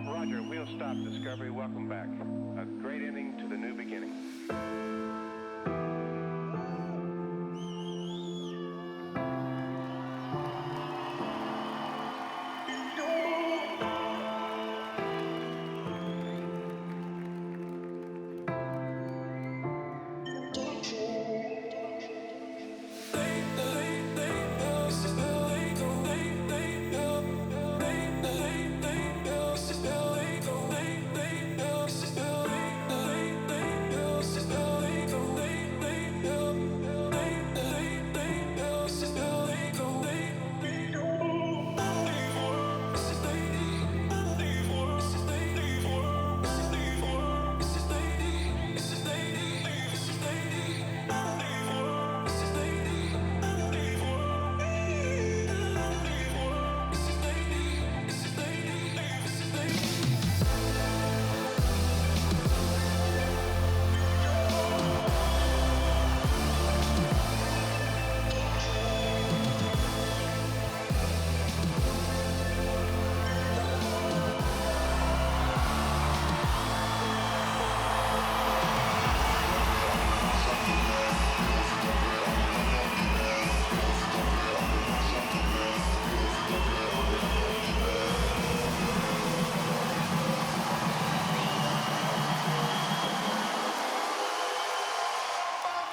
Roger, we'll stop Discovery. Welcome back. A great ending to the new beginning.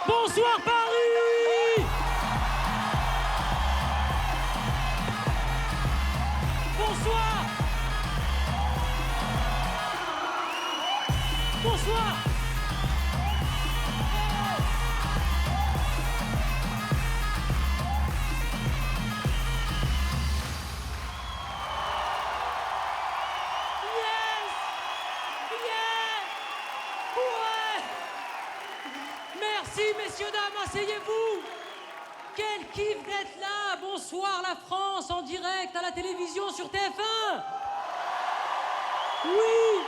Bonsoir Paris! Bonsoir! Bonsoir! Yes! Yeah! Ouais! Merci messieurs, dames, asseyez-vous! Quel kiff d'être là! Bonsoir la France en direct à la télévision sur TF1! Oui!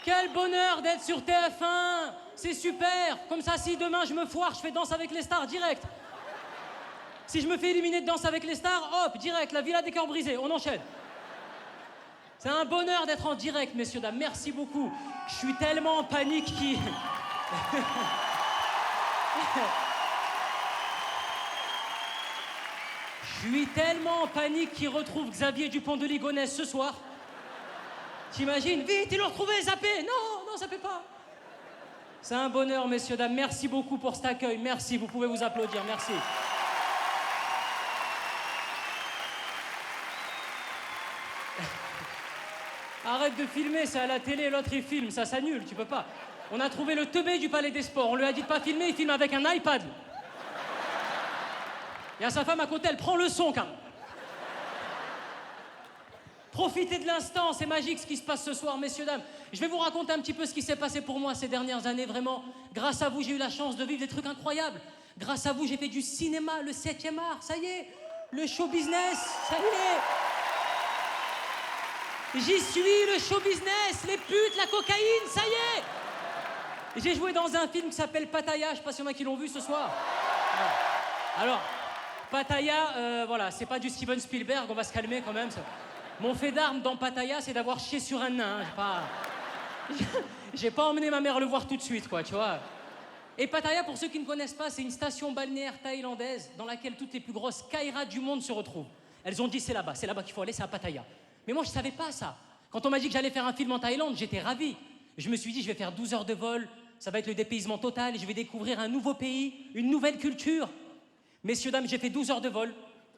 Quel bonheur d'être sur TF1! C'est super! Comme ça, si demain je me foire, je fais Danse avec les stars direct. Si je me fais éliminer de Danse avec les stars, hop, direct, la villa des cœurs brisés, on enchaîne. C'est un bonheur d'être en direct, messieurs, dames. Merci beaucoup. Je suis tellement en panique qui... Je suis tellement en panique qu'il retrouve Xavier Dupont de Ligonnès ce soir. T'imagines? Vite, il l'a retrouvé, zappé. Non, non, zappez pas. C'est un bonheur, messieurs, dames. Merci beaucoup pour cet accueil. Merci, vous pouvez vous applaudir. Merci. Arrête de filmer, c'est à la télé, l'autre il filme, ça s'annule, tu peux pas. On a trouvé le teubé du Palais des Sports, on lui a dit de pas filmer, il filme avec un iPad. Il y a sa femme à côté, elle prend le son quand même. Profitez de l'instant, c'est magique ce qui se passe ce soir, messieurs, dames. Je vais vous raconter un petit peu ce qui s'est passé pour moi ces dernières années, vraiment. Grâce à vous, j'ai eu la chance de vivre des trucs incroyables. Grâce à vous, j'ai fait du cinéma, le 7e art, ça y est. Le show business, ça y est. J'y suis, le show business, les putes, la cocaïne, ça y est. J'ai joué dans un film qui s'appelle Pattaya, je sais pas s'il y en a qui l'ont vu ce soir. Ouais. Alors, Pattaya, voilà, c'est pas du Steven Spielberg, on va se calmer quand même. Mon fait d'arme dans Pattaya, c'est d'avoir chié sur un nain. J'ai pas emmené ma mère le voir tout de suite, quoi, tu vois. Et Pattaya, pour ceux qui ne connaissent pas, c'est une station balnéaire thaïlandaise dans laquelle toutes les plus grosses kairas du monde se retrouvent. Elles ont dit c'est là-bas qu'il faut aller, c'est à Pattaya. Mais moi, je savais pas ça. Quand on m'a dit que j'allais faire un film en Thaïlande, j'étais ravi. Je me suis dit, je vais faire 12 heures de vol, ça va être le dépaysement total, je vais découvrir un nouveau pays, une nouvelle culture. Messieurs, dames, j'ai fait 12 heures de vol.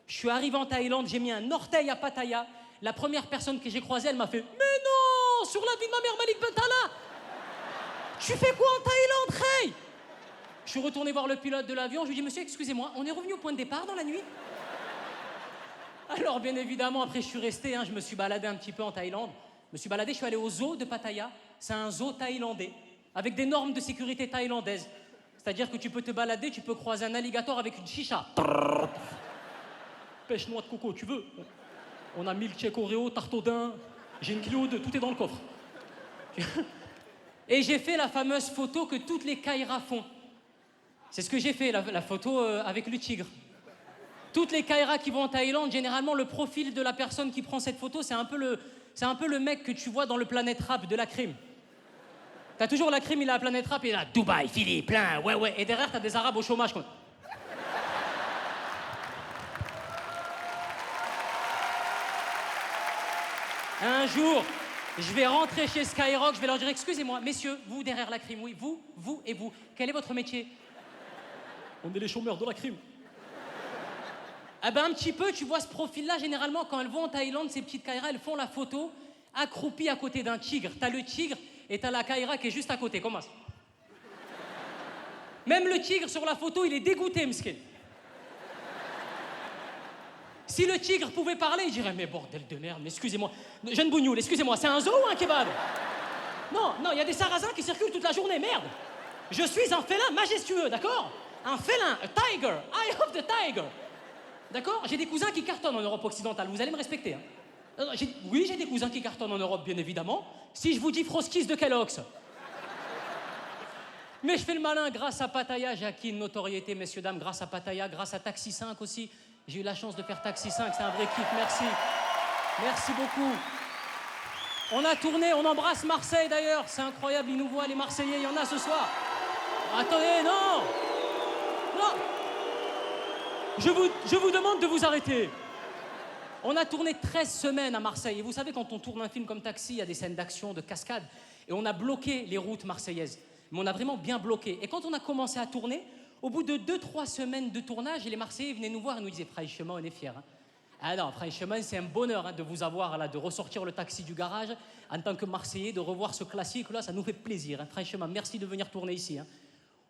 Je suis arrivé en Thaïlande, j'ai mis un orteil à Pattaya. La première personne que j'ai croisée, elle m'a fait « Mais non, sur la vie de ma mère, Malik Bentala, tu fais quoi en Thaïlande, hey ?» Je suis retourné voir le pilote de l'avion, je lui ai dit « Monsieur, excusez-moi, on est revenu au point de départ dans la nuit ?» Alors, bien évidemment, après, je suis resté, je me suis baladé un petit peu en Thaïlande. Je suis allé au zoo de Pattaya. C'est un zoo thaïlandais, avec des normes de sécurité thaïlandaises. C'est-à-dire que tu peux te balader, tu peux croiser un alligator avec une chicha. Pêche noix de coco, tu veux. On a milkshake Oreo, tarte au daim, j'ai une Clio 2, tout est dans le coffre. Et j'ai fait la fameuse photo que toutes les kairas font. C'est ce que j'ai fait, la photo avec le tigre. Toutes les Kaira qui vont en Thaïlande, généralement, le profil de la personne qui prend cette photo, c'est un peu le mec que tu vois dans le Planète Rap de la crime. T'as toujours la crime, il a la Planète Rap, et il est là, Dubaï, Philippe, plein, ouais. Et derrière, t'as des Arabes au chômage, quoi. Un jour, je vais rentrer chez Skyrock, je vais leur dire, excusez-moi, messieurs, vous derrière la crime, oui, vous et vous, quel est votre métier? On est les chômeurs de la crime. Ah ben un petit peu, tu vois ce profil-là, généralement, quand elles vont en Thaïlande, ces petites Kaira, elles font la photo accroupies à côté d'un tigre. T'as le tigre et t'as la Kaira qui est juste à côté, comment ça? Même le tigre sur la photo, il est dégoûté, m'skin. Si le tigre pouvait parler, il dirait, mais bordel de merde, mais excusez-moi, jeune bougnoule, excusez-moi, c'est un zoo ou un kebab? Non, il y a des sarrasins qui circulent toute la journée, merde. Je suis un félin majestueux, d'accord? Un félin, a tiger, eye of the tiger. D'accord? J'ai des cousins qui cartonnent en Europe occidentale, vous allez me respecter. Hein. Oui, j'ai des cousins qui cartonnent en Europe, bien évidemment. Si je vous dis Froskis de Kellogg's. Mais je fais le malin, grâce à Pattaya, j'ai acquis une notoriété, messieurs, dames, grâce à Pattaya, grâce à Taxi 5 aussi. J'ai eu la chance de faire Taxi 5, c'est un vrai kiff, merci. Merci beaucoup. On a tourné, on embrasse Marseille d'ailleurs, c'est incroyable, ils nous voient, les Marseillais, il y en a ce soir. Attendez, non. Je vous demande de vous arrêter. On a tourné 13 semaines à Marseille. Et vous savez, quand on tourne un film comme Taxi, il y a des scènes d'action, de cascade. Et on a bloqué les routes marseillaises. Mais on a vraiment bien bloqué. Et quand on a commencé à tourner, au bout de 2-3 semaines de tournage, les Marseillais venaient nous voir et nous disaient, franchement, on est fiers. Hein. Ah non, franchement, c'est un bonheur de vous avoir là, de ressortir le taxi du garage en tant que Marseillais, de revoir ce classique-là, ça nous fait plaisir. Hein. Franchement, merci de venir tourner ici. Hein.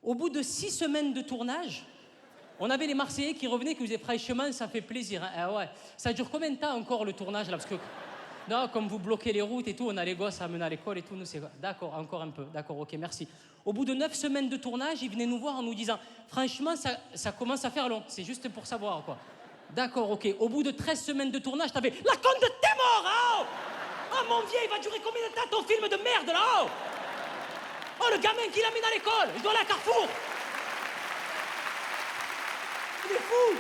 Au bout de 6 semaines de tournage, on avait les Marseillais qui revenaient, qui disaient, franchement, ça fait plaisir. Hein. Ah ouais. Ça dure combien de temps encore le tournage là? Parce que, non, comme vous bloquez les routes et tout, on a les gosses à amener à l'école et tout, nous c'est. D'accord, encore un peu. D'accord, ok, merci. Au bout de 9 semaines de tournage, ils venaient nous voir en nous disant, franchement, ça commence à faire long. C'est juste pour savoir, quoi. D'accord, ok. Au bout de 13 semaines de tournage, t'avais la conne de tes morts, hein. Oh mon vieux, il va durer combien de temps ton film de merde là? Oh, oh le gamin qui l'amène à l'école, il doit aller à Carrefour. Il est fou.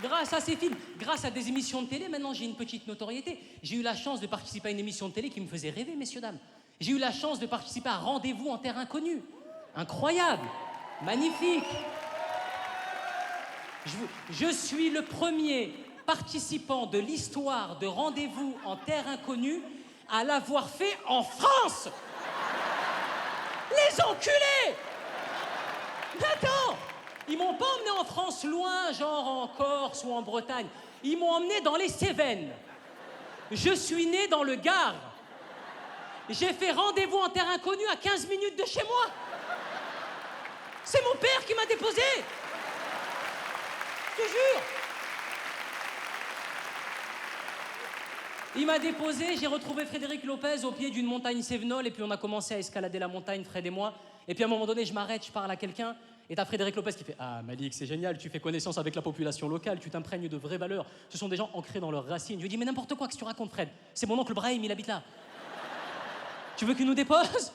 Grâce à ces films, grâce à des émissions de télé, maintenant j'ai une petite notoriété. J'ai eu la chance de participer à une émission de télé qui me faisait rêver, messieurs, dames. J'ai eu la chance de participer à Rendez-vous en terre inconnue. Incroyable, magnifique. Je suis le premier participant de l'histoire de Rendez-vous en terre inconnue à l'avoir fait en France. Les enculés! Mais attends! Ils m'ont pas emmené en France loin, genre en Corse ou en Bretagne. Ils m'ont emmené dans les Cévennes. Je suis né dans le Gard. J'ai fait Rendez-vous en terre inconnue à 15 minutes de chez moi. C'est mon père qui m'a déposé. Je te jure. Il m'a déposé, j'ai retrouvé Frédéric Lopez au pied d'une montagne cévenole et puis on a commencé à escalader la montagne, Fred et moi. Et puis à un moment donné, je m'arrête, je parle à quelqu'un et t'as Frédéric Lopez qui fait « Ah Malik, c'est génial, tu fais connaissance avec la population locale, tu t'imprègnes de vraies valeurs. Ce sont des gens ancrés dans leurs racines. » Je lui dis « Mais n'importe quoi que tu racontes, Fred. C'est mon oncle Brahim, il habite là. Tu veux qu'il nous dépose ?»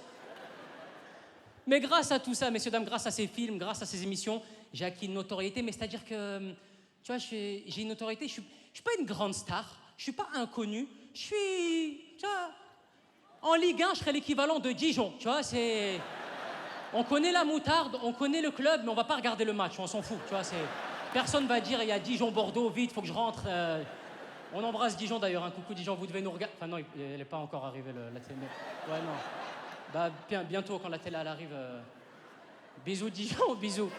Mais grâce à tout ça, messieurs, dames, grâce à ces films, grâce à ces émissions, j'ai acquis une notoriété. Mais c'est-à-dire que, tu vois, j'ai une notoriété, je suis pas une grande star. Je suis pas inconnu, je suis, tu vois, en Ligue 1, je serais l'équivalent de Dijon, tu vois, c'est... On connaît la moutarde, on connaît le club, mais on va pas regarder le match, on s'en fout, tu vois, c'est... Personne va dire, il y a Dijon-Bordeaux, vite, faut que je rentre. On embrasse Dijon d'ailleurs, un coucou Dijon, vous devez nous regarder... Enfin non, elle est pas encore arrivée, la télé, mais... Ouais, non. Bah, bientôt, quand la télé, elle arrive... Bisous Dijon, bisous.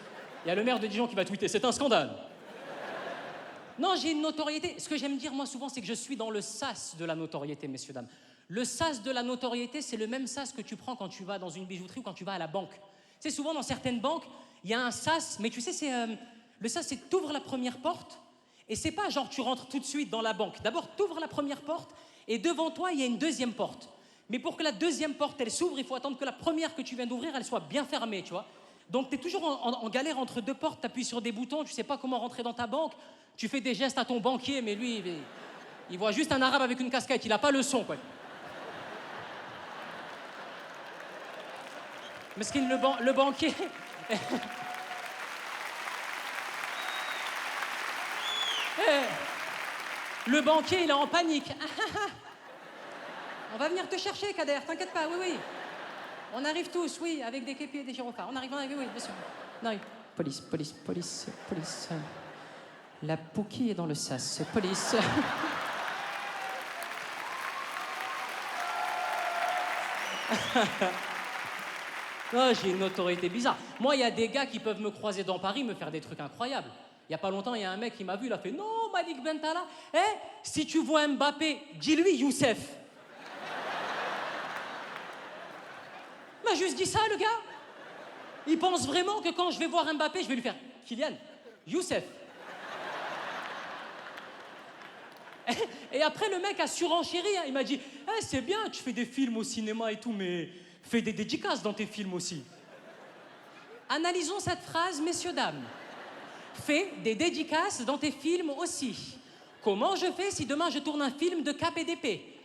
Il y a le maire de Dijon qui va tweeter, c'est un scandale. Non, j'ai une notoriété. Ce que j'aime dire, moi, souvent, c'est que je suis dans le sas de la notoriété, messieurs, dames. Le sas de la notoriété, c'est le même sas que tu prends quand tu vas dans une bijouterie ou quand tu vas à la banque. Tu sais, souvent, dans certaines banques, il y a un sas, mais tu sais, c'est... le sas, c'est que t'ouvres la première porte, et c'est pas genre tu rentres tout de suite dans la banque. D'abord, t'ouvres la première porte, et devant toi, il y a une deuxième porte. Mais pour que la deuxième porte, elle s'ouvre, il faut attendre que la première que tu viens d'ouvrir, elle soit bien fermée, tu vois. Donc, t'es toujours en galère entre deux portes, t'appuies sur des boutons, tu sais pas comment rentrer dans ta banque. Tu fais des gestes à ton banquier, mais lui, il voit juste un arabe avec une casquette, il a pas le son, quoi. Mesquine, le banquier... Le banquier, il est en panique. On va venir te chercher, Kader, t'inquiète pas, oui, oui. On arrive tous, oui, avec des képis et des gyrophares. On arrive, oui, bien sûr. On arrive. Police, police, police, police. La Pookie est dans le sas. Police. Oh, j'ai une autorité bizarre. Moi, il y a des gars qui peuvent me croiser dans Paris, me faire des trucs incroyables. Il y a pas longtemps, il y a un mec qui m'a vu, il a fait « Non, Malik Bentala, si tu vois Mbappé, dis-lui Youssef. » Il m'a juste dit ça, le gars. Il pense vraiment que quand je vais voir Mbappé, je vais lui faire « Kylian, Youssef. » Et après, le mec a surenchéri. Hein. Il m'a dit « C'est bien, tu fais des films au cinéma et tout, mais fais des dédicaces dans tes films aussi. » Analysons cette phrase, messieurs, dames. Fais des dédicaces dans tes films aussi. Comment je fais si demain je tourne un film de cap et d'épée?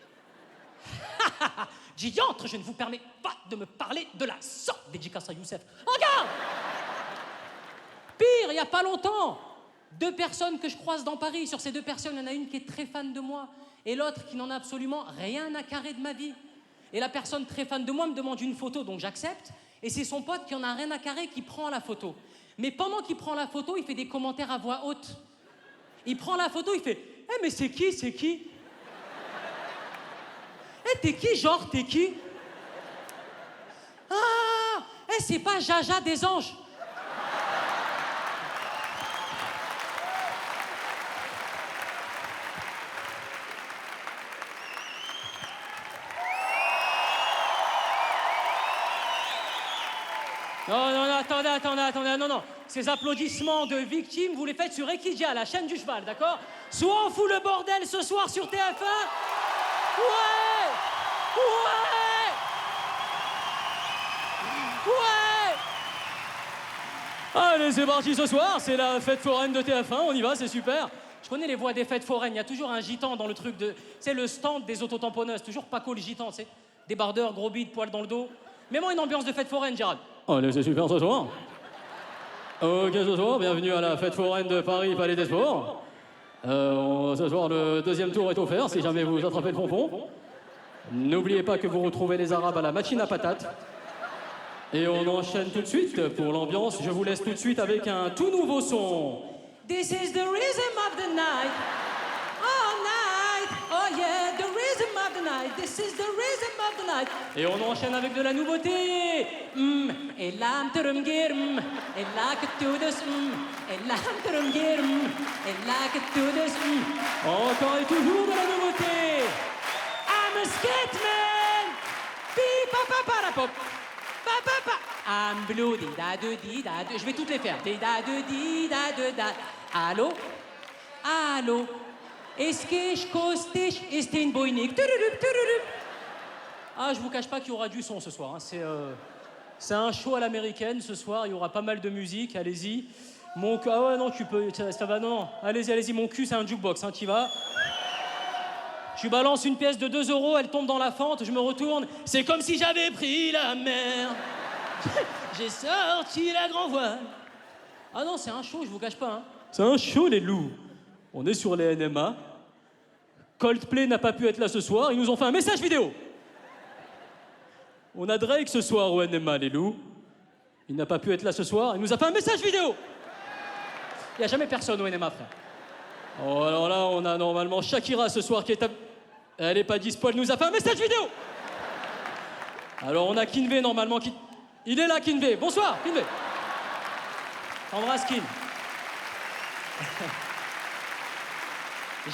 Diantre, je ne vous permets pas de me parler de la sorte. Dédicace à Youssef. Regarde! Pire, il n'y a pas longtemps, 2 personnes que je croise dans Paris. Sur ces 2 personnes, il y en a une qui est très fan de moi et l'autre qui n'en a absolument rien à carrer de ma vie. Et la personne très fan de moi me demande une photo, donc j'accepte. Et c'est son pote qui en a rien à carrer qui prend la photo. Mais pendant qu'il prend la photo, il fait des commentaires à voix haute. Il prend la photo, il fait « mais c'est qui, c'est qui ?»« t'es qui, genre, t'es qui ?»« Ah, c'est pas Jaja des Anges. » Non, attendez, non. Ces applaudissements de victimes, vous les faites sur Equidia, la chaîne du cheval, d'accord? Soit on fout le bordel ce soir sur TF1. Ouais! Allez, c'est parti ce soir, c'est la fête foraine de TF1, on y va, c'est super. Je connais les voix des fêtes foraines, il y a toujours un gitan dans le truc de... C'est le stand des autotamponneuses, toujours Paco le gitan, tu sais. Débardeur, gros bide, poil dans le dos. Mets-moi une ambiance de fête foraine, Gérald. Allez, c'est super ce soir. Ok, ce soir, bienvenue à la fête foraine de Paris, Palais des Sports. Ce soir, le 2e tour est offert si jamais vous attrapez le pompon. N'oubliez pas que vous retrouvez les Arabes à la machine à patates. Et on enchaîne tout de suite pour l'ambiance. Je vous laisse tout de suite avec un tout nouveau son. This is the rhythm of the night. All night. Oh yeah, the rhythm of the night. This is the rhythm of the night. Et on enchaîne avec de la nouveauté. Et l'âme te remguirm. Et là que tout de Et l'âme te remguirm. Et là que tout de Encore et toujours de la nouveauté. I'm a skateman. Pi pa pa pa pop. Pa pa pa. I'm blue di da de di da de. Je vais toutes les faire. Di da de di da de da. Allô? Allô? Est-ce que je costais? Est-ce que une boinique? Ah, je vous cache pas qu'il y aura du son ce soir. Hein. C'est un show à l'américaine ce soir. Il y aura pas mal de musique. Allez-y. Mon cul. Ah ouais, non, tu peux. Ça va, non. Allez-y. Mon cul, c'est un jukebox. Hein, t'y vas. Tu balances une pièce de 2 €, elle tombe dans la fente, je me retourne. C'est comme si j'avais pris la mer. J'ai sorti la grand voile. Ah non, c'est un show, je vous cache pas. Hein. C'est un show, les loups. On est sur les NMA. Coldplay n'a pas pu être là ce soir. Ils nous ont fait un message vidéo. On a Drake ce soir au NMA, les loups. Il n'a pas pu être là ce soir. Il nous a fait un message vidéo. Il n'y a jamais personne au NMA, frère. Oh, alors là, on a normalement Shakira ce soir qui est... Elle est pas dispo, elle nous a fait un message vidéo. Alors on a Kinvé normalement qui... Il est là, Kinvé. Bonsoir, Kinvé. Embrasse Kin.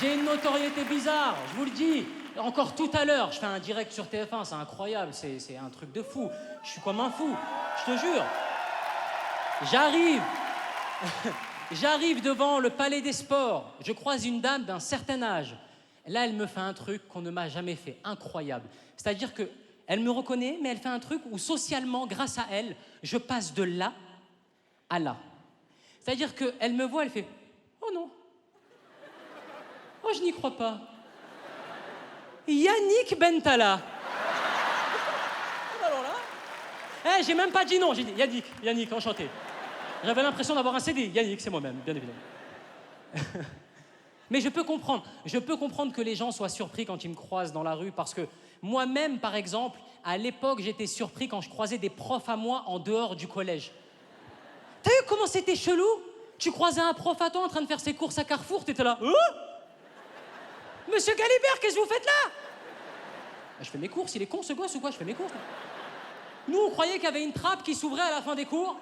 J'ai une notoriété bizarre, je vous le dis. Encore tout à l'heure, je fais un direct sur TF1, c'est incroyable, c'est un truc de fou. Je suis comme un fou, je te jure. J'arrive devant le Palais des Sports, je croise une dame d'un certain âge. Là, elle me fait un truc qu'on ne m'a jamais fait, incroyable. C'est-à-dire qu'elle me reconnaît, mais elle fait un truc où socialement, grâce à elle, je passe de là à là. C'est-à-dire qu'elle me voit, elle fait « Oh non, oh je n'y crois pas. Yannick Bentala. » Alors là, j'ai même pas dit non, j'ai dit Yannick, enchanté. J'avais l'impression d'avoir un CD. Yannick, c'est moi-même, bien évidemment. Mais je peux comprendre que les gens soient surpris quand ils me croisent dans la rue parce que moi-même, par exemple, à l'époque, j'étais surpris quand je croisais des profs à moi en dehors du collège. T'as vu comment c'était chelou? Tu croisais un prof à toi en train de faire ses courses à Carrefour, t'étais là. Monsieur Galibert, qu'est-ce que vous faites là? Je fais mes courses, il est con ce gosse ou quoi? Je fais mes courses. Nous, on croyait qu'il y avait une trappe qui s'ouvrait à la fin des cours.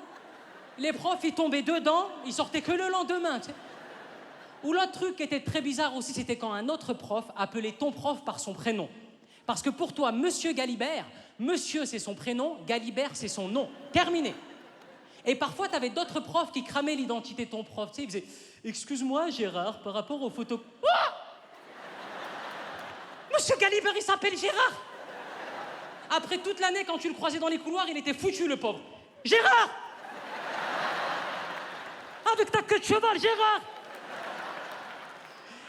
Les profs, ils tombaient dedans, ils sortaient que le lendemain, tu sais. Ou l'autre truc qui était très bizarre aussi, c'était quand un autre prof appelait ton prof par son prénom. Parce que pour toi, Monsieur Galibert, Monsieur c'est son prénom, Galibert c'est son nom. Terminé. Et parfois, t'avais d'autres profs qui cramaient l'identité de ton prof. Tu sais, ils faisaient « Excuse-moi, Gérard, par rapport aux photos... » Monsieur Galibert, il s'appelle Gérard. Après toute l'année, quand tu le croisais dans les couloirs, il était foutu, le pauvre. Gérard! Avec ta queue de cheval, Gérard!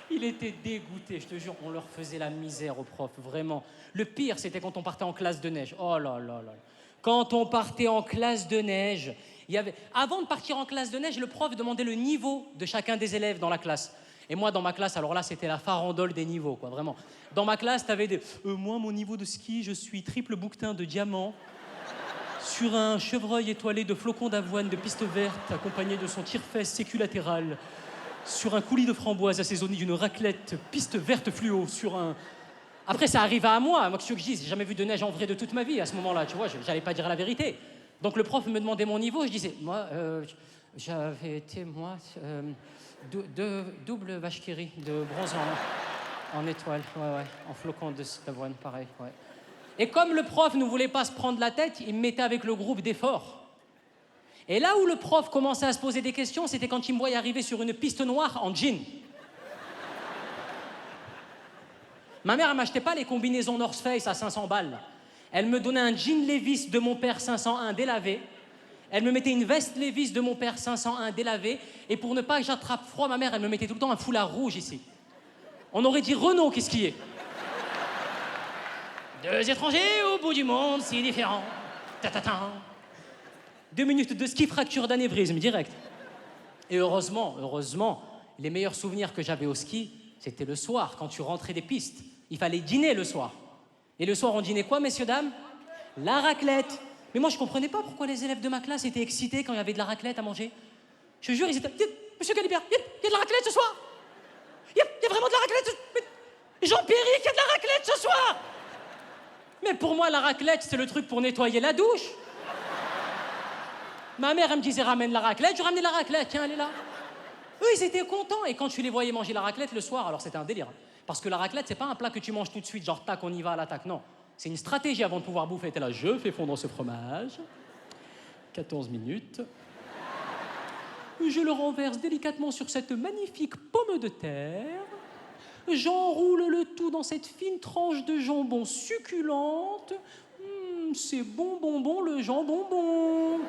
Il était dégoûté, je te jure, on leur faisait la misère aux profs, vraiment. Le pire, c'était quand on partait en classe de neige. Oh là là là. Quand on partait en classe de neige, il y avait... Avant de partir en classe de neige, le prof demandait le niveau de chacun des élèves dans la classe. Et moi, dans ma classe, alors là, c'était la farandole des niveaux, quoi, vraiment. Dans ma classe, t'avais des... moi, mon niveau de ski, je suis triple bouquetin de diamant sur un chevreuil étoilé de flocons d'avoine de piste verte, accompagné de son tire-fesse séculatéral, sur un coulis de framboise assaisonné d'une raclette piste verte fluo, sur un... Après, ça arriva à moi. Moi, qu'est-ce que je dis? J'ai jamais vu de neige en vrai de toute ma vie à ce moment-là, tu vois, j'allais pas dire la vérité. Donc le prof me demandait mon niveau, je disais, moi, j'avais été, moi... double vache qui rit, de bronze en étoile, ouais, en flocon d'avoine, pareil, ouais. Et comme le prof ne voulait pas se prendre la tête, il me mettait avec le groupe d'effort. Et là où le prof commençait à se poser des questions, c'était quand il me voyait arriver sur une piste noire en jean. Ma mère, elle m'achetait pas les combinaisons North Face à 500 balles. Elle me donnait un jean Levi's de mon père 501 délavé. Elle me mettait une veste Levi's de mon père 501 délavée. Et pour ne pas que j'attrape froid, ma mère, elle me mettait tout le temps un foulard rouge ici. On aurait dit Renault, qu'est-ce qui est? Deux étrangers au bout du monde, si différents. Ta-ta-ta. 2 minutes de ski, fracture d'anévrisme, direct. Et heureusement, les meilleurs souvenirs que j'avais au ski, c'était le soir, quand tu rentrais des pistes. Il fallait dîner le soir. Et le soir, on dînait quoi, messieurs, dames? La raclette. Mais moi, je comprenais pas pourquoi les élèves de ma classe étaient excités quand il y avait de la raclette à manger. Je jure, ils étaient... Monsieur Galibert, il y a de la raclette ce soir? Il y a vraiment de la raclette Jean-Pierre, il y a de la raclette ce soir? Mais pour moi, la raclette, c'est le truc pour nettoyer la douche. Ma mère, elle me disait, ramène la raclette. Je ramenais la raclette, tiens, elle est là. Eux, ils étaient contents. Et quand tu les voyais manger la raclette le soir, alors c'était un délire. Parce que la raclette, c'est pas un plat que tu manges tout de suite, genre tac, on y va à l'attaque. Non. C'est une stratégie avant de pouvoir bouffer. T'es là, je fais fondre ce fromage. 14 minutes. Je le renverse délicatement sur cette magnifique pomme de terre. J'enroule le tout dans cette fine tranche de jambon succulente. C'est bon, le jambon bon.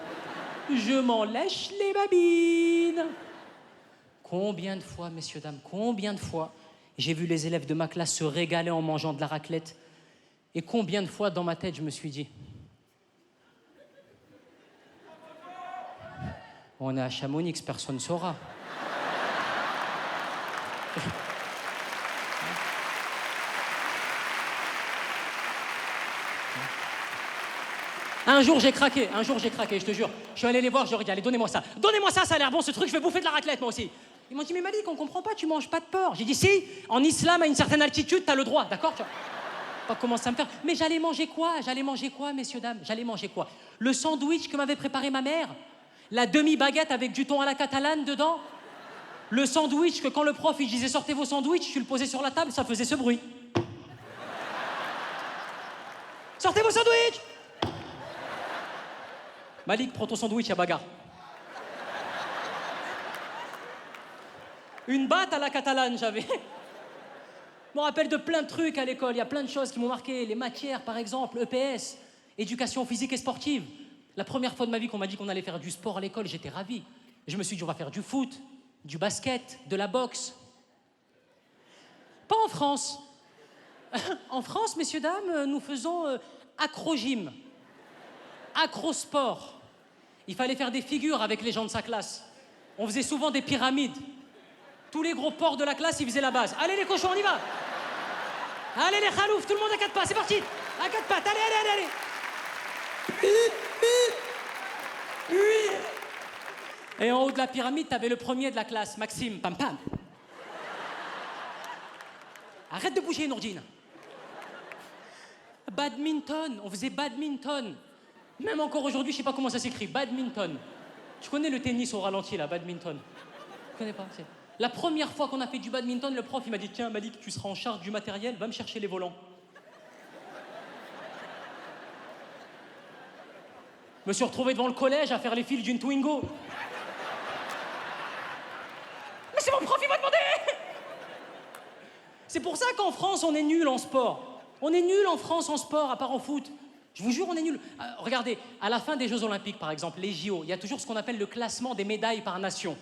Je m'en lèche les babines. Combien de fois, messieurs, dames, combien de fois j'ai vu les élèves de ma classe se régaler en mangeant de la raclette. Et combien de fois, dans ma tête, je me suis dit... On est à Chamonix, personne ne saura. Un jour, j'ai craqué, je te jure. Je suis allé les voir, je leur ai dit, allez, donnez-moi ça, ça a l'air bon ce truc, je vais bouffer de la raclette, moi aussi. Ils m'ont dit, mais Malik, on comprend pas, tu manges pas de porc. J'ai dit, si, en islam, à une certaine altitude, t'as le droit, d'accord? Tu vois pas commencer à me faire. Mais j'allais manger quoi, messieurs, dames? J'allais manger quoi? Le sandwich que m'avait préparé ma mère? La demi-baguette avec du thon à la catalane dedans? Le sandwich que quand le prof il disait sortez vos sandwichs, tu le posais sur la table, ça faisait ce bruit. Sortez vos sandwichs! Malik, prends ton sandwich à bagarre. Une batte à la catalane, j'avais. Je me rappelle de plein de trucs à l'école, il y a plein de choses qui m'ont marqué. Les matières, par exemple, EPS, éducation physique et sportive. La première fois de ma vie qu'on m'a dit qu'on allait faire du sport à l'école, j'étais ravi. Je me suis dit, on va faire du foot, du basket, de la boxe. Pas en France. En France, messieurs, dames, nous faisons acro-gym, acro-sport. Il fallait faire des figures avec les gens de sa classe. On faisait souvent des pyramides. Tous les gros porcs de la classe, ils faisaient la base. Allez les cochons, on y va. Allez les khaloufs, tout le monde à 4 pas, c'est parti. À 4 pattes, allez. Et en haut de la pyramide, t'avais le premier de la classe, Maxime, pam pam. Arrête de bouger, Nourdine. Badminton, on faisait badminton. Même encore aujourd'hui, je sais pas comment ça s'écrit, badminton. Tu connais le tennis au ralenti, là, badminton? Je connais pas. La première fois qu'on a fait du badminton, le prof, il m'a dit, tiens, Malik, tu seras en charge du matériel, va me chercher les volants. Je me suis retrouvé devant le collège à faire les fils d'une Twingo. Mais c'est mon prof, il m'a demandé. C'est pour ça qu'en France, on est nul en sport. On est nul en France en sport, à part en foot. Je vous jure, on est nul. Regardez, à la fin des Jeux Olympiques, par exemple, les JO, il y a toujours ce qu'on appelle le classement des médailles par nation.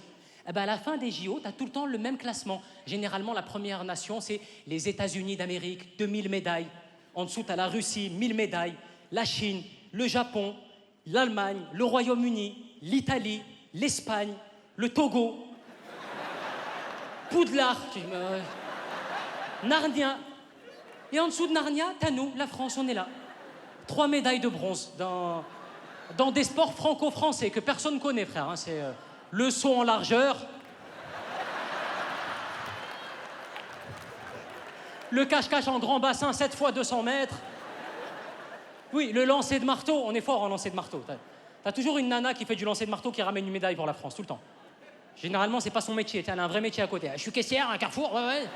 Eh ben, à la fin des JO, tu as tout le temps le même classement. Généralement, la première nation, c'est les États-Unis d'Amérique, 2000 médailles. En dessous, tu as la Russie, 1000 médailles. La Chine, le Japon, l'Allemagne, le Royaume-Uni, l'Italie, l'Espagne, le Togo, Poudlard, Narnia. Et en dessous de Narnia, t'as nous, la France, on est là. 3 médailles de bronze dans des sports franco-français que personne ne connaît, frère. Hein. C'est le saut en largeur, le cache-cache en grand bassin, 7 fois 200 mètres. Oui, le lancer de marteau, on est fort en lancer de marteau. T'as toujours une nana qui fait du lancer de marteau qui ramène une médaille pour la France, tout le temps. Généralement, c'est pas son métier, elle a un vrai métier à côté. Je suis caissière à un Carrefour, ouais.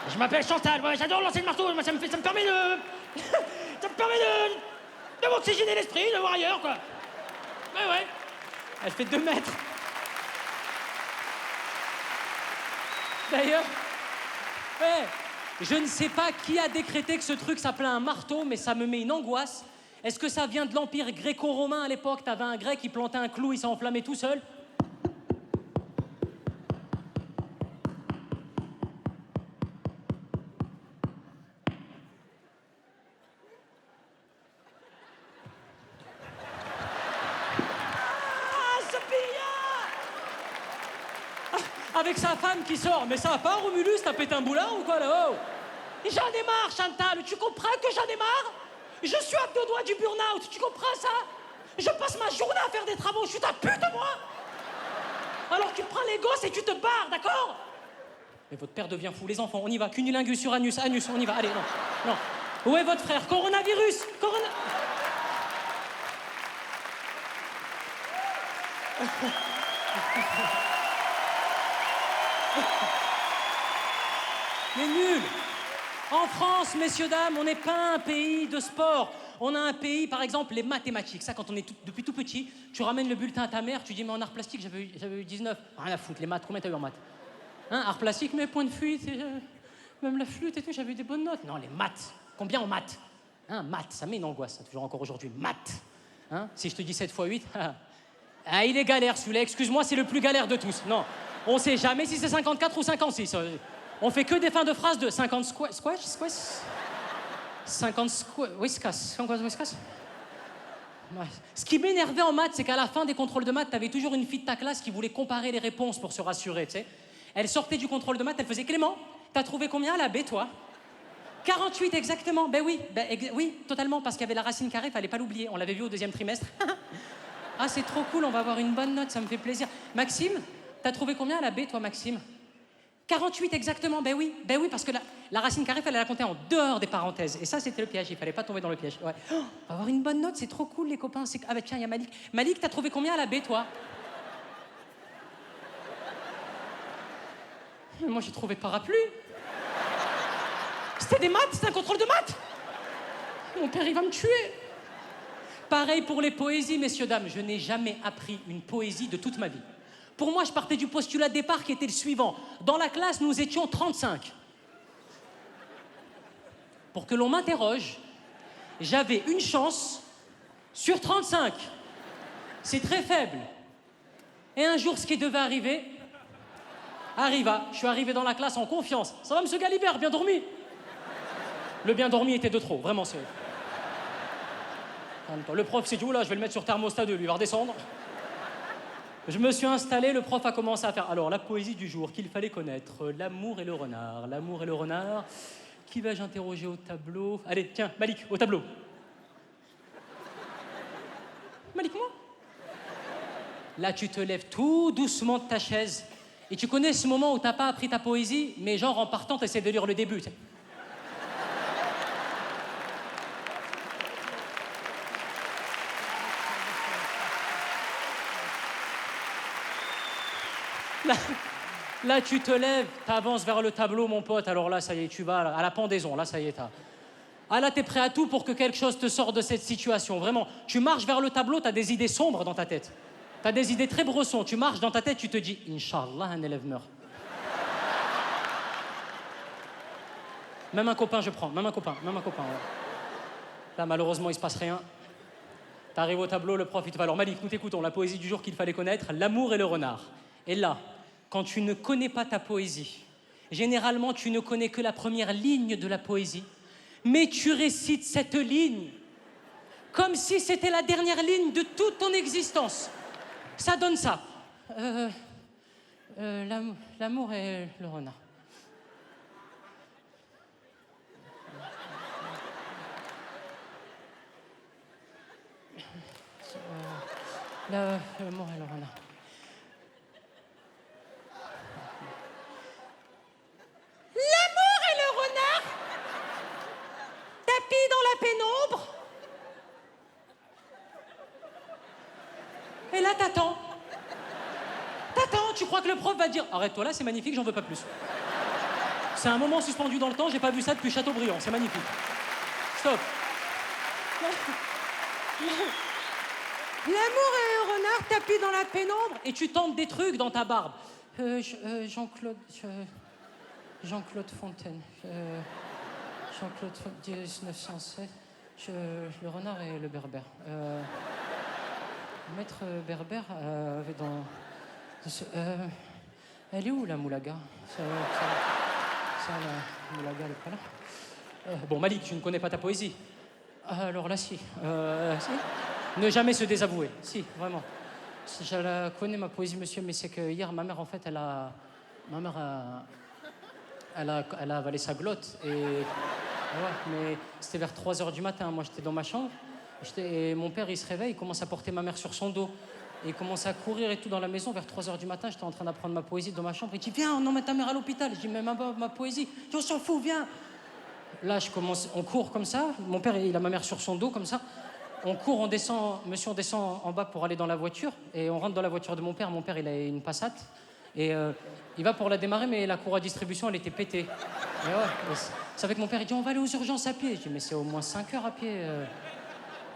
Je m'appelle Chantal, ouais, j'adore lancer le marteau, ça me permet de... ça me permet de m'oxygéner l'esprit, de voir ailleurs, quoi. Ouais. Elle fait 2 mètres. D'ailleurs, je ne sais pas qui a décrété que ce truc s'appelait un marteau, mais ça me met une angoisse. Est-ce que ça vient de l'Empire gréco-romain à l'époque? T'avais un grec qui plantait un clou, il s'est enflammé tout seul. Avec sa femme qui sort. Mais ça va pas, Romulus, t'as pété un boulard ou quoi là-haut? J'en ai marre, Chantal, tu comprends que j'en ai marre? Je suis à 2 doigts du burn-out, tu comprends ça? Je passe ma journée à faire des travaux, je suis ta pute, moi! Alors tu prends les gosses et tu te barres, d'accord? Mais votre père devient fou, les enfants, on y va. Cunilingus sur anus, on y va, allez, non. Où est votre frère? Coronavirus! Mais nul! En France, messieurs, dames, on n'est pas un pays de sport. On a un pays, par exemple, les mathématiques. Ça, quand on est depuis tout petit, tu ramènes le bulletin à ta mère, tu dis, mais en art plastique, j'avais eu 19. Rien à foutre, les maths, combien t'as eu en maths? Hein, art plastique, mais point de fuite, même la flûte et tout, j'avais eu des bonnes notes. Non, les maths, combien en maths? Hein, maths, ça met une angoisse, ça, toujours encore aujourd'hui. Maths. Hein, si je te dis 7 x 8, il est galère celui-là, excuse-moi, c'est le plus galère de tous. Non, on sait jamais si c'est 54 ou 56. On fait que des fins de phrases de 50 squash 50 whiskas. Ouais. Ce qui m'énervait en maths, c'est qu'à la fin des contrôles de maths, t'avais toujours une fille de ta classe qui voulait comparer les réponses pour se rassurer, tu sais. Elle sortait du contrôle de maths, elle faisait « Clément, t'as trouvé combien à la B, toi ?» 48 exactement, oui, totalement, parce qu'il y avait la racine carrée, fallait pas l'oublier, on l'avait vu au 2e trimestre. Ah, c'est trop cool, on va avoir une bonne note, ça me fait plaisir. Maxime, t'as trouvé combien à la B, toi, Maxime? 48 exactement, oui, parce que la racine carrée, fallait la compter en dehors des parenthèses. Et ça, c'était le piège, il fallait pas tomber dans le piège. Ouais. Oh, on va avoir une bonne note, c'est trop cool, les copains. Ah bah tiens, il y a Malik. Malik, t'as trouvé combien à la B, toi? Moi, j'ai trouvé parapluie. C'était des maths, c'était un contrôle de maths. Mon père, il va me tuer. Pareil pour les poésies, messieurs, dames. Je n'ai jamais appris une poésie de toute ma vie. Pour moi, je partais du postulat de départ qui était le suivant. Dans la classe, nous étions 35. Pour que l'on m'interroge, j'avais une chance sur 35. C'est très faible. Et un jour, ce qui devait arriver, arriva. Je suis arrivé dans la classe en confiance. Ça va, monsieur Galibert, bien dormi? Le bien dormi était de trop, vraiment, c'est... Le prof s'est dit, oula, je vais le mettre sur thermostat 2, lui, il va redescendre. Je me suis installé, le prof a commencé à faire. Alors, la poésie du jour qu'il fallait connaître. L'amour et le renard. L'amour et le renard. Qui vais-je interroger au tableau? Allez, tiens, Malik, au tableau. Malik, moi. Là, tu te lèves tout doucement de ta chaise. Et tu connais ce moment où t'as pas appris ta poésie, mais genre en partant, t'essaies de lire le début. Tu sais. Là, tu te lèves, t'avances vers le tableau, mon pote. Alors là, ça y est, tu vas à la pendaison. Là, ça y est, t'as... Ah là, t'es prêt à tout pour que quelque chose te sorte de cette situation. Vraiment, tu marches vers le tableau, t'as des idées sombres dans ta tête. T'as des idées très bressons. Tu marches dans ta tête, tu te dis « Inch'Allah, un élève meurt ». Même un copain, je prends. Même un copain. Ouais. Là, malheureusement, il se passe rien. T'arrives au tableau, le prof, il te va. Alors, Malik, nous t'écoutons. La poésie du jour qu'il fallait connaître, l'amour et le renard. Et là, quand tu ne connais pas ta poésie, généralement, tu ne connais que la première ligne de la poésie, mais tu récites cette ligne comme si c'était la dernière ligne de toute ton existence. Ça donne ça. L'amour et le renard. L'amour et le renard. L'amour et le renard, tapis dans la pénombre. Et là, t'attends. Tu crois que le prof va dire « Arrête-toi là, c'est magnifique, j'en veux pas plus. » C'est un moment suspendu dans le temps, j'ai pas vu ça depuis Chateaubriand, c'est magnifique. Stop. L'amour et le renard tapis dans la pénombre. Et tu tentes des trucs dans ta barbe. Jean-Claude Fontaine. Jean-Claude Fontaine, 1907. Le renard et le berbère. Maître Berbère elle est où la moulaga? Ça, la moulaga, elle est pas là. Bon, Malik, je ne connais pas ta poésie. Alors là, si. Si. Ne jamais se désavouer. Si, vraiment. Je la connais, ma poésie, monsieur, mais c'est que hier, ma mère, en fait, elle a avalé sa glotte. Et ouais, mais c'était vers 3h du matin. Moi, j'étais dans ma chambre. Et mon père, il se réveille, il commence à porter ma mère sur son dos. Et il commence à courir et tout dans la maison. Vers 3h du matin, j'étais en train d'apprendre ma poésie dans ma chambre. Il dit, viens, on emmène ta mère à l'hôpital. Je dis, mais ma poésie. Il dit, on s'en fout, viens. Là, on court comme ça. Mon père, il a ma mère sur son dos, comme ça. On court, on descend en bas pour aller dans la voiture. Et on rentre dans la voiture de mon père. Mon père, il a une Passat. Et il va pour la démarrer, mais la cour à distribution, elle était pétée. Et ouais, ça fait que mon père, il dit, on va aller aux urgences à pied. Je dis, mais c'est au moins 5 heures à pied.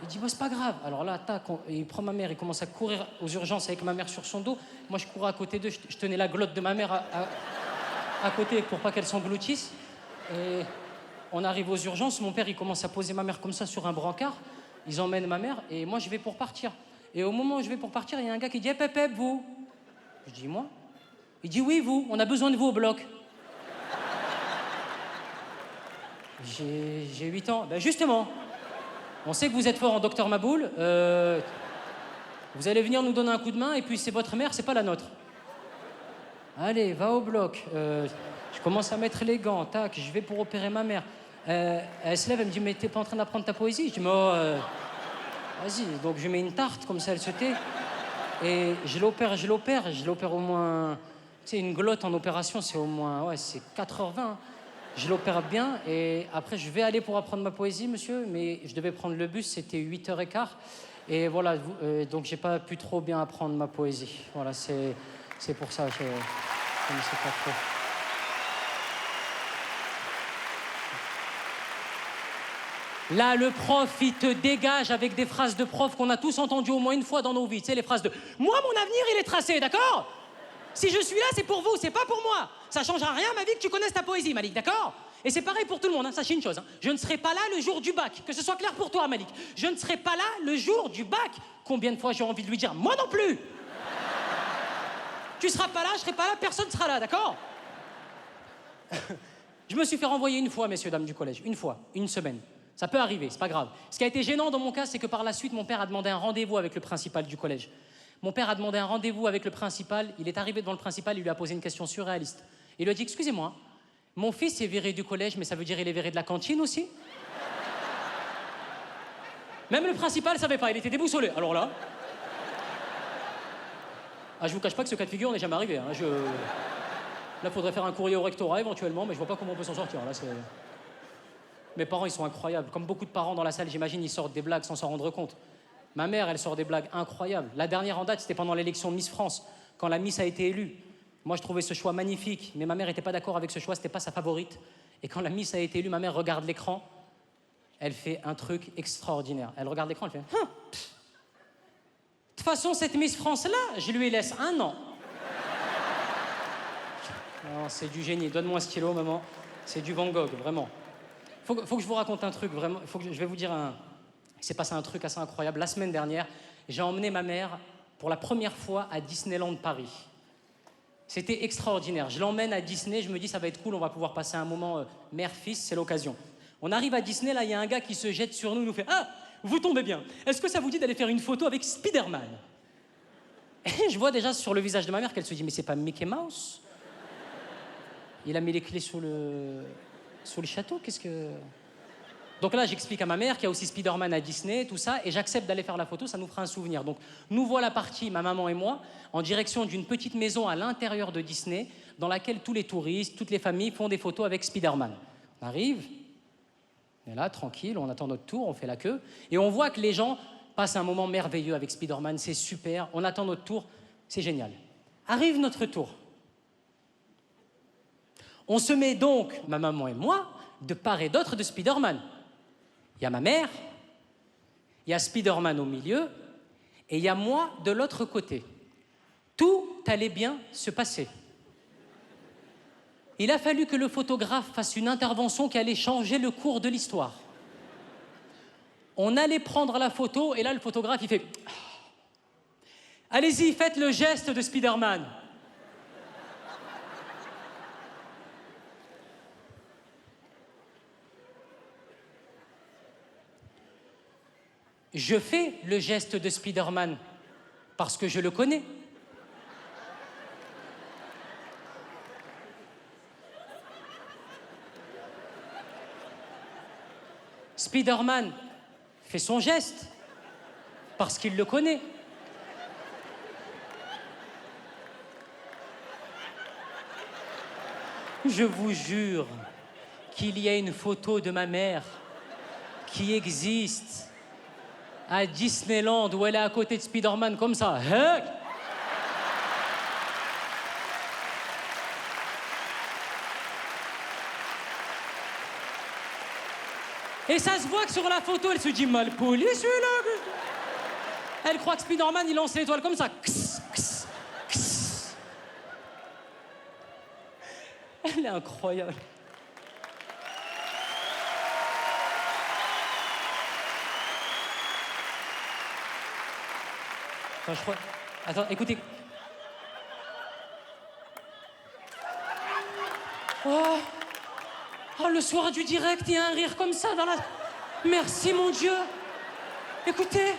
Il dit, c'est pas grave. Alors là, tac, il prend ma mère, il commence à courir aux urgences avec ma mère sur son dos. Moi, je courais à côté d'eux, je tenais la glotte de ma mère à côté pour pas qu'elle s'engloutisse. Et on arrive aux urgences, mon père, il commence à poser ma mère comme ça sur un brancard. Ils emmènent ma mère et moi, je vais pour partir. Et au moment où je vais pour partir, il y a un gars qui dit, hé, Pep, vous. Je dis, moi? Il dit, oui, vous, on a besoin de vous au bloc. J'ai 8 ans. Ben justement. On sait que vous êtes fort en docteur Maboul. Vous allez venir nous donner un coup de main et puis c'est votre mère, c'est pas la nôtre. Allez, va au bloc. Je commence à mettre les gants, tac, je vais pour opérer ma mère. Elle se lève, elle me dit, mais t'es pas en train d'apprendre ta poésie? Je dis, mais vas-y. Donc je mets une tarte, comme ça elle se tait. Et je l'opère au moins... Tu sais, une glotte en opération, c'est au moins... Ouais, c'est 4h20. Je l'opère bien et après je vais aller pour apprendre ma poésie, monsieur, mais je devais prendre le bus, c'était 8h15 et voilà, donc j'ai pas pu trop bien apprendre ma poésie. Voilà, c'est pour ça que je ne sais pas trop. Là, le prof, il te dégage avec des phrases de prof qu'on a tous entendues au moins une fois dans nos vies. Tu sais, les phrases de « Moi, mon avenir, il est tracé, d'accord ? Si je suis là, c'est pour vous, c'est pas pour moi. Ça changera rien, ma vie, que tu connaisses ta poésie, Malik, d'accord ? Et c'est pareil pour tout le monde, hein. Sachez une chose, hein. Je ne serai pas là le jour du bac. Que ce soit clair pour toi, Malik. Je ne serai pas là le jour du bac. Combien de fois j'ai envie de lui dire, moi non plus. Tu seras pas là, je serai pas là, personne sera là, d'accord ? Je me suis fait renvoyer une fois, messieurs, dames du collège. Une fois, une semaine. Ça peut arriver, c'est pas grave. Ce qui a été gênant dans mon cas, c'est que par la suite, mon père a demandé un rendez-vous avec le principal du collège. Mon père a demandé un rendez-vous avec le principal. Il est arrivé devant le principal, il lui a posé une question surréaliste. Il lui a dit, excusez-moi, mon fils est viré du collège, mais ça veut dire il est viré de la cantine aussi? Même le principal savait pas, il était déboussolé. Alors là... Ah, je vous cache pas que ce cas de figure n'est jamais arrivé. Hein. Là, faudrait faire un courrier au rectorat éventuellement, mais je vois pas comment on peut s'en sortir. Là, mes parents, ils sont incroyables. Comme beaucoup de parents dans la salle, j'imagine, ils sortent des blagues sans s'en rendre compte. Ma mère, elle sort des blagues incroyables. La dernière en date, c'était pendant l'élection de Miss France, quand la Miss a été élue. Moi, je trouvais ce choix magnifique, mais ma mère n'était pas d'accord avec ce choix, c'était pas sa favorite. Et quand la Miss a été élue, ma mère regarde l'écran, elle fait un truc extraordinaire. Elle regarde l'écran, elle fait... De toute façon, cette Miss France-là, je lui laisse 1 an. Non, c'est du génie. Donne-moi un stylo, maman. C'est du Van Gogh, vraiment. Faut que je vous raconte un truc, vraiment. Je vais vous dire un... Il s'est passé un truc assez incroyable. La semaine dernière, j'ai emmené ma mère pour la première fois à Disneyland Paris. C'était extraordinaire. Je l'emmène à Disney, je me dis ça va être cool, on va pouvoir passer un moment mère-fils, c'est l'occasion. On arrive à Disney, là, il y a un gars qui se jette sur nous, il nous fait « Ah, vous tombez bien. Est-ce que ça vous dit d'aller faire une photo avec Spider-Man » Et je vois déjà sur le visage de ma mère qu'elle se dit « Mais c'est pas Mickey Mouse ?» Il a mis les clés sous le château, qu'est-ce que... Donc là, j'explique à ma mère qu'il y a aussi Spider-Man à Disney, tout ça, et j'accepte d'aller faire la photo, ça nous fera un souvenir. Donc nous voilà partis, ma maman et moi, en direction d'une petite maison à l'intérieur de Disney, dans laquelle tous les touristes, toutes les familles font des photos avec Spider-Man. On arrive, on est là, tranquille, on attend notre tour, on fait la queue, et on voit que les gens passent un moment merveilleux avec Spider-Man, c'est super, on attend notre tour, c'est génial. Arrive notre tour. On se met donc, ma maman et moi, de part et d'autre de Spider-Man. Il y a ma mère, il y a Spider-Man au milieu, et il y a moi de l'autre côté. Tout allait bien se passer. Il a fallu que le photographe fasse une intervention qui allait changer le cours de l'histoire. On allait prendre la photo, et là, le photographe, il fait... Allez-y, faites le geste de Spider-Man. Je fais le geste de Spider-Man parce que je le connais. Spider-Man fait son geste parce qu'il le connaît. Je vous jure qu'il y a une photo de ma mère qui existe à Disneyland, où elle est à côté de Spider-Man comme ça. Hey! Et ça se voit que sur la photo, elle se dit mal poli celui-là. Elle croit que Spider-Man, il lance l'étoile comme ça. Kss, kss, kss. Elle est incroyable. Attends, je crois... Attends, écoutez. Oh, le soir du direct, il y a un rire comme ça dans la... Merci, mon Dieu. Écoutez.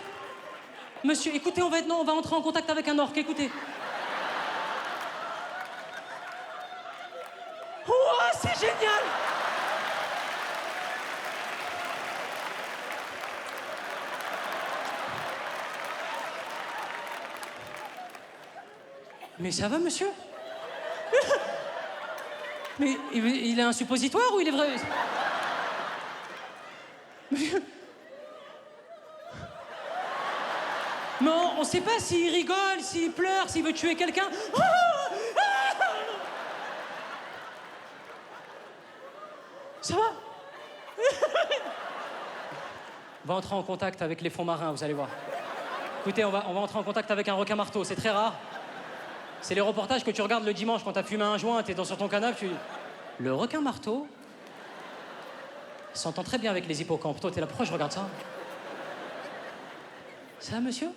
Monsieur, écoutez, on va entrer en contact avec un orque, écoutez. Oh, c'est génial. Mais ça va, monsieur? Mais il a un suppositoire ou il est vrai? Non, on sait pas s'il rigole, s'il pleure, s'il veut tuer quelqu'un. Ça va? On va entrer en contact avec les fonds marins, vous allez voir. Écoutez, on va entrer en contact avec un requin-marteau, c'est très rare. C'est les reportages que tu regardes le dimanche quand t'as fumé un joint, t'es sur ton canapé, tu dis... Le requin-marteau s'entend très bien avec les hippocampes. Toi, t'es là, pourquoi je regarde ça? Ça, monsieur?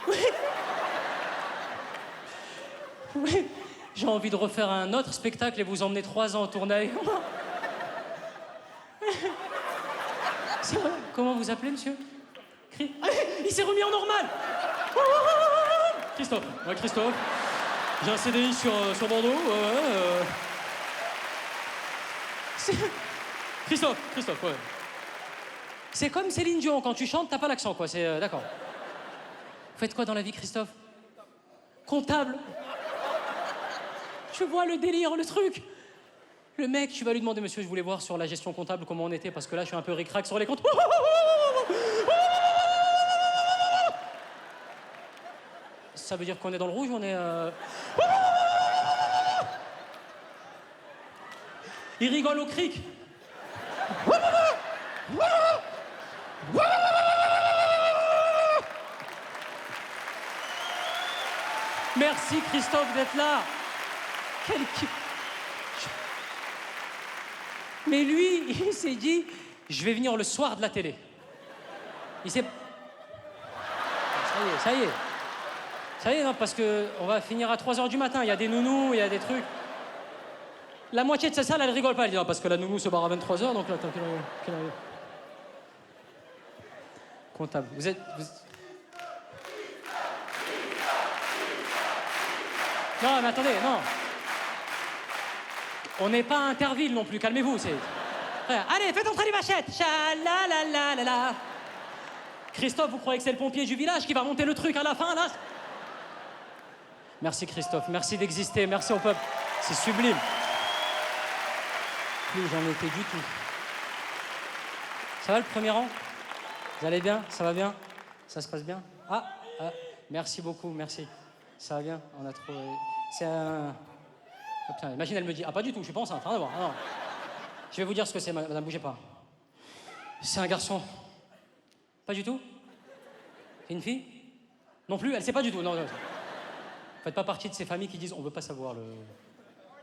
Oui. Oui. J'ai envie de refaire un autre spectacle et vous emmener 3 ans en tournée avec moi. C'est vrai. Comment vous appelez, monsieur? Il s'est remis en normal. Christophe. Ouais, Christophe. J'ai un CDI sur Bordeaux. Christophe, ouais. C'est comme Céline Dion, quand tu chantes, t'as pas l'accent, quoi. C'est d'accord. Vous faites quoi dans la vie, Christophe? Comptable. Je vois le délire, le truc. Le mec, tu vas lui demander, monsieur, je voulais voir sur la gestion comptable comment on était, parce que là, je suis un peu ric-rac sur les comptes. Ça veut dire qu'on est dans le rouge ou on est... Il rigole au cric. Merci Christophe d'être là. Quel... Mais lui, il s'est dit, je vais venir le soir de la télé. Il s'est... Ça y est, non, parce qu'on va finir à 3h du matin. Il y a des nounous, il y a des trucs. La moitié de sa salle, elle rigole pas. Elle dit, non, parce que la nounou se barre à 23h, donc là, attends, quelle heure Comptable. Vous êtes... Non, mais attendez, non. On n'est pas à Interville non plus, calmez-vous, c'est... Allez, faites entrer les vachettes. Cha-la-la-la-la-la. Christophe, vous croyez que c'est le pompier du village qui va monter le truc à la fin, là? Merci Christophe, merci d'exister, merci au peuple. C'est sublime. Plus j'en étais du tout. Ça va le premier rang? Vous allez bien? Ça va bien? Ça se passe bien? Merci beaucoup, merci. Ça va bien? On a trouvé... C'est un... Oh, putain, imagine, elle me dit, pas du tout, je suis pas enceinte, rien à voir. Non. Je vais vous dire ce que c'est, madame, bougez pas. C'est un garçon. Pas du tout? C'est une fille? Non plus, elle sait pas du tout, non. Faites pas partie de ces familles qui disent, on veut pas savoir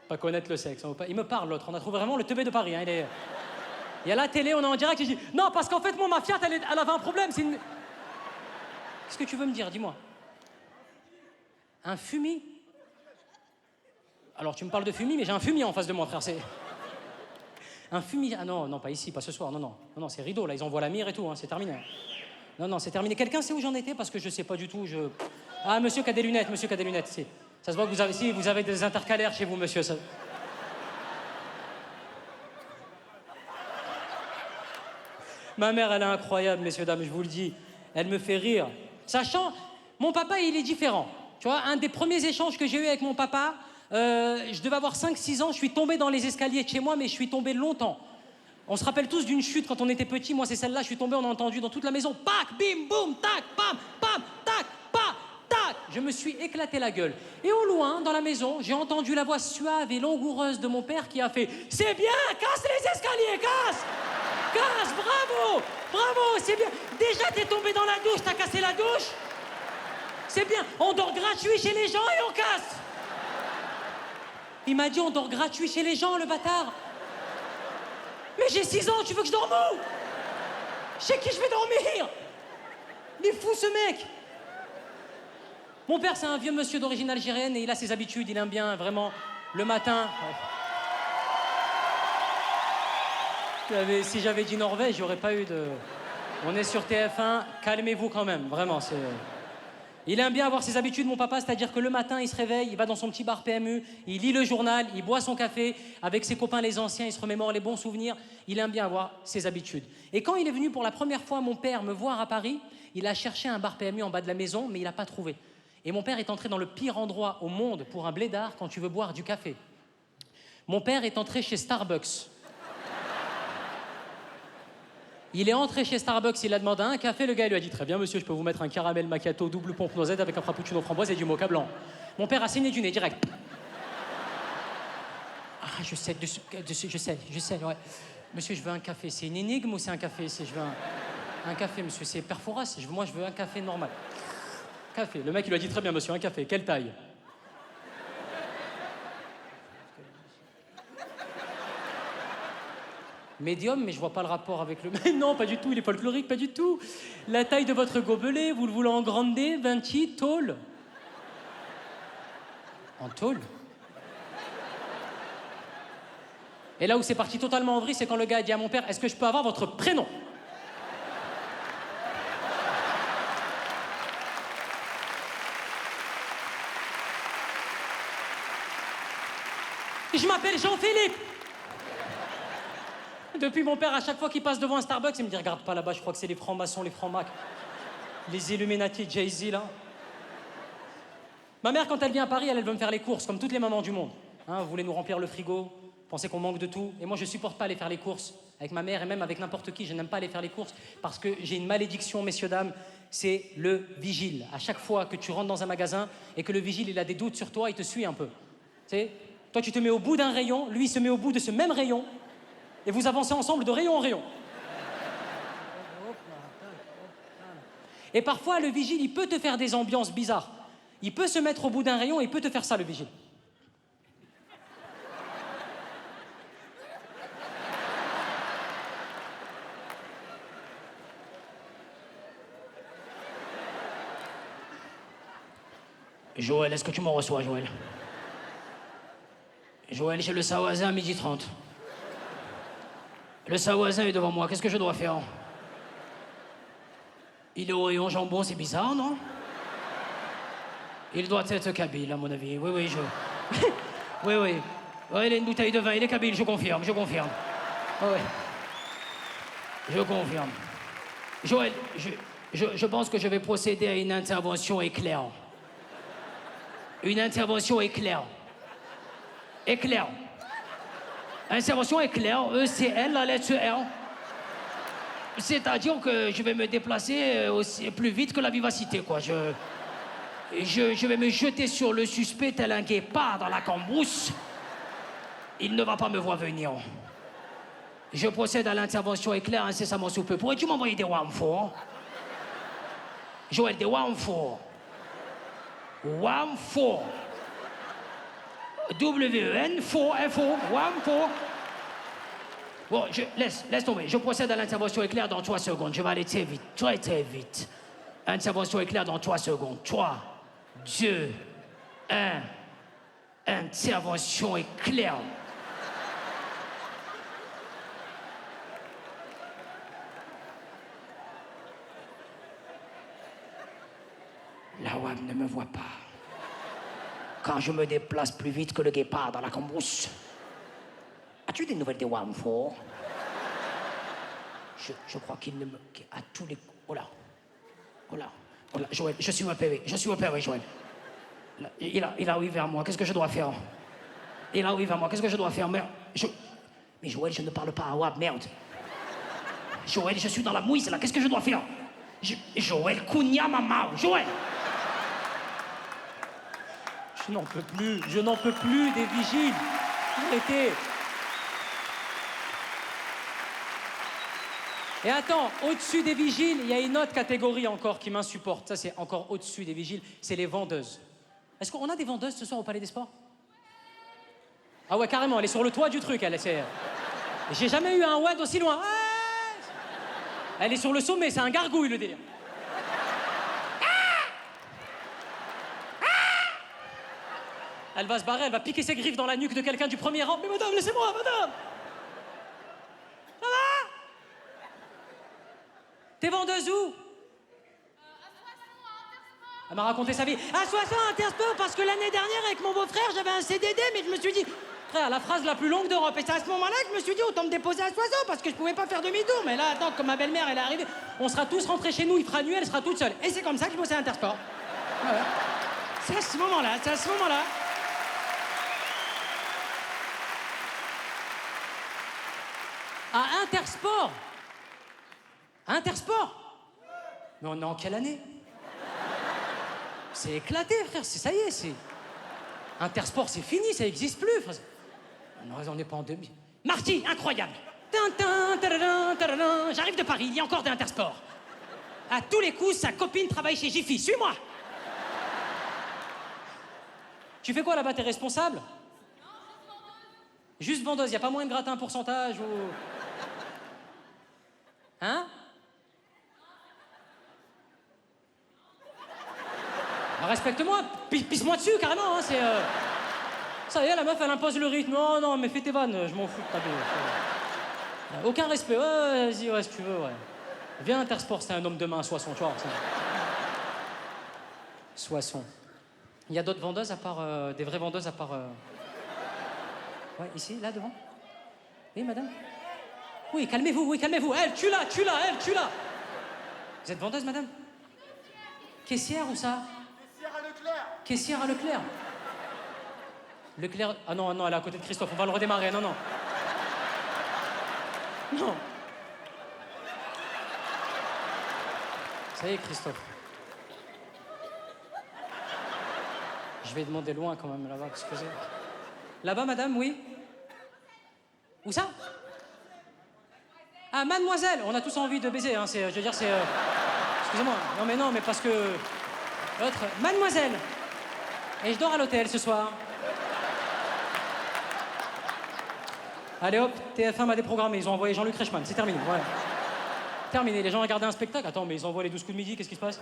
pas connaître le sexe. Il me parle, l'autre, on a trouvé vraiment le teubé de Paris, hein, il est... Il y a la télé, on est en direct, il dit, non, parce qu'en fait, moi, ma Fiat, elle avait un problème, c'est une... Qu'est-ce que tu veux me dire, dis-moi? Un fumier? Alors, tu me parles de fumier, mais j'ai un fumier en face de moi, frère, c'est... Un fumier... Ah non, pas ici, pas ce soir, non, c'est rideau, là, ils envoient la mire et tout, hein, c'est terminé. Non, c'est terminé. Quelqu'un sait où j'en étais? Parce que je sais pas du tout, Ah, monsieur qui a des lunettes, si. Ça se voit que vous avez des intercalaires chez vous, monsieur, ça... Ma mère, elle est incroyable, messieurs, dames, je vous le dis. Elle me fait rire. Sachant, mon papa, il est différent. Tu vois, un des premiers échanges que j'ai eu avec mon papa, je devais avoir 5-6 ans, je suis tombé dans les escaliers de chez moi, mais je suis tombé longtemps. On se rappelle tous d'une chute quand on était petit. Moi, c'est celle-là, je suis tombé, on a entendu dans toute la maison. Pac, bim, boum, tac, pam, pam, tac, pa, tac. Je me suis éclaté la gueule. Et au loin, dans la maison, j'ai entendu la voix suave et langoureuse de mon père qui a fait « C'est bien, casse les escaliers, casse ! Casse, bravo, c'est bien. Déjà, t'es tombé dans la douche, t'as cassé la douche. C'est bien, on dort gratuit chez les gens et on casse. » Il m'a dit, on dort gratuit chez les gens, le bâtard. Mais j'ai 6 ans, tu veux que je dorme où? Chez qui je vais dormir? Il est fou, ce mec. Mon père, c'est un vieux monsieur d'origine algérienne et il a ses habitudes, il aime bien, vraiment, le matin... Si j'avais dit Norvège, j'aurais pas eu de... On est sur TF1, calmez-vous quand même, vraiment, c'est... Il aime bien avoir ses habitudes, mon papa, c'est-à-dire que le matin, il se réveille, il va dans son petit bar PMU, il lit le journal, il boit son café, avec ses copains les anciens, il se remémore les bons souvenirs, il aime bien avoir ses habitudes. Et quand il est venu pour la première fois, mon père, me voir à Paris, il a cherché un bar PMU en bas de la maison, mais il n'a pas trouvé. Et mon père est entré dans le pire endroit au monde pour un blédard quand tu veux boire du café. Mon père est entré chez Starbucks. Il est entré chez Starbucks, il a demandé un café, le gars lui a dit « Très bien, monsieur, je peux vous mettre un caramel macchiato double pompe noisette avec un frappuccino framboise et du mocha blanc. » Mon père a saigné du nez, direct. Ah, je sais, ouais. Monsieur, je veux un café. C'est une énigme ou c'est un café? Je veux un café, monsieur, c'est Perforas. Moi, je veux un café normal. Café. Le mec, il lui a dit « Très bien, monsieur, un café. Quelle taille ?» Médium, mais je vois pas le rapport avec le... Mais non, pas du tout, il est folklorique, pas du tout. La taille de votre gobelet, vous le voulez en grande, 20, tôle. En tôle? Et là où c'est parti totalement en vrille, c'est quand le gars a dit à mon père « Est-ce que je peux avoir votre prénom ?» Je m'appelle Jean-Philippe. Depuis, mon père, à chaque fois qu'il passe devant un Starbucks, il me dit « Regarde pas là-bas, je crois que c'est les francs-maçons, les francs-macs. Les Illuminati, Jay-Z, là. » Ma mère, quand elle vient à Paris, elle veut me faire les courses, comme toutes les mamans du monde. Hein, vous voulez nous remplir le frigo, pensez qu'on manque de tout. Et moi, je supporte pas aller faire les courses. Avec ma mère et même avec n'importe qui, je n'aime pas aller faire les courses parce que j'ai une malédiction, messieurs, dames, c'est le vigile. À chaque fois que tu rentres dans un magasin et que le vigile, il a des doutes sur toi, il te suit un peu. Tu sais, toi, tu te mets au bout d'un rayon, lui, il se met au bout de ce même rayon et vous avancez ensemble de rayon en rayon. Et parfois, le vigile, il peut te faire des ambiances bizarres. Il peut se mettre au bout d'un rayon et il peut te faire ça, le vigile. Joël, est-ce que tu m'en reçois, Joël? Joël, j'ai le sarrasin à 12h30. Le sarrasin est devant moi, qu'est-ce que je dois faire? Il est au rayon jambon, c'est bizarre, non? Il doit être kabyle, à mon avis. Oui, oui, oui, oui. Ouais, il a une bouteille de vin, il est kabyle, je confirme, je confirme. Ah ouais. Je confirme. Joël, je pense que je vais procéder à une intervention éclair. Une intervention éclair. Éclair. Intervention éclair, ECL, la lettre R. C'est-à-dire que je vais me déplacer aussi plus vite que la vivacité, quoi. Je vais me jeter sur le suspect tel un guépard dans la cambrousse. Il ne va pas me voir venir. Je procède à l'intervention éclair incessamment sous peu. Pourrais-tu m'envoyer des renforts? Joël, des renforts. Renforts. W-E-N, fort, F-O, renforts. Bon, laisse tomber. Je procède à l'intervention éclair dans 3 secondes. Je vais aller très vite, très très vite. Intervention éclair dans 3 secondes. 3, 2, 1. Intervention éclair. La WAM ne me voit pas. Quand je me déplace plus vite que le guépard dans la cambrousse. As-tu des nouvelles des WAM fort? Je crois qu'il ne me... À tous les... Oh là. Oh là. Oh là. Joël, je suis opéré, Joël. Là, il arrive vers moi, qu'est-ce que je dois faire? Il arrive vers moi, qu'est-ce que je dois faire? Mais Joël, je ne parle pas à WAM, merde. Joël, je suis dans la mouise, là, qu'est-ce que je dois faire? Joël, Kounia Mama, Joël! Je n'en peux plus des vigiles. Arrêtez. Et attends, au-dessus des vigiles, il y a une autre catégorie encore qui m'insupporte. Ça, c'est encore au-dessus des vigiles, c'est les vendeuses. Est-ce qu'on a des vendeuses ce soir au Palais des Sports? Ah ouais, carrément, elle est sur le toit du truc, elle. J'ai jamais eu un WAD aussi loin. Ah, elle est sur le sommet, c'est un gargouille, le délire. Elle va se barrer, elle va piquer ses griffes dans la nuque de quelqu'un du premier rang. Mais madame, laissez-moi, madame! Ça va? T'es vendeuse où? À Soissons, à Intersport. Elle m'a raconté sa vie. À Soissons, à Intersport, parce que l'année dernière, avec mon beau-frère, j'avais un CDD, mais je me suis dit... Frère, la phrase la plus longue d'Europe. Et c'est à ce moment-là que je me suis dit, autant me déposer à Soissons, parce que je pouvais pas faire demi-tour. Mais là, attends, comme ma belle-mère, elle est arrivée, on sera tous rentrés chez nous, il fera nuit, elle sera toute seule. Et c'est comme ça que je bossais à Intersport. Voilà. C'est à ce moment-là, c'est à ce moment-là. À Intersport. À Intersport. Mais on est en quelle année? C'est éclaté, frère, ça y est, c'est... Intersport, c'est fini, ça n'existe plus. Frère. Non, on n'est pas en 2000. Marty, incroyable. J'arrive de Paris, il y a encore des Intersport. À tous les coups, sa copine travaille chez Jiffy. Suis-moi. Tu fais quoi là-bas? T'es responsable? Non, juste vendeuse. Juste vendeuse, y a pas moyen de gratter un pourcentage ou... Hein? Ah, respecte-moi, pisse-moi dessus carrément, hein, c'est... Ça y est, la meuf, elle impose le rythme. Non, non, mais fais tes vannes, je m'en fous de ta vie. Aucun respect, ouais, vas-y, ouais, si tu veux, ouais. Viens, Intersport, c'est un homme de main, Soissons, tu vois. Soissons. Il y a d'autres vendeuses à part... des vraies vendeuses à part... Ouais, ici, là, devant. Oui, madame? Oui, calmez-vous, oui, calmez-vous. Elle, tue-la, tue-la, elle, tue-la. Vous êtes vendeuse, madame? Caissière ou ça? Caissière à Leclerc. Caissière à Leclerc. Leclerc... Ah non, non, elle est à côté de Christophe, on va le redémarrer, non, non. Non. Ça y est, Christophe. Je vais demander loin quand même, là-bas, excusez. Là-bas, madame, oui? Où ça? Ah, mademoiselle! On a tous envie de baiser, hein, je veux dire, c'est... Excusez-moi. Non, mais parce que... L'autre... Mademoiselle! Et je dors à l'hôtel ce soir. Allez hop, TF1 m'a déprogrammé, ils ont envoyé Jean-Luc Reichmann, c'est terminé, voilà. Terminé, les gens regardaient un spectacle. Attends, mais ils envoient les 12 coups de midi, qu'est-ce qui se passe?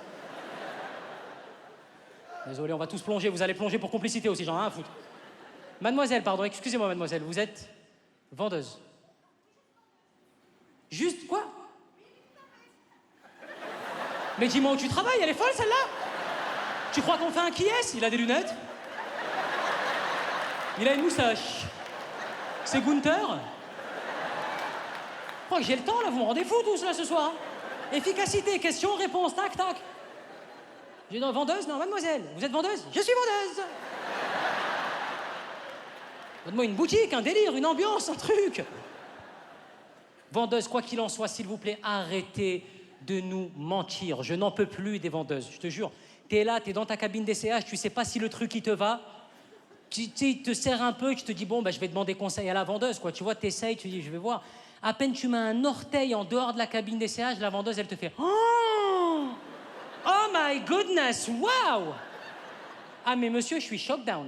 Désolé, on va tous plonger, vous allez plonger pour complicité aussi, j'en ai rien à foutre. Mademoiselle, pardon, excusez-moi mademoiselle, vous êtes vendeuse. Juste quoi? Mais dis-moi où tu travailles, elle est folle celle-là? Tu crois qu'on fait un qui est? Il a des lunettes? Il a une moustache. C'est Gunther? Je crois que j'ai le temps là, vous me rendez fou tous là ce soir. Efficacité, question, réponse, tac, tac. J'ai dit non, vendeuse? Non, mademoiselle. Vous êtes vendeuse? Je suis vendeuse. Donne-moi une boutique, un délire, une ambiance, un truc. Vendeuse, quoi qu'il en soit, s'il vous plaît, arrêtez de nous mentir. Je n'en peux plus des vendeuses, je te jure. T'es là, t'es dans ta cabine d'essayage, tu sais pas si le truc il te va. Tu te serres un peu, tu te dis bon, bah, je vais demander conseil à la vendeuse, quoi. Tu vois, t'essayes, tu dis je vais voir. À peine tu mets un orteil en dehors de la cabine d'essayage, la vendeuse, elle te fait oh, oh my goodness, wow. Ah mais monsieur, je suis shock down.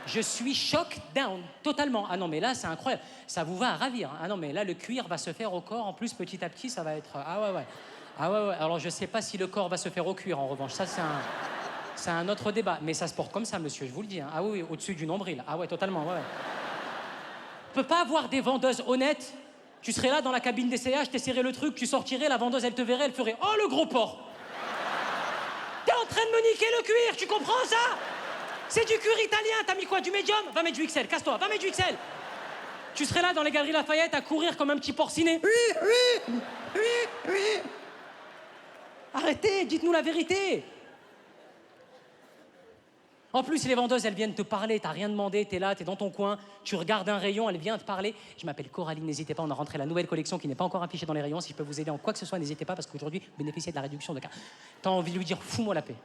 Je suis shock down, totalement. Ah non, mais là, c'est incroyable. Ça vous va à ravir. Hein. Ah non, mais là, le cuir va se faire au corps. En plus, petit à petit, ça va être... Ah ouais, ouais. Ah ouais, ouais. Alors, je sais pas si le corps va se faire au cuir, en revanche. Ça, c'est un autre débat. Mais ça se porte comme ça, monsieur, je vous le dis. Hein. Ah oui, oui, au-dessus du nombril. Ah ouais, totalement, ouais, ouais. On peut pas avoir des vendeuses honnêtes. Tu serais là dans la cabine d'essayage, t'essaierais le truc, tu sortirais, la vendeuse, elle te verrait, elle ferait « Oh, le gros porc !» T'es en train de me niquer le cuir, tu comprends ça? C'est du cuir italien, t'as mis quoi? Du médium? Va mettre du XL, casse-toi, va mettre du XL. Tu serais là dans les galeries Lafayette à courir comme un petit porcinet. Oui, oui, oui, oui. Arrêtez, dites-nous la vérité. En plus, les vendeuses, elles viennent te parler, t'as rien demandé, t'es là, t'es dans ton coin, tu regardes un rayon, elle vient te parler. Je m'appelle Coraline, n'hésitez pas, on a rentré la nouvelle collection qui n'est pas encore affichée dans les rayons. Si je peux vous aider en quoi que ce soit, n'hésitez pas, parce qu'aujourd'hui, vous bénéficiez de la réduction de cas. T'as envie de lui dire, fous-moi la paix.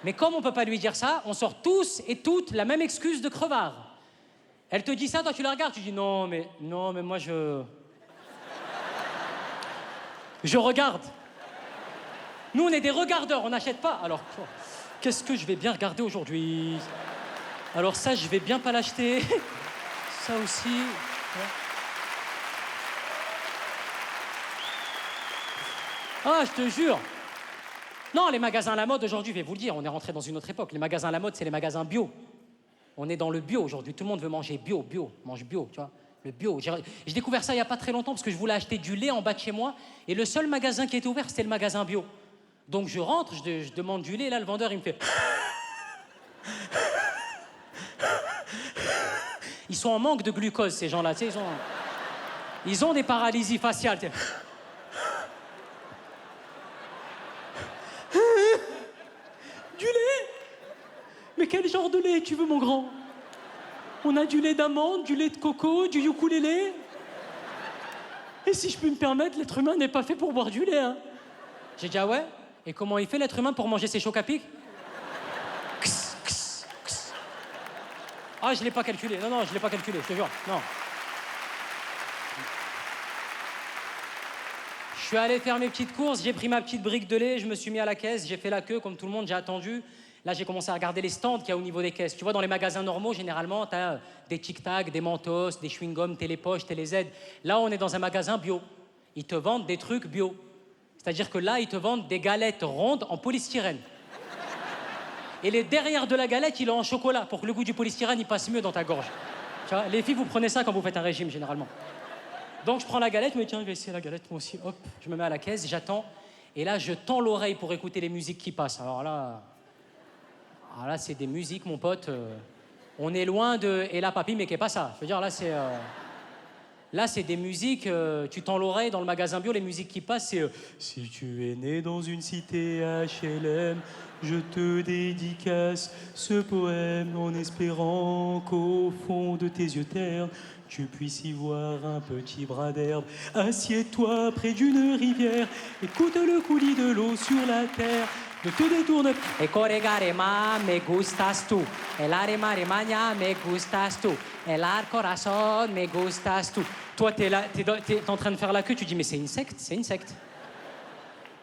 Mais comme on peut pas lui dire ça, on sort tous et toutes la même excuse de crevard. Elle te dit ça, toi tu la regardes, tu dis non mais moi je regarde. Nous on est des regardeurs, on n'achète pas. Alors qu'est-ce que je vais bien regarder aujourd'hui? Alors ça je vais bien pas l'acheter. Ça aussi. Ouais. Ah je te jure. Non, les magasins à la mode, aujourd'hui, je vais vous le dire, on est rentré dans une autre époque. Les magasins à la mode, c'est les magasins bio. On est dans le bio aujourd'hui. Tout le monde veut manger bio, mange bio, tu vois. Le bio. J'ai découvert ça il n'y a pas très longtemps parce que je voulais acheter du lait en bas de chez moi et le seul magasin qui était ouvert, c'était le magasin bio. Donc je rentre, je demande du lait et là, le vendeur, il me fait... Ils sont en manque de glucose, ces gens-là, tu sais, ils ont des paralysies faciales, tu sais. Du lait? Mais quel genre de lait tu veux, mon grand? On a du lait d'amande, du lait de coco, du ukulélé. Et si je puis me permettre, l'être humain n'est pas fait pour boire du lait, hein. J'ai dit, ah ouais? Et comment il fait l'être humain pour manger ses chocs à pic? Ah, je l'ai pas calculé. Non, je l'ai pas calculé, je te jure. Non. Je suis allé faire mes petites courses, j'ai pris ma petite brique de lait, je me suis mis à la caisse, j'ai fait la queue comme tout le monde, j'ai attendu. Là, j'ai commencé à regarder les stands qu'il y a au niveau des caisses. Tu vois, dans les magasins normaux, généralement, tu as des tic-tac, des mentos, des chewing-gums, Télépoche, Télé-Z. Là, on est dans un magasin bio. Ils te vendent des trucs bio. C'est-à-dire que là, ils te vendent des galettes rondes en polystyrène. Et les derrière de la galette, il est en chocolat pour que le goût du polystyrène, il passe mieux dans ta gorge. Tu vois, les filles, vous prenez ça quand vous faites un régime, généralement. Donc, je prends la galette, mais tiens, je vais essayer la galette, moi aussi. Hop, je me mets à la caisse, j'attends. Et là, je tends l'oreille pour écouter les musiques qui passent. Alors là, c'est des musiques, mon pote. On est loin de « Et là, papy, mais qu'est pas ça ?» Je veux dire, là, c'est... Là, c'est des musiques, tu tends l'oreille dans le magasin bio, les musiques qui passent, c'est si tu es né dans une cité HLM, je te dédicace ce poème en espérant qu'au fond de tes yeux ternes, tu puisses y voir un petit bras d'herbe. Assieds-toi près d'une rivière, écoute le coulis de l'eau sur la terre. Ne te détourne pas. E corregarema me gustas tu. El arema remagna me gustas tu. El ar corazon me gustas tu. Toi, t'es là, t'es en train de faire la queue, tu dis mais c'est une secte, c'est une secte.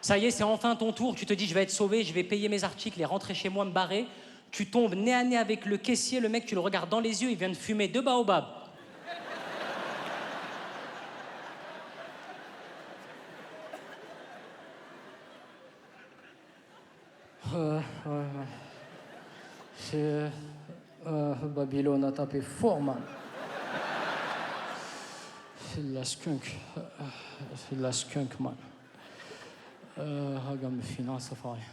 Ça y est, c'est enfin ton tour, tu te dis je vais être sauvé, je vais payer mes articles et rentrer chez moi, me barrer. Tu tombes nez à nez avec le caissier, le mec, tu le regardes dans les yeux, il vient de fumer 2 baobabs. C'est... Babylone a tapé fort, man. C'est de la skunk. C'est de la skunk, man. Regarde, me finance, ça fait rien.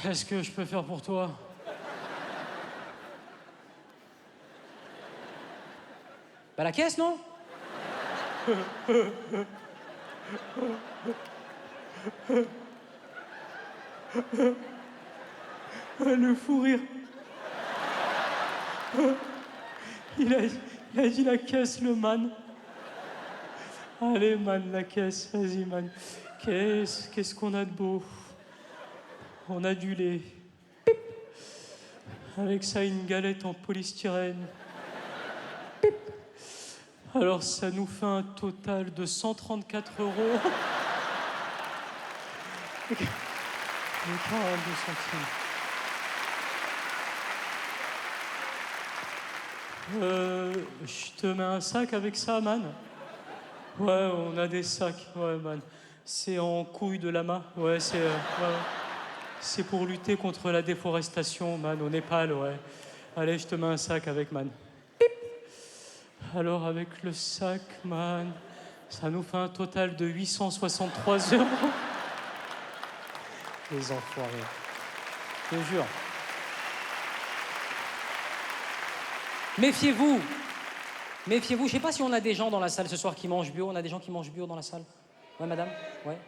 Est-ce que je peux faire pour toi? Bah la caisse, non? Le fou rire. Il a dit la caisse, le man. Allez, man, la caisse, vas-y, man. Qu'est-ce qu'on a de beau? On a du lait. Pip. Avec ça, une galette en polystyrène. Pip. Alors, ça nous fait un total de 134 €. Et 42 centimes. Je te mets un sac avec ça, man? Ouais, on a des sacs, ouais, man. C'est en couille de lama, ouais, c'est... ouais. C'est pour lutter contre la déforestation, man, au Népal, ouais. Allez, je te mets un sac avec, man. Pip. Alors, avec le sac, man, ça nous fait un total de 863 €. Les enfoirés. Je te jure. Méfiez-vous. Méfiez-vous. Je sais pas si on a des gens dans la salle ce soir qui mangent bio. On a des gens qui mangent bio dans la salle? Ouais, madame? Ouais.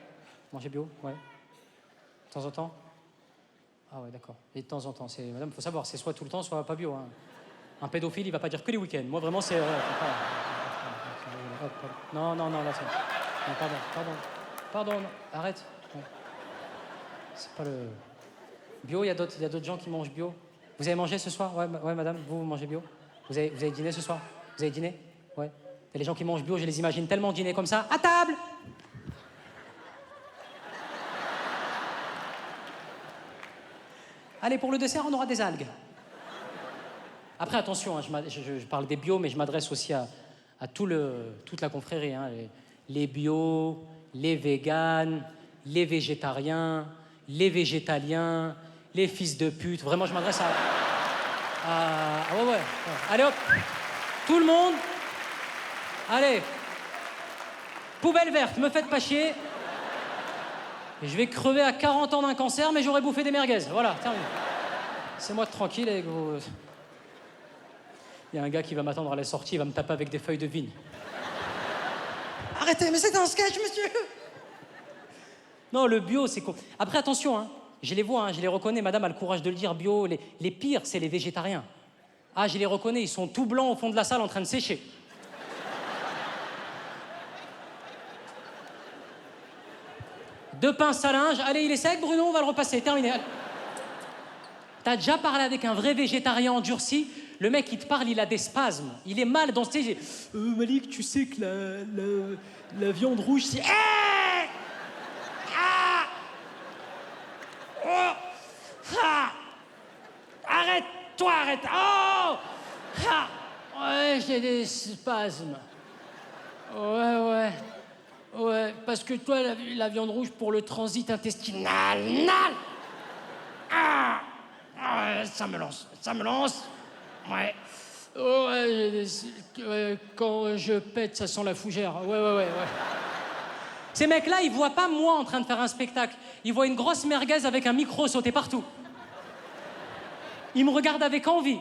Mangez bio? Ouais. De temps en temps? Ah ouais, d'accord. Et de temps en temps, c'est... Madame, faut savoir, c'est soit tout le temps, soit pas bio. Hein. Un pédophile, il va pas dire que les week-ends. Moi, vraiment, c'est... Non, là, c'est... Non, pardon, non. Arrête. Ouais. C'est pas le... Bio, il y a d'autres gens qui mangent bio. Vous avez mangé ce soir? Ouais, madame, vous mangez bio? Vous avez dîné ce soir? Vous avez dîné? Ouais. Et les gens qui mangent bio, je les imagine tellement dîner comme ça. À table! Allez, pour le dessert, on aura des algues. Après, attention, hein, je parle des bio, mais je m'adresse aussi à toute la confrérie. Hein, les bio, les véganes, les végétariens, les végétaliens, les fils de pute. Vraiment, je m'adresse ouais. Allez, hop. Tout le monde. Allez. Poubelle verte, me faites pas chier. Et je vais crever à 40 ans d'un cancer, mais j'aurais bouffé des merguez. Voilà, terminé. C'est moi tranquille et gros... Il y a un gars qui va m'attendre à la sortie, il va me taper avec des feuilles de vigne. Arrêtez, mais c'est un sketch, monsieur! Non, le bio, c'est con. Après, attention, hein, je les vois, hein, je les reconnais. Madame a le courage de le dire, bio. Les pires, c'est les végétariens. Ah, je les reconnais, ils sont tout blancs au fond de la salle en train de sécher. Deux pinces à linge. Allez, il est sec, Bruno, on va le repasser. Terminé. Allez. T'as déjà parlé avec un vrai végétarien endurci? Le mec, il te parle, il a des spasmes. Il est mal dans ce... Malik, tu sais que la viande rouge, c'est... Arrête-toi, arrête. Oh! Ouais, j'ai des spasmes. Ouais. Ouais, parce que toi, la viande rouge pour le transit intestinal. Ouais, ça me lance. Ouais. Oh, quand je pète, ça sent la fougère. Ouais. Ces mecs-là, ils voient pas moi en train de faire un spectacle. Ils voient une grosse merguez avec un micro sauter partout. Ils me regardent avec envie.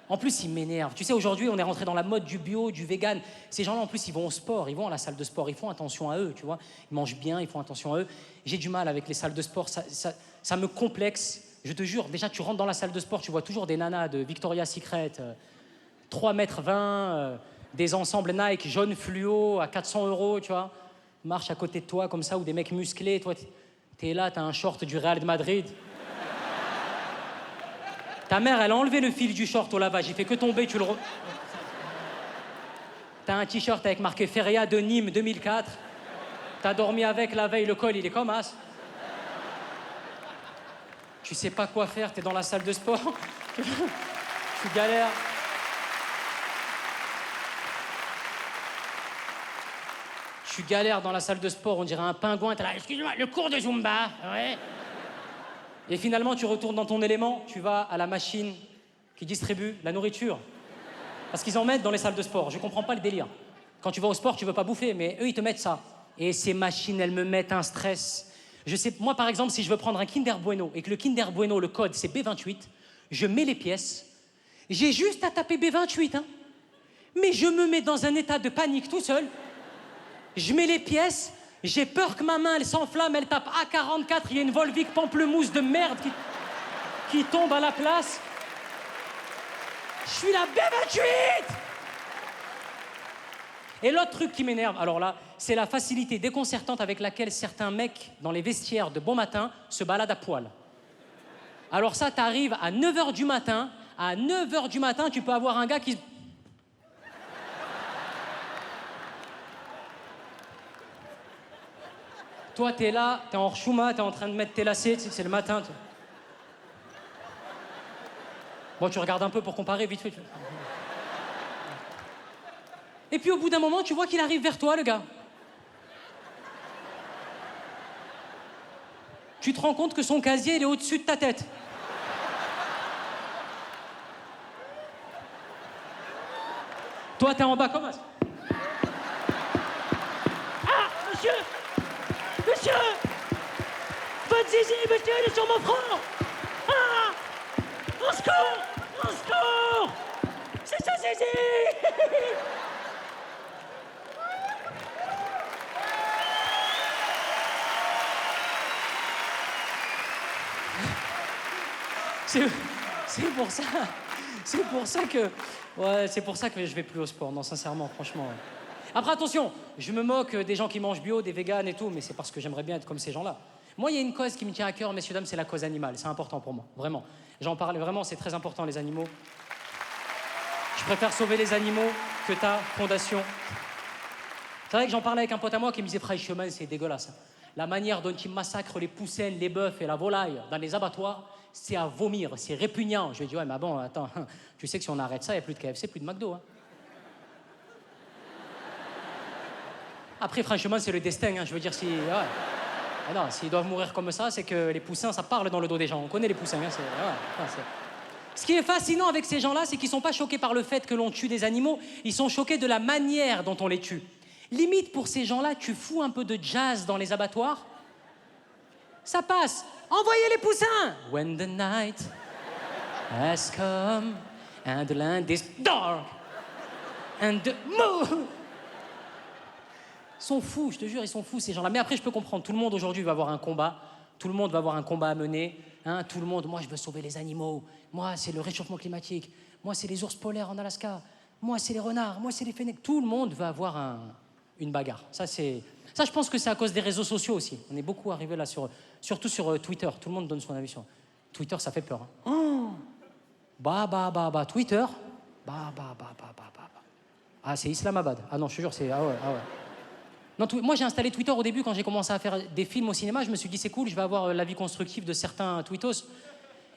En plus, ils m'énervent. Tu sais, aujourd'hui, on est rentré dans la mode du bio, du vegan. Ces gens-là, en plus, ils vont au sport, ils vont à la salle de sport, ils font attention à eux, tu vois. Ils mangent bien, ils font attention à eux. J'ai du mal avec les salles de sport, ça me complexe. Je te jure, déjà, tu rentres dans la salle de sport, tu vois toujours des nanas de Victoria's Secret, 3,20 m, des ensembles Nike jaune fluo à 400 €, tu vois. Marchent à côté de toi comme ça, ou des mecs musclés. Toi, t'es là, t'as un short du Real de Madrid. Ta mère, elle a enlevé le fil du short au lavage, il fait que tomber, tu le... T'as un t-shirt avec marqué Feria de Nîmes 2004. T'as dormi avec la veille, le col, il est comme as. Tu sais pas quoi faire, t'es dans la salle de sport. Tu galères. Tu galères dans la salle de sport, on dirait un pingouin. T'es là, excuse-moi, le cours de Zumba, ouais. Et finalement, tu retournes dans ton élément, tu vas à la machine qui distribue la nourriture. Parce qu'ils en mettent dans les salles de sport. Je comprends pas le délire. Quand tu vas au sport, tu veux pas bouffer, mais eux, ils te mettent ça. Et ces machines, elles me mettent un stress. Je sais, moi, par exemple, si je veux prendre un Kinder Bueno et que le Kinder Bueno, le code, c'est B28, je mets les pièces. J'ai juste à taper B28, hein. Mais je me mets dans un état de panique tout seul. Je mets les pièces. J'ai peur que ma main, elle s'enflamme, elle tape A44, il y a une Volvic pamplemousse de merde qui tombe à la place. Je suis la B28. Et l'autre truc qui m'énerve, alors là, c'est la facilité déconcertante avec laquelle certains mecs dans les vestiaires de bon matin se baladent à poil. Alors ça, t'arrives à 9h du matin, tu peux avoir un gars qui... Toi, t'es là, t'es en chouma, t'es en train de mettre tes lacets, c'est le matin. Bon, tu regardes un peu pour comparer, vite fait. Et puis au bout d'un moment, tu vois qu'il arrive vers toi, le gars. Tu te rends compte que son casier, il est au-dessus de ta tête. Toi, t'es en bas comme ça. Ah, monsieur! Monsieur! Votre zizi, monsieur, il est sur mon front! Ah! Au secours! Au secours! C'est ça, zizi! C'est pour ça que... Ouais, c'est pour ça que je vais plus au sport, non, sincèrement, franchement. Ouais. Après, attention, je me moque des gens qui mangent bio, des véganes et tout, mais c'est parce que j'aimerais bien être comme ces gens-là. Moi, il y a une cause qui me tient à cœur, messieurs, dames, c'est la cause animale. C'est important pour moi, vraiment. J'en parle vraiment, c'est très important, les animaux. Je préfère sauver les animaux que ta fondation. C'est vrai que j'en parlais avec un pote à moi qui me disait « Franchement, c'est dégueulasse. La manière dont ils massacrent les poussins, les bœufs et la volaille dans les abattoirs, c'est à vomir, c'est répugnant. » Je lui ai dit « Ouais, mais bon, attends, tu sais que si on arrête ça, il n'y a plus de KFC, plus de McDo. Hein. » Après, franchement, c'est le destin. Hein. Je veux dire, si... Ouais. Ah non, s'ils doivent mourir comme ça, c'est que les poussins, ça parle dans le dos des gens. On connaît les poussins. Hein, Ce qui est fascinant avec ces gens-là, c'est qu'ils ne sont pas choqués par le fait que l'on tue des animaux, ils sont choqués de la manière dont on les tue. Limite, pour ces gens-là, tu fous un peu de jazz dans les abattoirs, ça passe. Envoyez les poussins! When the night has come and the land is dark and the moon... Ils sont fous, je te jure, ils sont fous, ces gens-là. Mais après, je peux comprendre. Tout le monde, aujourd'hui, va avoir un combat. Tout le monde va avoir un combat à mener. Hein, tout le monde, moi, je veux sauver les animaux. Moi, c'est le réchauffement climatique. Moi, c'est les ours polaires en Alaska. Moi, c'est les renards. Moi, c'est les fennecs. Tout le monde va avoir une bagarre. Ça, je pense que c'est à cause des réseaux sociaux aussi. On est beaucoup arrivé là, surtout sur Twitter. Tout le monde donne son avis sur Twitter, ça fait peur. Hein. Oh Twitter. Ah, c'est Islamabad. Ah non, je te jure, c'est... Ah ouais. Non, moi, j'ai installé Twitter au début quand j'ai commencé à faire des films au cinéma. Je me suis dit, c'est cool, je vais avoir l'avis constructif de certains tweetos.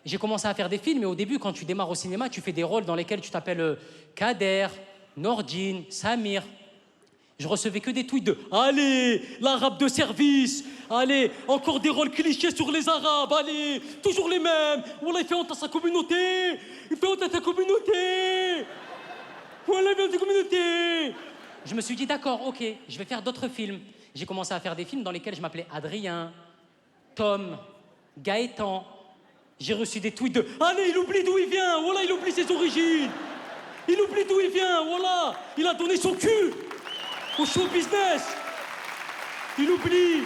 J'ai commencé à faire des films, et au début, quand tu démarres au cinéma, tu fais des rôles dans lesquels tu t'appelles Kader, Nordine, Samir. Je recevais que des tweets de « Allez, l'arabe de service. Allez, encore des rôles clichés sur les arabes. Allez, toujours les mêmes. Wallah, il fait honte à sa communauté. Il fait honte à sa communauté. Wallah, il fait honte à sa communauté. » Je me suis dit « D'accord, ok, je vais faire d'autres films. » J'ai commencé à faire des films dans lesquels je m'appelais Adrien, Tom, Gaëtan. J'ai reçu des tweets de « Allez, il oublie d'où il vient. Wallah, il oublie ses origines. Il oublie d'où il vient. Wallah, il a donné son cul au show business. Il oublie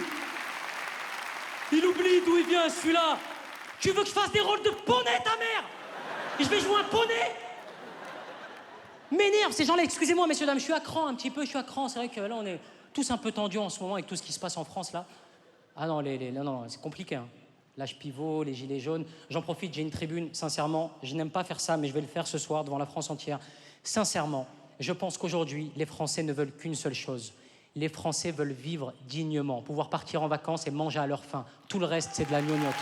d'où il vient, celui-là. Tu veux que je fasse des rôles de poney, ta mère? Et je vais jouer un poney? M'énerve, ces gens-là. Excusez-moi, messieurs, dames, je suis à cran un petit peu, je suis à cran. C'est vrai que là, on est tous un peu tendus en ce moment avec tout ce qui se passe en France, là. Ah non, non, c'est compliqué, hein. L'âge pivot, les gilets jaunes. J'en profite, j'ai une tribune. Sincèrement, je n'aime pas faire ça, mais je vais le faire ce soir devant la France entière. Sincèrement, je pense qu'aujourd'hui, les Français ne veulent qu'une seule chose. Les Français veulent vivre dignement, pouvoir partir en vacances et manger à leur faim. Tout le reste, c'est de la gnognotte.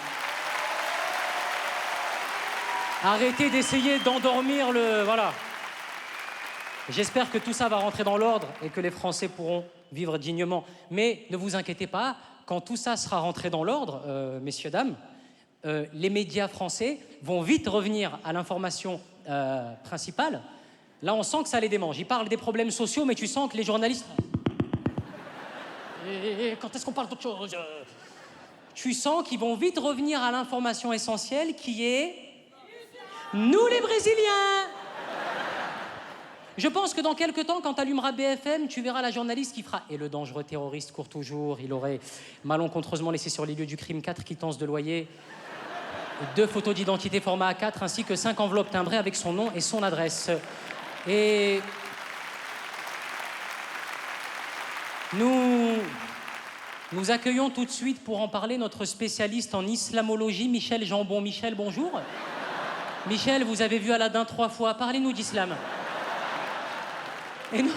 Arrêtez d'essayer d'endormir le... Voilà. J'espère que tout ça va rentrer dans l'ordre et que les Français pourront vivre dignement. Mais ne vous inquiétez pas, quand tout ça sera rentré dans l'ordre, messieurs, dames, les médias français vont vite revenir à l'information principale. Là, on sent que ça les démange. Ils parlent des problèmes sociaux, mais tu sens que les journalistes... Et quand est-ce qu'on parle d'autre chose? Tu sens qu'ils vont vite revenir à l'information essentielle qui est... Nous, les Brésiliens! Je pense que dans quelques temps, quand tu allumeras BFM, tu verras la journaliste qui fera « Et le dangereux terroriste court toujours, il aurait malencontreusement laissé sur les lieux du crime 4 quittances de loyer, 2 photos d'identité format A4, ainsi que 5 enveloppes timbrées avec son nom et son adresse. » Et... Nous accueillons tout de suite pour en parler notre spécialiste en islamologie, Michel Jambon. Michel, bonjour. Michel, vous avez vu Aladdin 3 fois. Parlez-nous d'islam. Et nous,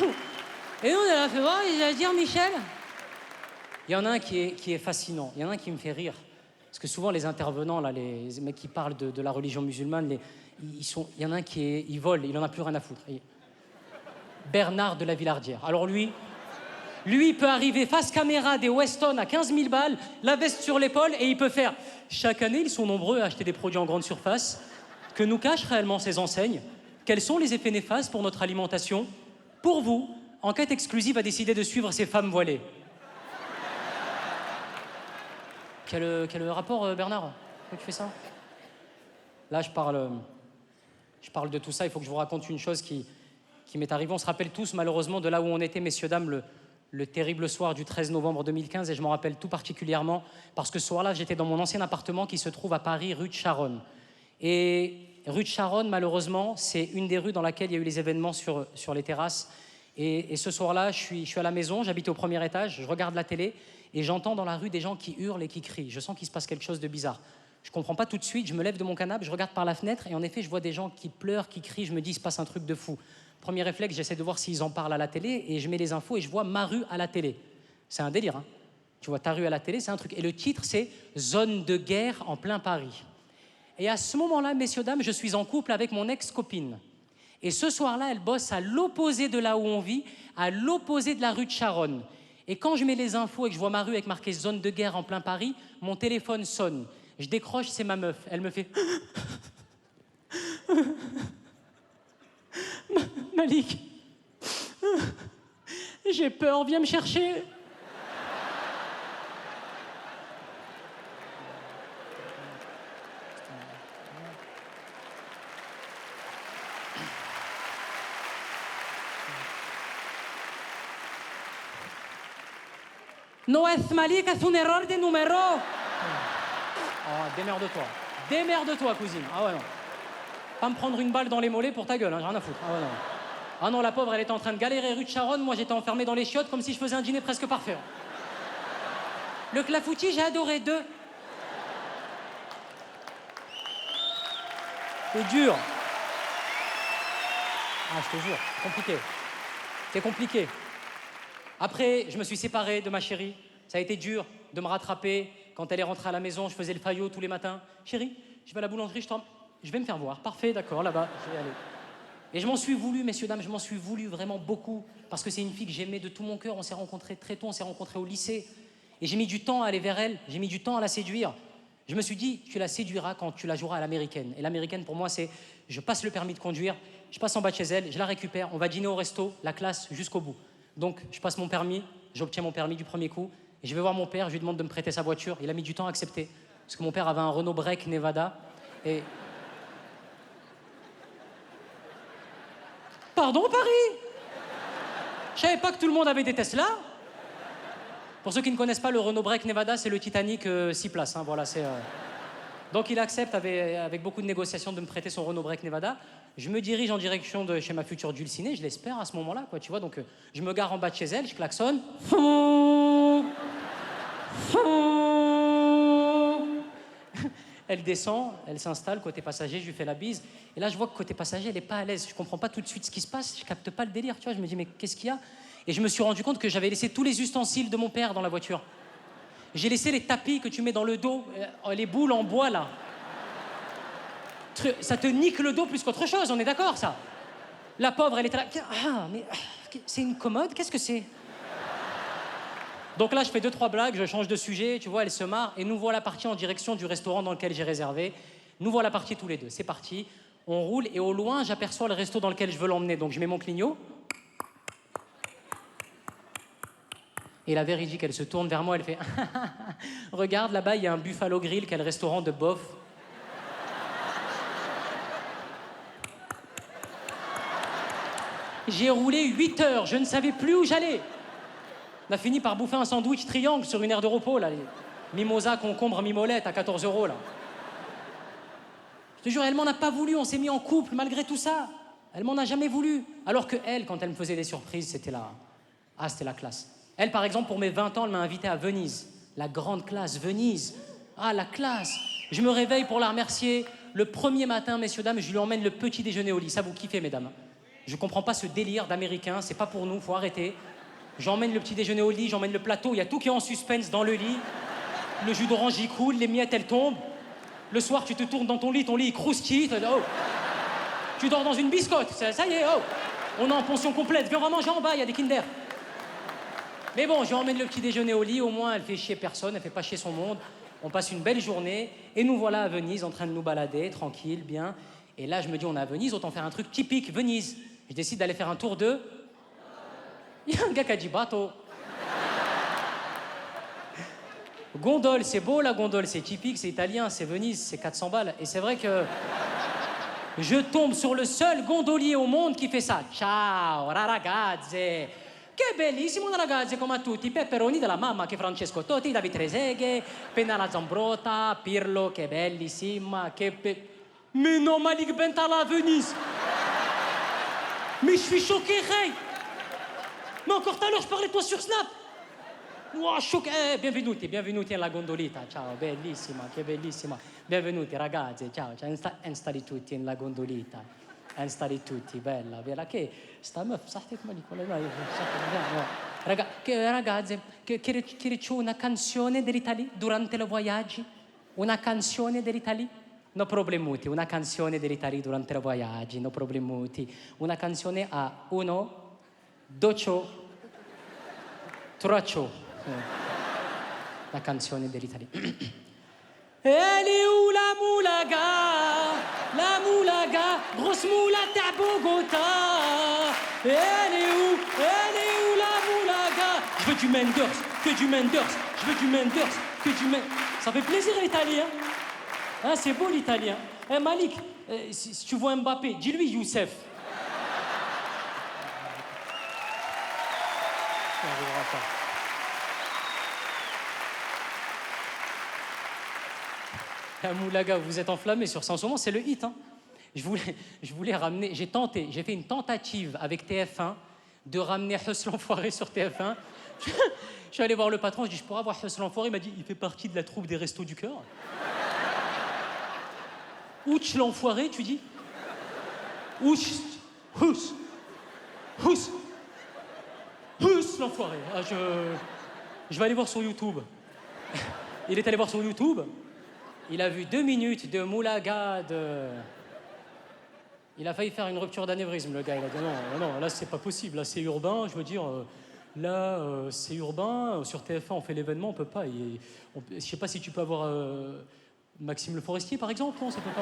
on est là, fait voir, il va dire Michel. Il y en a un qui est fascinant. Il y en a un qui me fait rire. Parce que souvent, les intervenants, là, les mecs qui parlent de la religion musulmane, il y en a un il vole, il en a plus rien à foutre. Bernard de la Villardière. Alors lui, il peut arriver face caméra des Weston à 15 000 balles, la veste sur l'épaule, et il peut faire... Chaque année, ils sont nombreux à acheter des produits en grande surface. Que nous cachent réellement ces enseignes? Quels sont les effets néfastes pour notre alimentation? Pour vous, Enquête exclusive a décidé de suivre ces femmes voilées. Quel rapport, Bernard? Pourquoi tu fais ça? Là, je parle de tout ça. Il faut que je vous raconte une chose qui m'est arrivée. On se rappelle tous, malheureusement, de là où on était, messieurs, dames, le terrible soir du 13 novembre 2015. Et je m'en rappelle tout particulièrement parce que ce soir-là, j'étais dans mon ancien appartement qui se trouve à Paris, rue de Charonne. Et rue de Charonne, malheureusement, c'est une des rues dans laquelle il y a eu les événements sur les terrasses. Et ce soir-là, je suis à la maison, j'habitais au premier étage, je regarde la télé et j'entends dans la rue des gens qui hurlent et qui crient. Je sens qu'il se passe quelque chose de bizarre. Je comprends pas tout de suite, je me lève de mon canapé, je regarde par la fenêtre et en effet, je vois des gens qui pleurent, qui crient, je me dis, il se passe un truc de fou. Premier réflexe, j'essaie de voir s'ils en parlent à la télé et je mets les infos et je vois ma rue à la télé. C'est un délire, hein. Tu vois ta rue à la télé, c'est un truc. Et le titre, c'est « Zone de guerre en plein Paris ». Et à ce moment-là, messieurs, dames, je suis en couple avec mon ex-copine. Et ce soir-là, elle bosse à l'opposé de là où on vit, à l'opposé de la rue de Charonne. Et quand je mets les infos et que je vois ma rue avec marqué « Zone de guerre en plein Paris », mon téléphone sonne. Je décroche, c'est ma meuf. Elle me fait... Malik, j'ai peur, viens me chercher. No es Malik, es un error de numéro. Oh, démerde-toi. Démerde-toi, cousine. Ah ouais, non. Pas me prendre une balle dans les mollets pour ta gueule, hein, j'ai rien à foutre. Ah ouais, non. Ah non, la pauvre, elle était en train de galérer rue de Charonne. Moi, j'étais enfermé dans les chiottes comme si je faisais un dîner presque parfait. Le clafoutis, j'ai adoré. 2. C'est dur. Ah, je te jure, c'est compliqué. C'est compliqué. Après, je me suis séparé de ma chérie. Ça a été dur de me rattraper. Quand elle est rentrée à la maison, je faisais le faillot tous les matins. Chérie, je vais à la boulangerie, je vais me faire voir. Parfait, d'accord, là-bas, je vais aller. Et je m'en suis voulu, messieurs, dames, je m'en suis voulu vraiment beaucoup. Parce que c'est une fille que j'aimais de tout mon cœur. On s'est rencontrés très tôt, on s'est rencontrés au lycée. Et j'ai mis du temps à aller vers elle, j'ai mis du temps à la séduire. Je me suis dit, tu la séduiras quand tu la joueras à l'américaine. Et l'américaine, pour moi, c'est, je passe le permis de conduire, je passe en bas de chez elle, je la récupère, on va dîner au resto, la classe jusqu'au bout. Donc, je passe mon permis, j'obtiens mon permis du premier coup, et je vais voir mon père, je lui demande de me prêter sa voiture. Il a mis du temps à accepter, parce que mon père avait un Renault Break Nevada, et... Pardon, Paris? Je savais pas que tout le monde avait des Tesla. Pour ceux qui ne connaissent pas, le Renault Break Nevada, c'est le Titanic 6 places. Hein, voilà, c'est, Donc il accepte avec beaucoup de négociations de me prêter son Renault Break Nevada. Je me dirige en direction de chez ma future dulcinée, je l'espère à ce moment-là, quoi, tu vois. Donc je me gare en bas de chez elle, je klaxonne. Elle descend, elle s'installe côté passager, je lui fais la bise. Et là, je vois que côté passager, elle n'est pas à l'aise. Je comprends pas tout de suite ce qui se passe, je capte pas le délire, tu vois. Je me dis, mais qu'est-ce qu'il y a? Et je me suis rendu compte que j'avais laissé tous les ustensiles de mon père dans la voiture. J'ai laissé les tapis que tu mets dans le dos, les boules en bois, là. Ça te nique le dos plus qu'autre chose, on est d'accord, ça? La pauvre, elle était là. Ah, mais c'est une commode? Qu'est-ce que c'est? Donc là, je fais 2-3 blagues, je change de sujet, tu vois, elle se marre, et nous voilà partis en direction du restaurant dans lequel j'ai réservé. Nous voilà partis tous les deux. C'est parti, on roule, et au loin, j'aperçois le resto dans lequel je veux l'emmener. Donc je mets mon clignot. Et la véridique, elle se tourne vers moi, elle fait « Regarde, là-bas, il y a un Buffalo Grill, quel restaurant de bof. » J'ai roulé 8 heures, je ne savais plus où j'allais. On a fini par bouffer un sandwich triangle sur une aire de repos, là. Les mimosa, concombre, mimolette à 14 €, là. Je te jure, elle m'en a pas voulu, on s'est mis en couple malgré tout ça. Elle m'en a jamais voulu. Alors que elle, quand elle me faisait des surprises, c'était c'était la classe. Elle, par exemple, pour mes 20 ans, elle m'a invité à Venise. La grande classe, Venise. Ah, la classe. Je me réveille pour la remercier. Le premier matin, messieurs, dames, je lui emmène le petit déjeuner au lit. Ça, vous kiffez, mesdames. Je comprends pas ce délire d'américain. C'est pas pour nous, faut arrêter. J'emmène le petit déjeuner au lit, j'emmène le plateau. Il y a tout qui est en suspense dans le lit. Le jus d'orange, il coule, les miettes, elles tombent. Le soir, tu te tournes dans ton lit il croustille. Oh. Tu dors dans une biscotte. Ça y est, oh. On est en pension complète. Viens, on va manger en bas, il y a des Kinder. Mais bon, je lui emmène le petit déjeuner au lit, au moins elle fait chier personne, elle fait pas chier son monde. On passe une belle journée, et nous voilà à Venise, en train de nous balader, tranquille, bien. Et là, je me dis, on est à Venise, autant faire un truc typique, Venise. Je décide d'aller faire un tour de... Il y a un gars qui a dit bateau. Gondole, c'est beau la gondole, c'est typique, c'est italien, c'est Venise, c'est 400 balles. Et c'est vrai que... Je tombe sur le seul gondolier au monde qui fait ça. Ciao, ragazze. Che bellissimo ragazzi, come a tutti, pepperoni della mamma, che Francesco Totti, David Trezeguet, Pennella Zambrotta, Pirlo, che bellissima, Mais non, Malik Bentala à Venise. Mais je suis choqué, Ray. Mais encore tout à l'heure, je parlais de toi sur Snap. Wow, choqué. Benvenuti alla gondolita. Ciao, bellissima, che bellissima. Benvenuti ragazzi, ciao, installati tutti nella gondolita. Installati tutti, bella, che sta meuf, صحتك مالك ولا لا ragazzi, che c'è una canzone dell'Italia durante il voyage? Una canzone dell'Italia? No problemuti, una canzone dell'Italia durante il voyage, no problemuti. Una canzone a uno, docio, trocio. La canzone dell'Italia. Elle est où la moulaga, grosse moula ta Bogota. Elle est où la moulaga? Je veux du Menders, que du Menders. Je veux du Menders, que du Menders. Ça fait plaisir l'italien. Hein, c'est beau l'italien. Eh, Malik, si tu vois Mbappé, dis-lui Youssef. Ça n'arrivera pas. La moulaga, vous êtes enflammé sur ça en ce moment, c'est le hit. Hein. Je voulais ramener, j'ai fait une tentative avec TF1 de ramener Huss l'Enfoiré sur TF1. Je suis allé voir le patron, je dis, je pourrais avoir Huss l'Enfoiré? Il m'a dit, il fait partie de la troupe des Restos du Cœur. Ouch l'Enfoiré, tu dis? Huss l'Enfoiré. Ah, je vais aller voir sur YouTube. Il est allé voir sur YouTube. Il a vu 2 minutes de moulaga de... Il a failli faire une rupture d'anévrisme, le gars. Il a dit non, là, c'est pas possible. Là, c'est urbain. Je veux dire, c'est urbain. Sur TF1, on fait l'événement, on peut pas. Je sais pas si tu peux avoir Maxime Le Forestier, par exemple. Non, ça peut pas.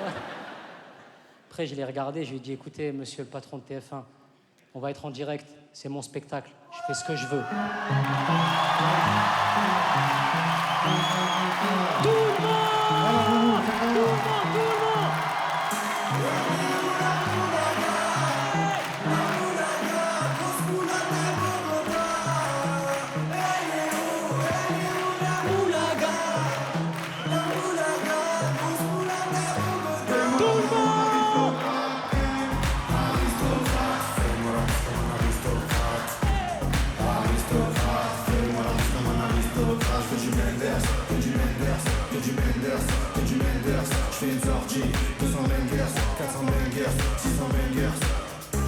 Après, je l'ai regardé. Je lui ai dit, écoutez, monsieur le patron de TF1, on va être en direct. C'est mon spectacle. Je fais ce que je veux. Tout le monde! Tout le monde!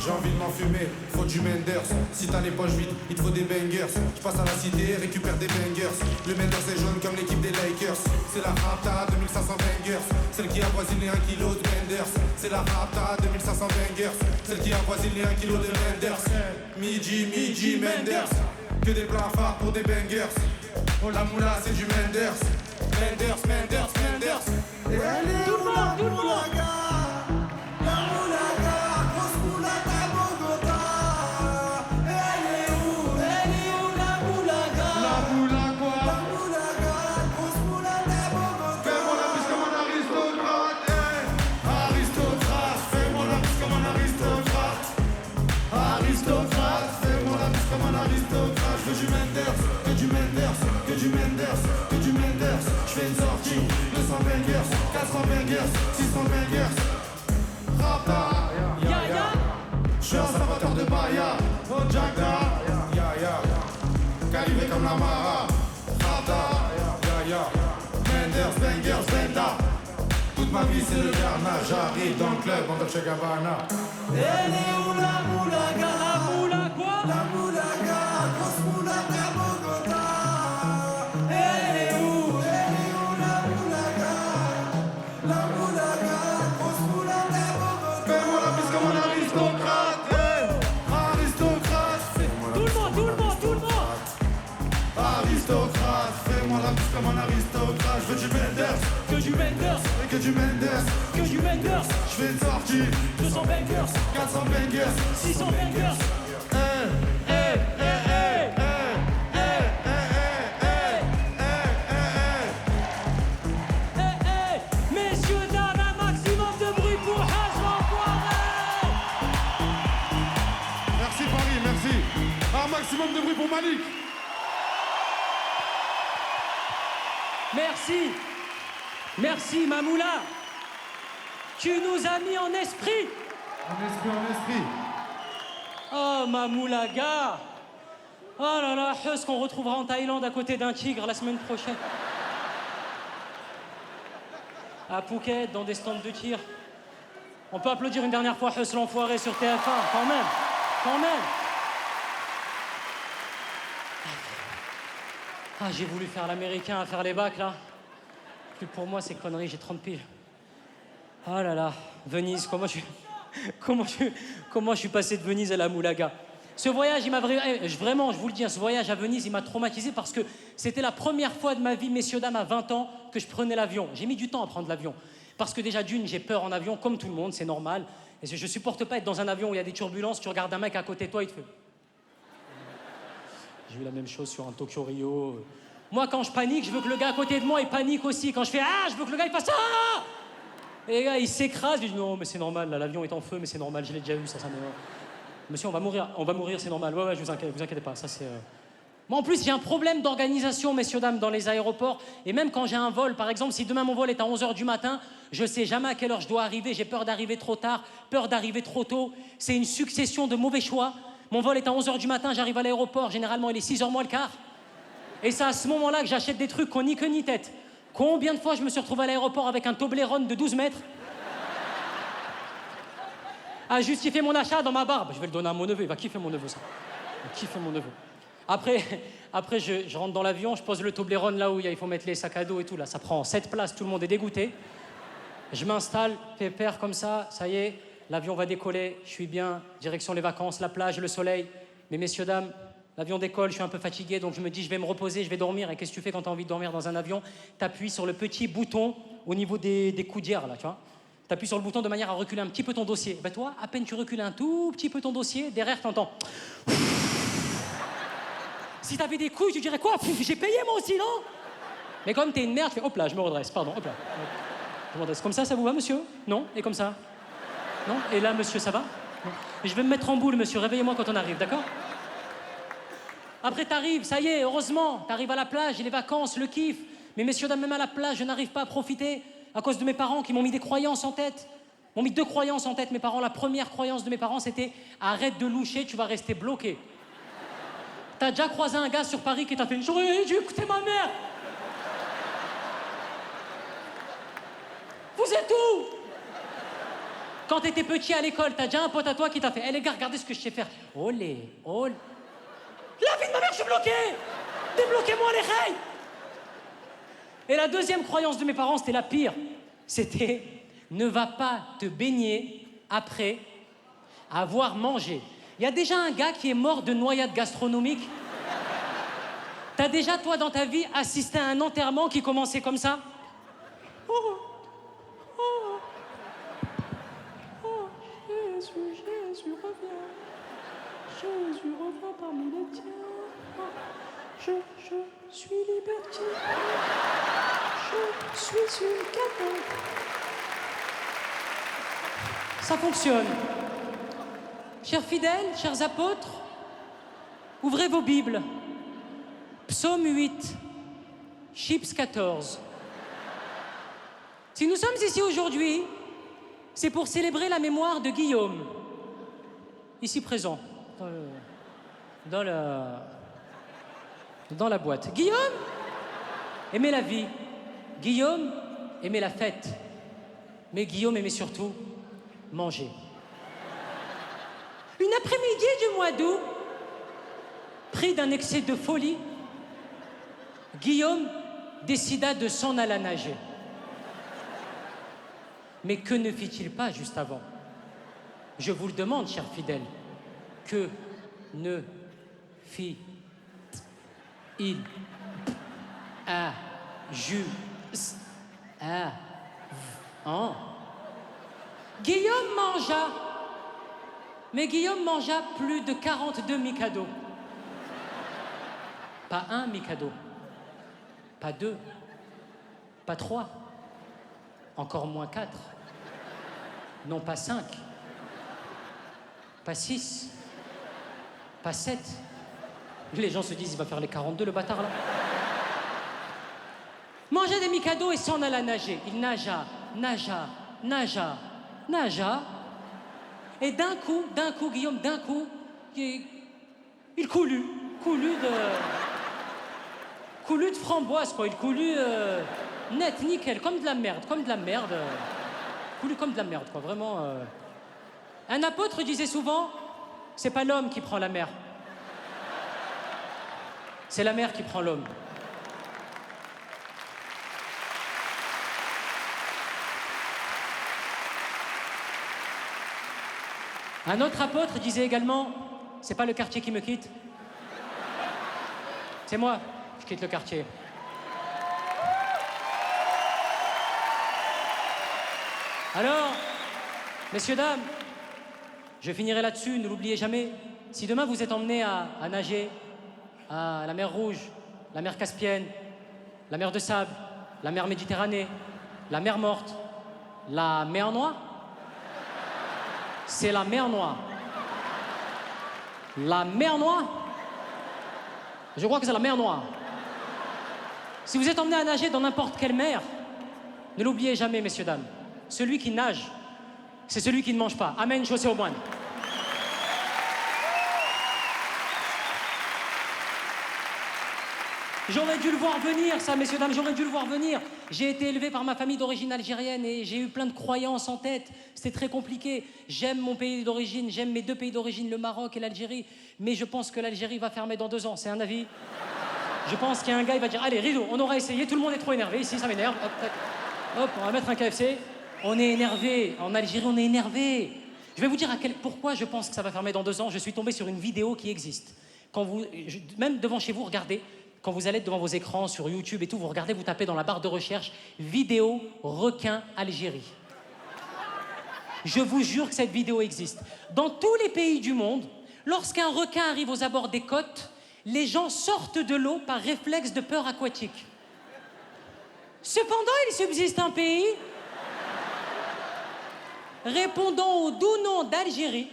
J'ai envie de m'enfumer, faut du Menders. Si t'as les poches vides, il te faut des bangers. Je passe à la cité, récupère des bangers. Le Menders est jaune comme l'équipe des Lakers. C'est la Rapta 2500 bangers. Celle qui avoisine les 1 kg de Menders. C'est la Rapta 2500 bangers. Celle qui avoisine les 1 kg de Menders. Midi, Menders. Que des plats phares pour des bangers. Oh la moula, c'est du Menders. Menders. Et elle est Tout le monde, tout le monde! Je fais une sortie, 200 bangers, 400 bangers, 600 bangers. Rapta, ya. Je suis un salvateur de Bahia, oh Jagda, ya. Calibré comme la Mara. Rapta, ya. Menders, bangers, benda. Toute ma vie c'est le carnage. J'arrive dans le club en Dolce Gabbana. Elle est où la moulaga? La moula quoi? La moulaga, grosse moulaga Bogota. Elle est où la moulaga? La moulaga, grosse moulaga Bogota. Fais-moi la piste comme un aristocrate, aristocrate. Tout le monde! Aristocrate, fais-moi la piste comme un aristocrate. Je veux du Menders, Que du Menders! que du Menders. Que du Menders! Je fais une sortie, 200 bangers! 400 bangers. 600 bangers! Messieurs, dames, un maximum de bruit pour Haj l'enfoiré! Merci Paris, merci. Un maximum de bruit pour Malik. Merci Mamoula! Tu nous as mis en esprit! En esprit. Oh Mamoulaga! Oh là là, Heus qu'on retrouvera en Thaïlande à côté d'un tigre la semaine prochaine. À Phuket, dans des stands de tir. On peut applaudir une dernière fois Heus l'enfoiré sur TF1, quand même. Ah, j'ai voulu faire l'américain à faire les bacs là. Plus pour moi, ces conneries, j'ai 30 piles. Oh là là, Venise, comment je suis passé de Venise à la Moulaga. Ce voyage, il m'a vraiment, je vous le dis, ce voyage à Venise, il m'a traumatisé parce que c'était la première fois de ma vie, messieurs, dames, à 20 ans, que je prenais l'avion. J'ai mis du temps à prendre l'avion. Parce que déjà, d'une, j'ai peur en avion, comme tout le monde, c'est normal. Et je supporte pas être dans un avion où il y a des turbulences, tu regardes un mec à côté de toi, il te fait... J'ai eu la même chose sur un Tokyo-Rio. Moi, quand je panique, je veux que le gars à côté de moi, il panique aussi. Quand je fais « Ah !» je veux que le gars, il fasse « Ah !» Et les gars, il s'écrase. Je dis « Non, mais c'est normal, là, l'avion est en feu, mais c'est normal, je l'ai déjà vu, ça me... Monsieur, on va mourir, c'est normal. Ouais, vous inquiétez pas, ça c'est... Moi, en plus, j'ai un problème d'organisation, messieurs, dames, dans les aéroports. Et même quand j'ai un vol, par exemple, si demain mon vol est à 11h du matin, je sais jamais à quelle heure je dois arriver. J'ai peur d'arriver trop tard, peur d'arriver trop tôt. C'est une succession de mauvais choix. Mon vol est à 11h du matin, j'arrive à l'aéroport. Généralement, il est 6h moins le quart. Et c'est à ce moment-là que j'achète des trucs qu'on ni queue ni tête. Combien de fois je me suis retrouvé à l'aéroport avec un Toblerone de 12 mètres à justifier mon achat dans ma barbe. Je vais le donner à mon neveu, il va kiffer mon neveu, ça. Il va kiffer mon neveu. Après je rentre dans l'avion, je pose le Toblerone là où il faut mettre les sacs à dos et tout. Là, ça prend 7 places, tout le monde est dégoûté. Je m'installe, pépère comme ça y est. l'avion va décoller, je suis bien, direction les vacances, la plage, le soleil. Mais messieurs, dames, l'avion décolle, je suis un peu fatigué, donc je me dis, je vais me reposer, je vais dormir. Et qu'est-ce que tu fais quand tu as envie de dormir dans un avion? Tu appuies sur le petit bouton au niveau des coudières, là, tu vois. Tu appuies sur le bouton de manière à reculer un petit peu ton dossier. Ben toi, à peine tu recules un tout petit peu ton dossier, derrière, t'entends. Si t'avais des couilles, tu dirais quoi? J'ai payé moi aussi, non? Mais comme t'es une merde, tu fais hop là, je me redresse, pardon, hop là. Je me redresse. Comme ça vous va, monsieur? Non? Et comme ça? Non? Et là, monsieur, ça va? Non. Je vais me mettre en boule, monsieur, réveillez-moi quand on arrive, d'accord? Après, t'arrives, ça y est, heureusement, t'arrives à la plage, les vacances, le kiff. Mais messieurs, dames, même à la plage, je n'arrive pas à profiter à cause de mes parents qui m'ont mis des croyances en tête. M'ont mis 2 croyances en tête, mes parents. La première croyance de mes parents, c'était « Arrête de loucher, tu vas rester bloqué ». T'as déjà croisé un gars sur Paris qui t'a fait « J'aurais dû écouter ma mère ». Vous êtes où? Quand t'étais petit à l'école, t'as déjà un pote à toi qui t'a fait « Eh les gars, regardez ce que je sais faire ». Olé, olé. La vie de ma mère, je suis bloqué. Débloquez-moi les rails. Et la deuxième croyance de mes parents, c'était la pire. C'était « Ne va pas te baigner après avoir mangé ». Il y a déjà un gars qui est mort de noyade gastronomique. T'as déjà, toi, dans ta vie, assisté à un enterrement qui commençait comme ça? Oh, oh, oh, Jésus, Jésus, reviens. Jésus, reviens parmi les tiens. Je suis libertine. Je suis une cata. Ça fonctionne. Chers fidèles, chers apôtres, ouvrez vos Bibles. Psaume 8, Chips 14. Si nous sommes ici aujourd'hui, c'est pour célébrer la mémoire de Guillaume, ici présent, dans la boîte. Guillaume aimait la vie, Guillaume aimait la fête, mais Guillaume aimait surtout manger. Une après-midi du mois d'août, pris d'un excès de folie, Guillaume décida de s'en aller nager. Mais que ne fit-il pas juste avant? Je vous le demande, chers fidèles, que ne fit-il avant? Guillaume mangea, mais Guillaume mangea plus de 42 Mikado. Pas un Mikado, pas 2, pas 3, encore moins 4, non pas 5, pas 6, pas 7. Les gens se disent, il va faire les 42, le bâtard, là. Mangea des Mikado et s'en alla nager. Il nagea. Et d'un coup, Guillaume, il coulut de framboise, quoi. Il coulut net, nickel, comme de la merde. Coulut comme de la merde, quoi, vraiment. Un apôtre disait souvent, c'est pas l'homme qui prend la mer. C'est la mer qui prend l'homme. Un autre apôtre disait également, c'est pas le quartier qui me quitte, c'est moi, je quitte le quartier. Alors, messieurs, dames, je finirai là-dessus, ne l'oubliez jamais. Si demain vous êtes emmenés à nager à la mer Rouge, la mer Caspienne, la mer de Sable, la mer Méditerranée, la mer Morte, la mer Noire, c'est la mer Noire. La mer Noire? Je crois que c'est la mer Noire. Si vous êtes emmené à nager dans n'importe quelle mer, ne l'oubliez jamais, messieurs, dames. Celui qui nage, c'est celui qui ne mange pas. Amen, chaussée au moine. J'aurais dû le voir venir, ça, messieurs, dames, j'aurais dû le voir venir. J'ai été élevé par ma famille d'origine algérienne et j'ai eu plein de croyances en tête. C'était très compliqué. J'aime mon pays d'origine, j'aime mes 2 pays d'origine, le Maroc et l'Algérie. Mais je pense que l'Algérie va fermer dans 2 ans, c'est un avis. Je pense qu'il y a un gars, il va dire, allez, rideau, on aura essayé, tout le monde est trop énervé, ici, ça m'énerve. Hop, hop, hop, on va mettre un KFC. On est énervé, en Algérie, on est énervé. Je vais vous dire pourquoi je pense que ça va fermer dans 2 ans. Je suis tombé sur une vidéo qui existe. Même devant chez vous, regardez, quand vous allez devant vos écrans sur YouTube et tout, vous regardez, vous tapez dans la barre de recherche « vidéo requin Algérie ». Je vous jure que cette vidéo existe. Dans tous les pays du monde, lorsqu'un requin arrive aux abords des côtes, les gens sortent de l'eau par réflexe de peur aquatique. Cependant, il subsiste un pays répondant au doux nom d'Algérie,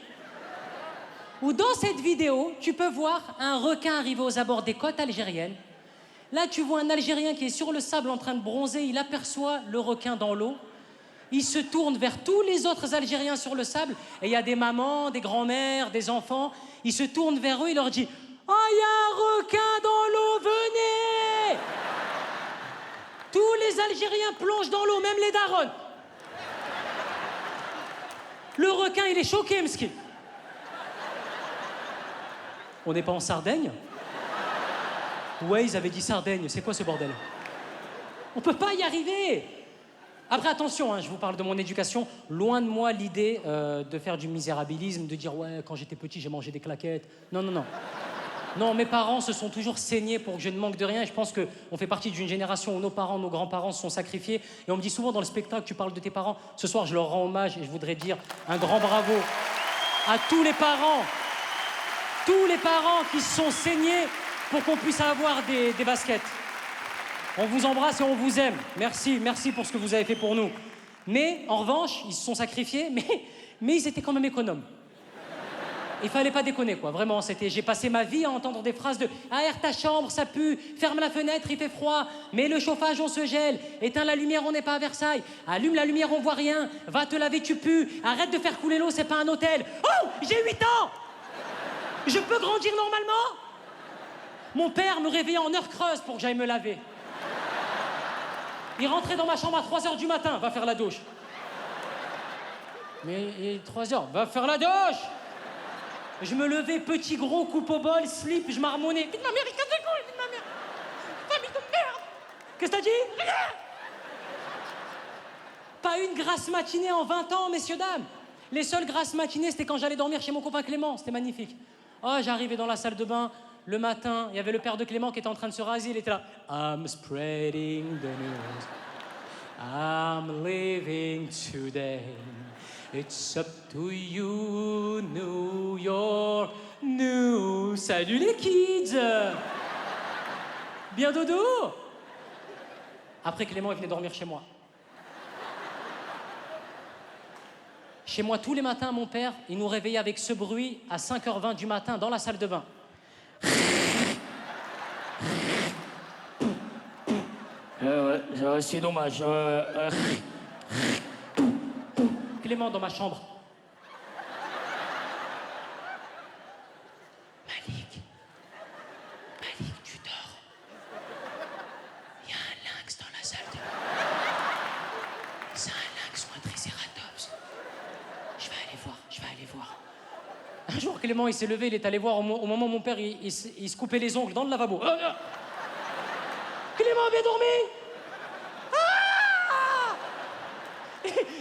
où dans cette vidéo, tu peux voir un requin arriver aux abords des côtes algériennes. Là, tu vois un Algérien qui est sur le sable en train de bronzer, il aperçoit le requin dans l'eau. Il se tourne vers tous les autres Algériens sur le sable, et il y a des mamans, des grands-mères, des enfants. Il se tourne vers eux, il leur dit « Oh, il y a un requin dans l'eau, venez !» Tous les Algériens plongent dans l'eau, même les darons. Le requin, il est choqué, Mski. On n'est pas en Sardaigne? Ouais, ils avaient dit Sardaigne, c'est quoi ce bordel? On peut pas y arriver. Après, attention, hein, je vous parle de mon éducation. Loin de moi l'idée de faire du misérabilisme, de dire « ouais, quand j'étais petit, j'ai mangé des claquettes ». Non, non, non. Non, mes parents se sont toujours saignés pour que je ne manque de rien. Et je pense qu'on fait partie d'une génération où nos parents, nos grands-parents se sont sacrifiés. Et on me dit souvent dans le spectacle, tu parles de tes parents. Ce soir, je leur rends hommage et je voudrais dire un grand bravo à tous les parents qui se sont saignés pour qu'on puisse avoir des baskets. On vous embrasse et on vous aime. Merci, merci pour ce que vous avez fait pour nous. Mais, en revanche, ils se sont sacrifiés, mais ils étaient quand même économes. Il fallait pas déconner, quoi. Vraiment, j'ai passé ma vie à entendre des phrases de « aère ta chambre, ça pue, ferme la fenêtre, il fait froid, mets le chauffage, on se gèle, éteins la lumière, on n'est pas à Versailles, allume la lumière, on voit rien, va te laver, tu pues, arrête de faire couler l'eau, c'est pas un hôtel. Oh, j'ai 8 ans! Je peux grandir normalement? » Mon père me réveillait en heure creuse pour que j'aille me laver. Il rentrait dans ma chambre à 3h du matin, va faire la douche. Mais 3h, va faire la douche! Je me levais, petit gros, coupe au bol, slip, je marmonnais. Vite ma mère, il casse les couilles, vite ma mère. Famille de merde! Qu'est-ce que t'as dit? Rien! Pas une grasse matinée en 20 ans, messieurs, dames. Les seules grasses matinées, c'était quand j'allais dormir chez mon copain Clément, c'était magnifique. Oh, j'arrivais dans la salle de bain, le matin, il y avait le père de Clément qui était en train de se raser, il était là. I'm spreading the news. I'm living today. It's up to you, New York, New. Salut les kids! Bien dodo? Après Clément, il venait dormir chez moi. Chez moi, tous les matins, mon père, il nous réveillait avec ce bruit à 5h20 du matin dans la salle de bain. Ouais, c'est dommage. Clément dans ma chambre. Malik, tu dors. Il y a un lynx dans la salle de bain. C'est un lynx ou un tricératops. Je vais aller voir. Un jour, Clément, il s'est levé, il est allé voir au moment où mon père, il se coupait les ongles dans le lavabo. Clément a bien dormi.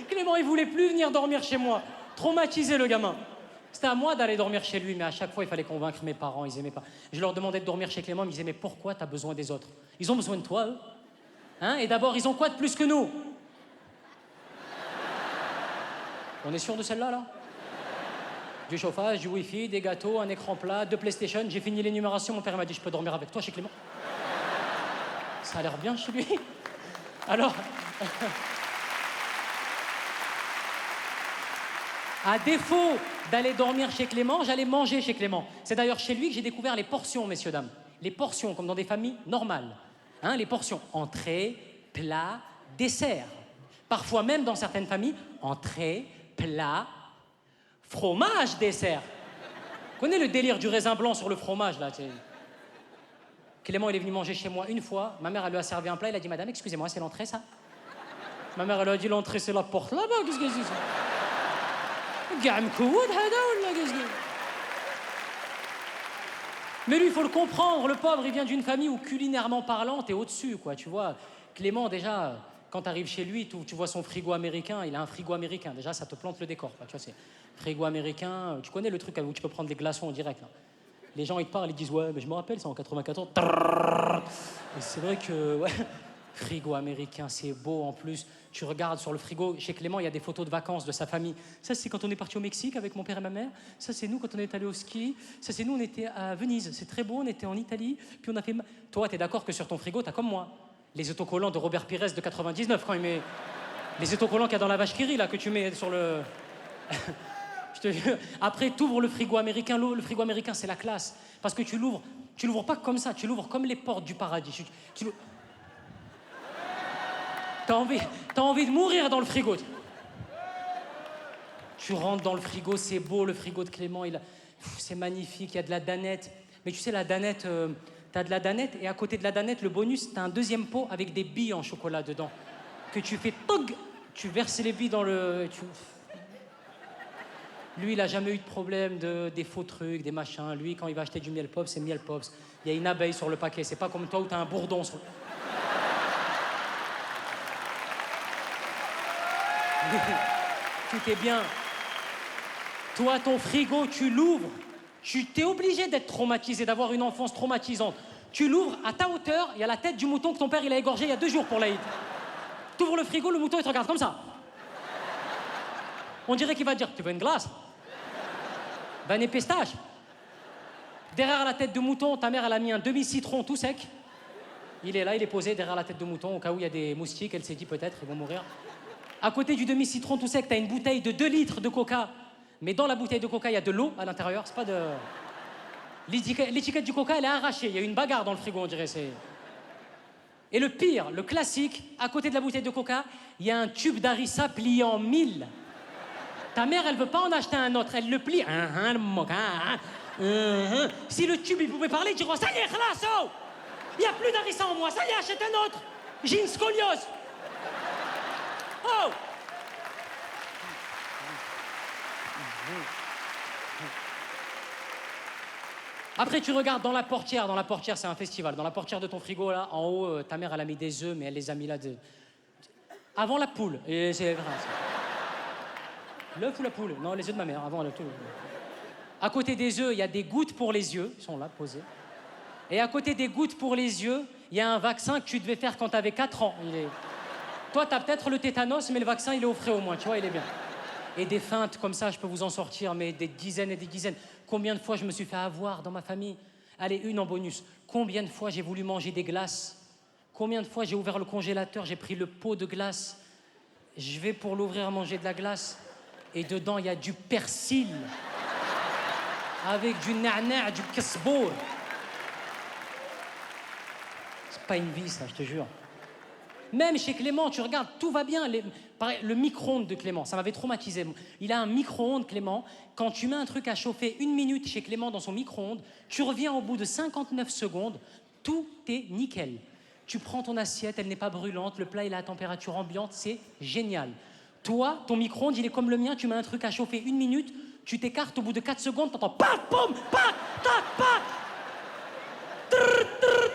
Clément, il voulait plus venir dormir chez moi. Traumatisé, le gamin. C'était à moi d'aller dormir chez lui, mais à chaque fois, il fallait convaincre mes parents, ils aimaient pas. Je leur demandais de dormir chez Clément, ils me disaient, mais pourquoi t'as besoin des autres? Ils ont besoin de toi, eux. Hein? Et d'abord, ils ont quoi de plus que nous? On est sûr de celle-là, là? Du chauffage, du wifi, des gâteaux, un écran plat, 2 PlayStation. J'ai fini l'énumération, mon père m'a dit, je peux dormir avec toi chez Clément? Ça a l'air bien chez lui. Alors... À défaut d'aller dormir chez Clément, j'allais manger chez Clément. C'est d'ailleurs chez lui que j'ai découvert les portions, messieurs, dames. Les portions, comme dans des familles normales. Hein, les portions. Entrée, plat, dessert. Parfois même, dans certaines familles, entrée, plat, fromage, dessert. Vous connaissez le délire du raisin blanc sur le fromage, là? Clément, il est venu manger chez moi une fois. Ma mère, elle lui a servi un plat. Il a dit, madame, excusez-moi, c'est l'entrée, ça? Ma mère, elle a dit, l'entrée, c'est la porte là-bas. Qu'est-ce que c'est ça? Mais lui, il faut le comprendre, le pauvre, il vient d'une famille où culinairement parlant, t'es au-dessus, quoi, tu vois. Clément, déjà, Quand tu arrives chez lui, tu vois son frigo américain, il a un frigo américain. Déjà, ça te plante le décor. Tu vois, c'est frigo américain. Tu connais le truc où tu peux prendre des glaçons en direct. Là. Les gens, ils te parlent, ils disent ouais, mais je me rappelle, c'est en 94. Et c'est vrai que ouais, frigo américain, c'est beau en plus. Tu regardes sur le frigo, chez Clément, il y a des photos de vacances de sa famille. Ça, c'est quand on est parti au Mexique avec mon père et ma mère. Ça, c'est nous quand on est allé au ski. Ça, c'est nous, on était à Venise. C'est très beau, on était en Italie. Puis on a fait. Toi, t'es d'accord que sur ton frigo, t'as comme moi les autocollants de Robert Pires de 99 quand il met. Les autocollants qu'il y a dans la vache qui rit, là, que tu mets sur le. Je te jure. Après, t'ouvres le frigo américain. Le frigo américain, c'est la classe. Parce que tu l'ouvres pas comme ça, tu l'ouvres comme les portes du paradis. T'as envie de mourir dans le frigo. Tu rentres dans le frigo, c'est beau, le frigo de Clément, c'est magnifique, il y a de la danette. Mais tu sais, la danette, t'as de la danette, et à côté de la danette, le bonus, t'as un deuxième pot avec des billes en chocolat dedans. Que tu fais tog, tu verses les billes dans le. Lui, il a jamais eu de problème des faux trucs, des machins. Lui, quand il va acheter du miel pops, c'est miel pops. Il y a une abeille sur le paquet. C'est pas comme toi où t'as un bourdon sur. Tout est bien. Toi, ton frigo, tu l'ouvres. T'es obligé d'être traumatisé, d'avoir une enfance traumatisante. Tu l'ouvres à ta hauteur, il y a la tête du mouton que ton père il a égorgé il y a 2 jours pour l'Aïd. T'ouvres le frigo, le mouton il te regarde comme ça. On dirait qu'il va te dire, tu veux une glace? Ben, et pistache. Derrière la tête de mouton, ta mère elle a mis un demi-citron tout sec. Il est là, il est posé derrière la tête de mouton au cas où il y a des moustiques, elle s'est dit peut-être, ils vont mourir. À côté du demi-citron tout sec, t'as une bouteille de 2 litres de coca. Mais dans la bouteille de coca, il y a de l'eau à l'intérieur, c'est pas de... L'étiquette du coca, elle est arrachée. Il y a une bagarre dans le frigo, on dirait. Et le pire, le classique, à côté de la bouteille de coca, il y a un tube d'harissa plié en 1000. Ta mère, elle veut pas en acheter un autre, elle le plie. Si le tube, il pouvait parler, tu dirais, ça y est, khalas, il n'y a plus d'harissa en moi, ça y est, achète un autre. J'ai une scoliose. Oh! Après, tu regardes dans la portière. Dans la portière, c'est un festival. Dans la portière de ton frigo, là, en haut, ta mère, elle a mis des œufs, mais elle les a mis là... Avant la poule. Et c'est vrai, ça. L'œuf ou la poule? Non, les œufs de ma mère, avant la poule. À côté des œufs, il y a des gouttes pour les yeux. Ils sont là, posés. Et à côté des gouttes pour les yeux, il y a un vaccin que tu devais faire quand tu avais 4 ans. Toi, t'as peut-être le tétanos, mais le vaccin, il est au frais au moins. Tu vois, il est bien. Et des feintes comme ça, je peux vous en sortir, mais des dizaines et des dizaines. Combien de fois je me suis fait avoir dans ma famille? Allez, une en bonus. Combien de fois j'ai voulu manger des glaces? Combien de fois j'ai ouvert le congélateur, j'ai pris le pot de glace, je vais pour l'ouvrir, manger de la glace, et dedans, il y a du persil, avec du na'na', du kasbour. C'est pas une vie, ça, je te jure. Même chez Clément, tu regardes, tout va bien. Le micro-ondes de Clément, ça m'avait traumatisé. Il a un micro-ondes, Clément. Quand tu mets un truc à chauffer 1 minute chez Clément dans son micro-ondes, tu reviens au bout de 59 secondes, tout est nickel. Tu prends ton assiette, elle n'est pas brûlante, le plat il est à température ambiante, c'est génial. Toi, ton micro-ondes, il est comme le mien, tu mets un truc à chauffer 1 minute, tu t'écartes au bout de 4 secondes, t'entends pat, poum, pat, tac, pat. Trrr, trrr.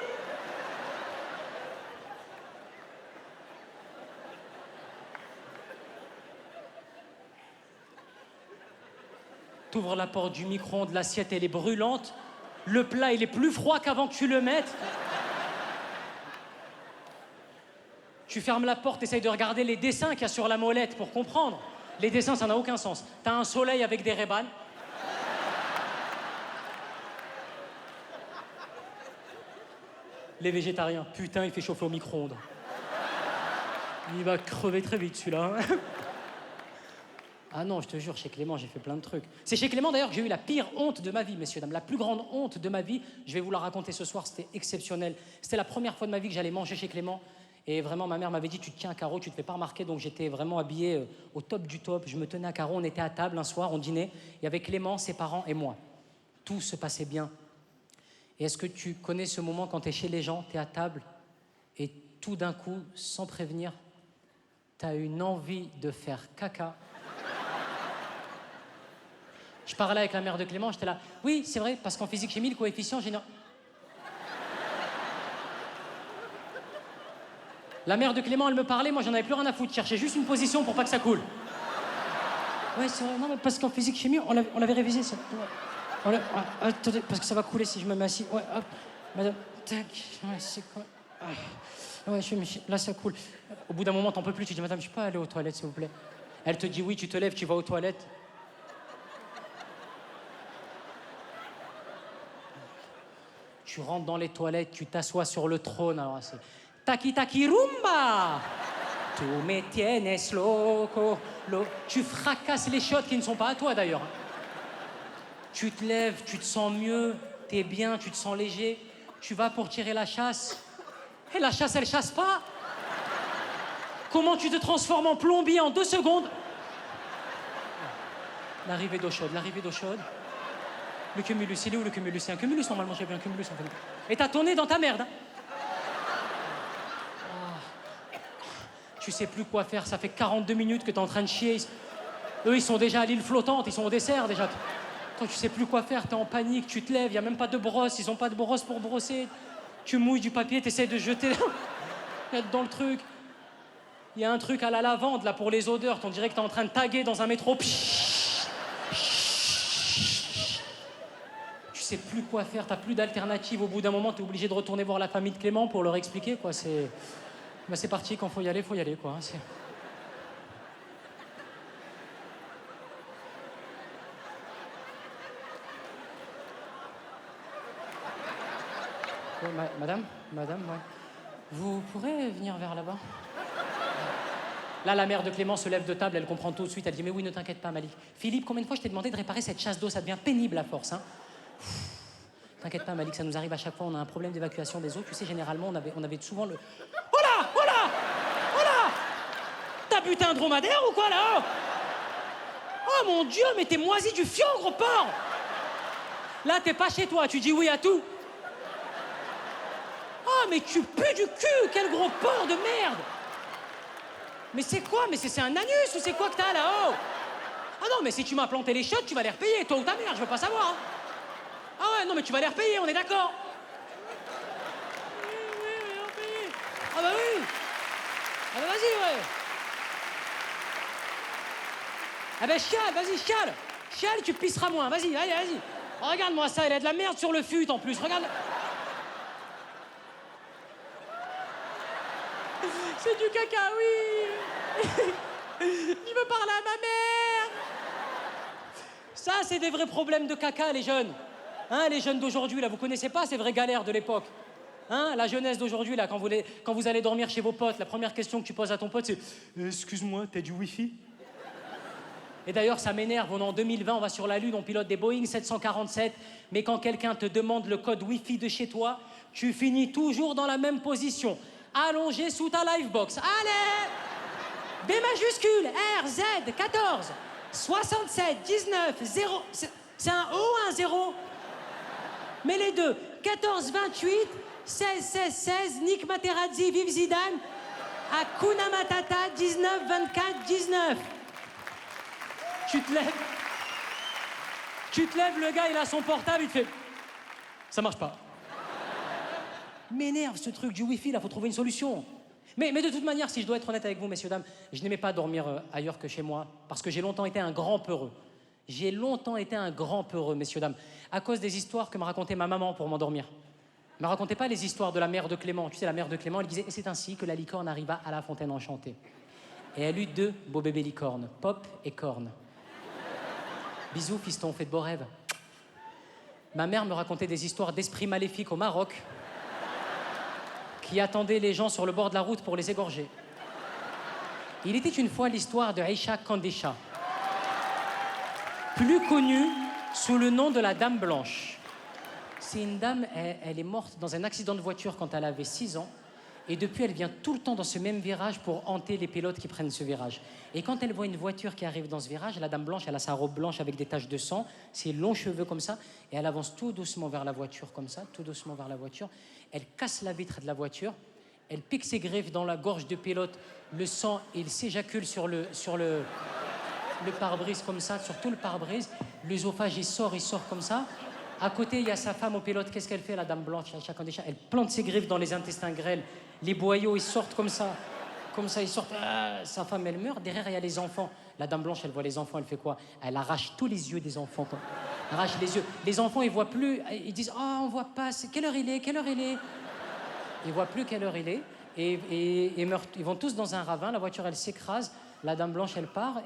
T'ouvres la porte du micro-ondes, l'assiette elle est brûlante, le plat il est plus froid qu'avant que tu le mettes. Tu fermes la porte, essayes de regarder les dessins qu'il y a sur la molette pour comprendre. Les dessins, ça n'a aucun sens. T'as un soleil avec des Ray-Ban. Les végétariens, putain, il fait chauffer au micro-ondes. Il va crever très vite celui-là. Ah non, je te jure, chez Clément, j'ai fait plein de trucs. C'est chez Clément, d'ailleurs, que j'ai eu la pire honte de ma vie, messieurs, dames. La plus grande honte de ma vie, je vais vous la raconter ce soir, c'était exceptionnel. C'était la première fois de ma vie que j'allais manger chez Clément. Et vraiment, ma mère m'avait dit, tu te tiens à carreau, tu te fais pas remarquer. Donc j'étais vraiment habillé au top du top. Je me tenais à carreau, on était à table un soir, on dînait. Il y avait Clément, ses parents et moi. Tout se passait bien. Et est-ce que tu connais ce moment quand tu es chez les gens, tu es à table, et tout d'un coup, sans prévenir, tu as une envie de faire caca? Je parlais avec la mère de Clément, j'étais là. Oui, c'est vrai, parce qu'en physique-chimie, le coefficient général... La mère de Clément, elle me parlait, moi j'en avais plus rien à foutre. Je cherchais juste une position pour pas que ça coule. Ouais, c'est vrai. Non, mais parce qu'en physique chimie, on l'avait révisé, ça. Attendez, parce que ça va couler si je me mets assis. Ouais, hop. Madame, tac. Ouais, c'est quoi? Ouais, là, ça coule. Au bout d'un moment, t'en peux plus. Tu dis, madame, je peux aller aux toilettes, s'il vous plaît? Elle te dit oui, tu te lèves, tu vas aux toilettes. Tu rentres dans les toilettes, tu t'assois sur le trône. Alors, c'est Taki Taki Rumba! Tu me tienes loco. Tu fracasses les chiottes qui ne sont pas à toi, d'ailleurs. Tu te lèves, tu te sens mieux, t'es bien, tu te sens léger. Tu vas pour tirer la chasse. Et la chasse, elle chasse pas. Comment tu te transformes en plombier en 2 secondes? L'arrivée d'eau chaude, l'arrivée d'eau chaude. Le cumulus, il est où le cumulus? C'est un cumulus, normalement, j'ai bien un cumulus, en fait. Et t'as tourné dans ta merde, hein. Tu sais plus quoi faire, ça fait 42 minutes que t'es en train de chier. Eux, ils sont déjà à l'île flottante, ils sont au dessert, déjà. Toi, tu sais plus quoi faire, t'es en panique, tu te lèves, y a même pas de brosse, ils ont pas de brosse pour brosser. Tu mouilles du papier, t'essayes de jeter dans le truc. Il y a un truc à la lavande, là, pour les odeurs. On dirait que t'es en train de taguer dans un métro. Tu sais plus quoi faire, t'as plus d'alternative. Au bout d'un moment, t'es obligé de retourner voir la famille de Clément pour leur expliquer, quoi. C'est parti, quand faut y aller, quoi. Madame, ouais. Vous pourrez venir vers là-bas? Là, la mère de Clément se lève de table, elle comprend tout de suite. Elle dit, mais oui, ne t'inquiète pas, Malik. Philippe, combien de fois je t'ai demandé de réparer cette chasse d'eau? Ça devient pénible à force, hein. T'inquiète pas, Malik, ça nous arrive à chaque fois. On a un problème d'évacuation des eaux. Tu sais, généralement, on avait souvent le... Oh là! Oh là! Oh là! T'as buté un dromadaire ou quoi, là? Oh mon Dieu, mais t'es moisi du fion, gros porc! Là, t'es pas chez toi, tu dis oui à tout. Oh, mais tu pues du cul! Quel gros porc de merde! Mais c'est quoi? Mais c'est un anus ou c'est quoi que t'as là-haut? Ah non, mais si tu m'as planté les chiottes, tu vas les repayer, toi ou ta mère, je veux pas savoir. Hein. Ah ouais, non, mais tu vas les repayer, on est d'accord? Oui, on paye. Ah bah oui! Ah bah vas-y, ouais! Ah bah chiale, vas-y, chiale! Chiale, tu pisseras moins, vas-y, allez, vas-y! Oh, regarde-moi ça, il a de la merde sur le fut en plus, regarde! C'est du caca, oui! Je veux parler à ma mère! Ça, c'est des vrais problèmes de caca, les jeunes. Hein, les jeunes d'aujourd'hui, là, vous connaissez pas ces vraies galères de l'époque. Hein, la jeunesse d'aujourd'hui, là, quand vous allez dormir chez vos potes, la première question que tu poses à ton pote, c'est « Excuse-moi, t'as du wifi ?» Et d'ailleurs, ça m'énerve, on est en 2020, on va sur la Lune, on pilote des Boeing 747, mais quand quelqu'un te demande le code wifi de chez toi, tu finis toujours dans la même position, allongé sous ta livebox. Allez! B majuscule, R, Z, 14, 67, 19, 0... C'est un O ou un 0? Mais les deux. 14, 28, 16, 16, 16, Nick Materazzi, vive Zidane, Hakuna Matata, 19, 24, 19. Tu te lèves, le gars, il a son portable, il te fait... Ça marche pas. M'énerve ce truc du wifi, là, faut trouver une solution. Mais de toute manière, si je dois être honnête avec vous, messieurs, dames, je n'aimais pas dormir ailleurs que chez moi, parce que j'ai longtemps été un grand peureux. J'ai longtemps été un grand peureux, messieurs, dames, à cause des histoires que me racontait ma maman pour m'endormir. Ne me racontez pas les histoires de la mère de Clément. Tu sais, la mère de Clément, elle disait « Et c'est ainsi que la licorne arriva à la fontaine enchantée. » Et elle eut 2 beaux bébés licornes, Pop et Corne. Bisous, fiston, fais de beaux rêves. Ma mère me racontait des histoires d'esprits maléfiques au Maroc qui attendaient les gens sur le bord de la route pour les égorger. Il était une fois l'histoire de Aïcha Kandisha, plus connue sous le nom de la Dame Blanche. C'est une dame, elle est morte dans un accident de voiture quand elle avait 6 ans. Et depuis, elle vient tout le temps dans ce même virage pour hanter les pilotes qui prennent ce virage. Et quand elle voit une voiture qui arrive dans ce virage, la Dame Blanche, elle a sa robe blanche avec des taches de sang, ses longs cheveux comme ça, et elle avance tout doucement vers la voiture, comme ça, tout doucement vers la voiture. Elle casse la vitre de la voiture, elle pique ses griffes dans la gorge du pilote, le sang, il s'éjacule sur le pare-brise comme ça, sur tout le pare-brise. L'œsophage, il sort comme ça. À côté, il y a sa femme au pilote. Qu'est-ce qu'elle fait, la Dame Blanche? Elle plante ses griffes dans les intestins grêles. Les boyaux, ils sortent comme ça. Comme ça, ils sortent. Ah, sa femme, elle meurt. Derrière, il y a les enfants. La dame blanche, elle voit les enfants, elle fait quoi? Elle arrache tous les yeux des enfants. Quoi. Elle arrache les yeux. Les enfants, ils voient plus. Ils disent, oh, on voit pas. Quelle heure il est? Quelle heure il est? Ils voient plus quelle heure il est. Et meurent. Ils vont tous dans un ravin. La voiture, elle s'écrase. La dame blanche, elle part.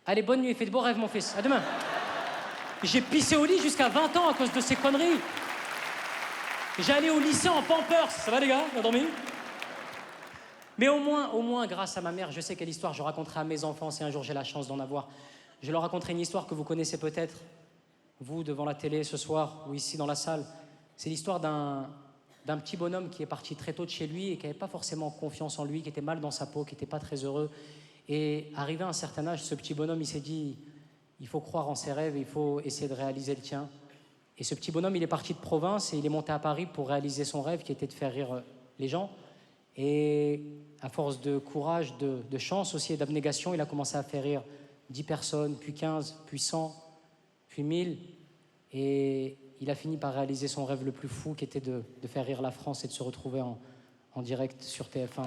Allez, bonne nuit. Fais de beaux rêves, mon fils. À demain. J'ai pissé au lit jusqu'à 20 ans à cause de ces conneries. J'allais au lycée en Pampers. Ça va, les gars? Vous avez dormi? Mais au moins, grâce à ma mère, je sais quelle histoire je raconterai à mes enfants si un jour j'ai la chance d'en avoir. Je leur raconterai une histoire que vous connaissez peut-être, vous, devant la télé ce soir, ou ici dans la salle. C'est l'histoire d'un petit bonhomme qui est parti très tôt de chez lui et qui n'avait pas forcément confiance en lui, qui était mal dans sa peau, qui n'était pas très heureux. Et arrivé à un certain âge, ce petit bonhomme, il s'est dit, il faut croire en ses rêves, il faut essayer de réaliser le tien. Et ce petit bonhomme, il est parti de province et il est monté à Paris pour réaliser son rêve qui était de faire rire les gens. Et à force de courage, de chance aussi et d'abnégation, il a commencé à faire rire 10 personnes, puis 15, puis 100, puis 1000. Et il a fini par réaliser son rêve le plus fou qui était de faire rire la France et de se retrouver en direct sur TF1.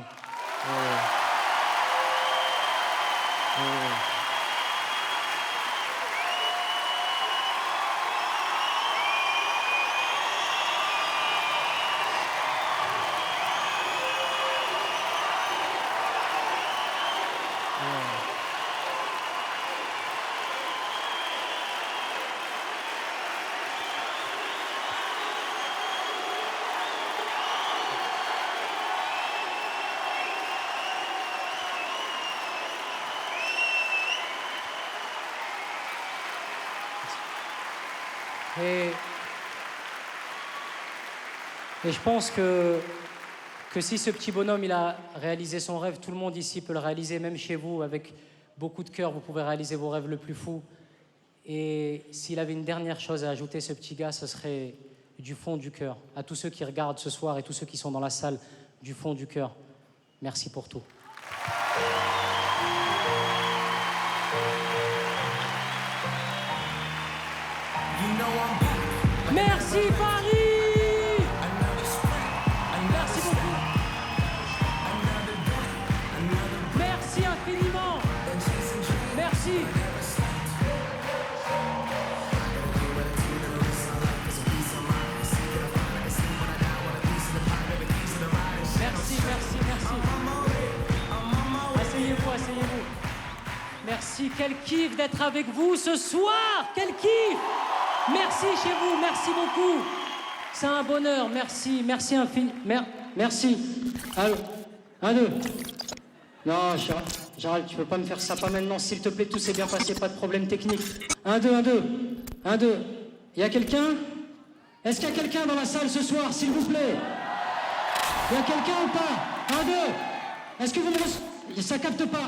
Et je pense que si ce petit bonhomme il a réalisé son rêve, tout le monde ici peut le réaliser, même chez vous, avec beaucoup de cœur, vous pouvez réaliser vos rêves le plus fou. Et s'il avait une dernière chose à ajouter, ce petit gars, ce serait du fond du cœur. À tous ceux qui regardent ce soir et tous ceux qui sont dans la salle, du fond du cœur, merci pour tout. Merci Paris! Merci beaucoup. Merci infiniment. Merci. Merci. Asseyez-vous. Merci, quel kiff d'être avec vous ce soir. Quel kiff! Merci chez vous, merci beaucoup. C'est un bonheur, merci infiniment. Merci. Allô, 1, 2. Non, Gérald, tu peux pas me faire ça, pas maintenant, s'il te plaît, tout s'est bien passé, pas de problème technique. 1, 2. Y a quelqu'un? Est-ce qu'il y a quelqu'un dans la salle ce soir, s'il vous plaît? Y a quelqu'un ou pas? 1, 2. Est-ce que vous me... Ça capte pas.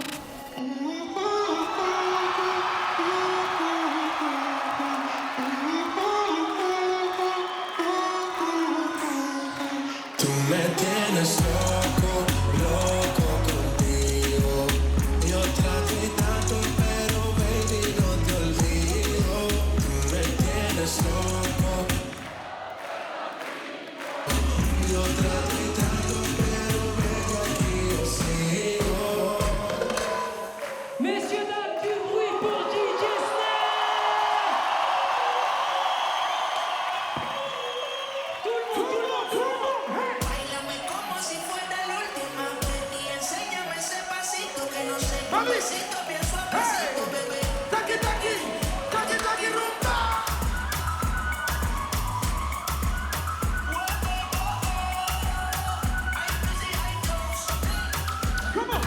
Me tienes loco contigo. Yo trato y tanto, pero baby no te olvido. Tú me tienes loco. Yo trato y tanto, pero baby aquí yo sigo. Messieurs, dames, du bruit pour DJ Snare! Tout le monde! Besito bien suavecito, bebé. Taqui, rumba.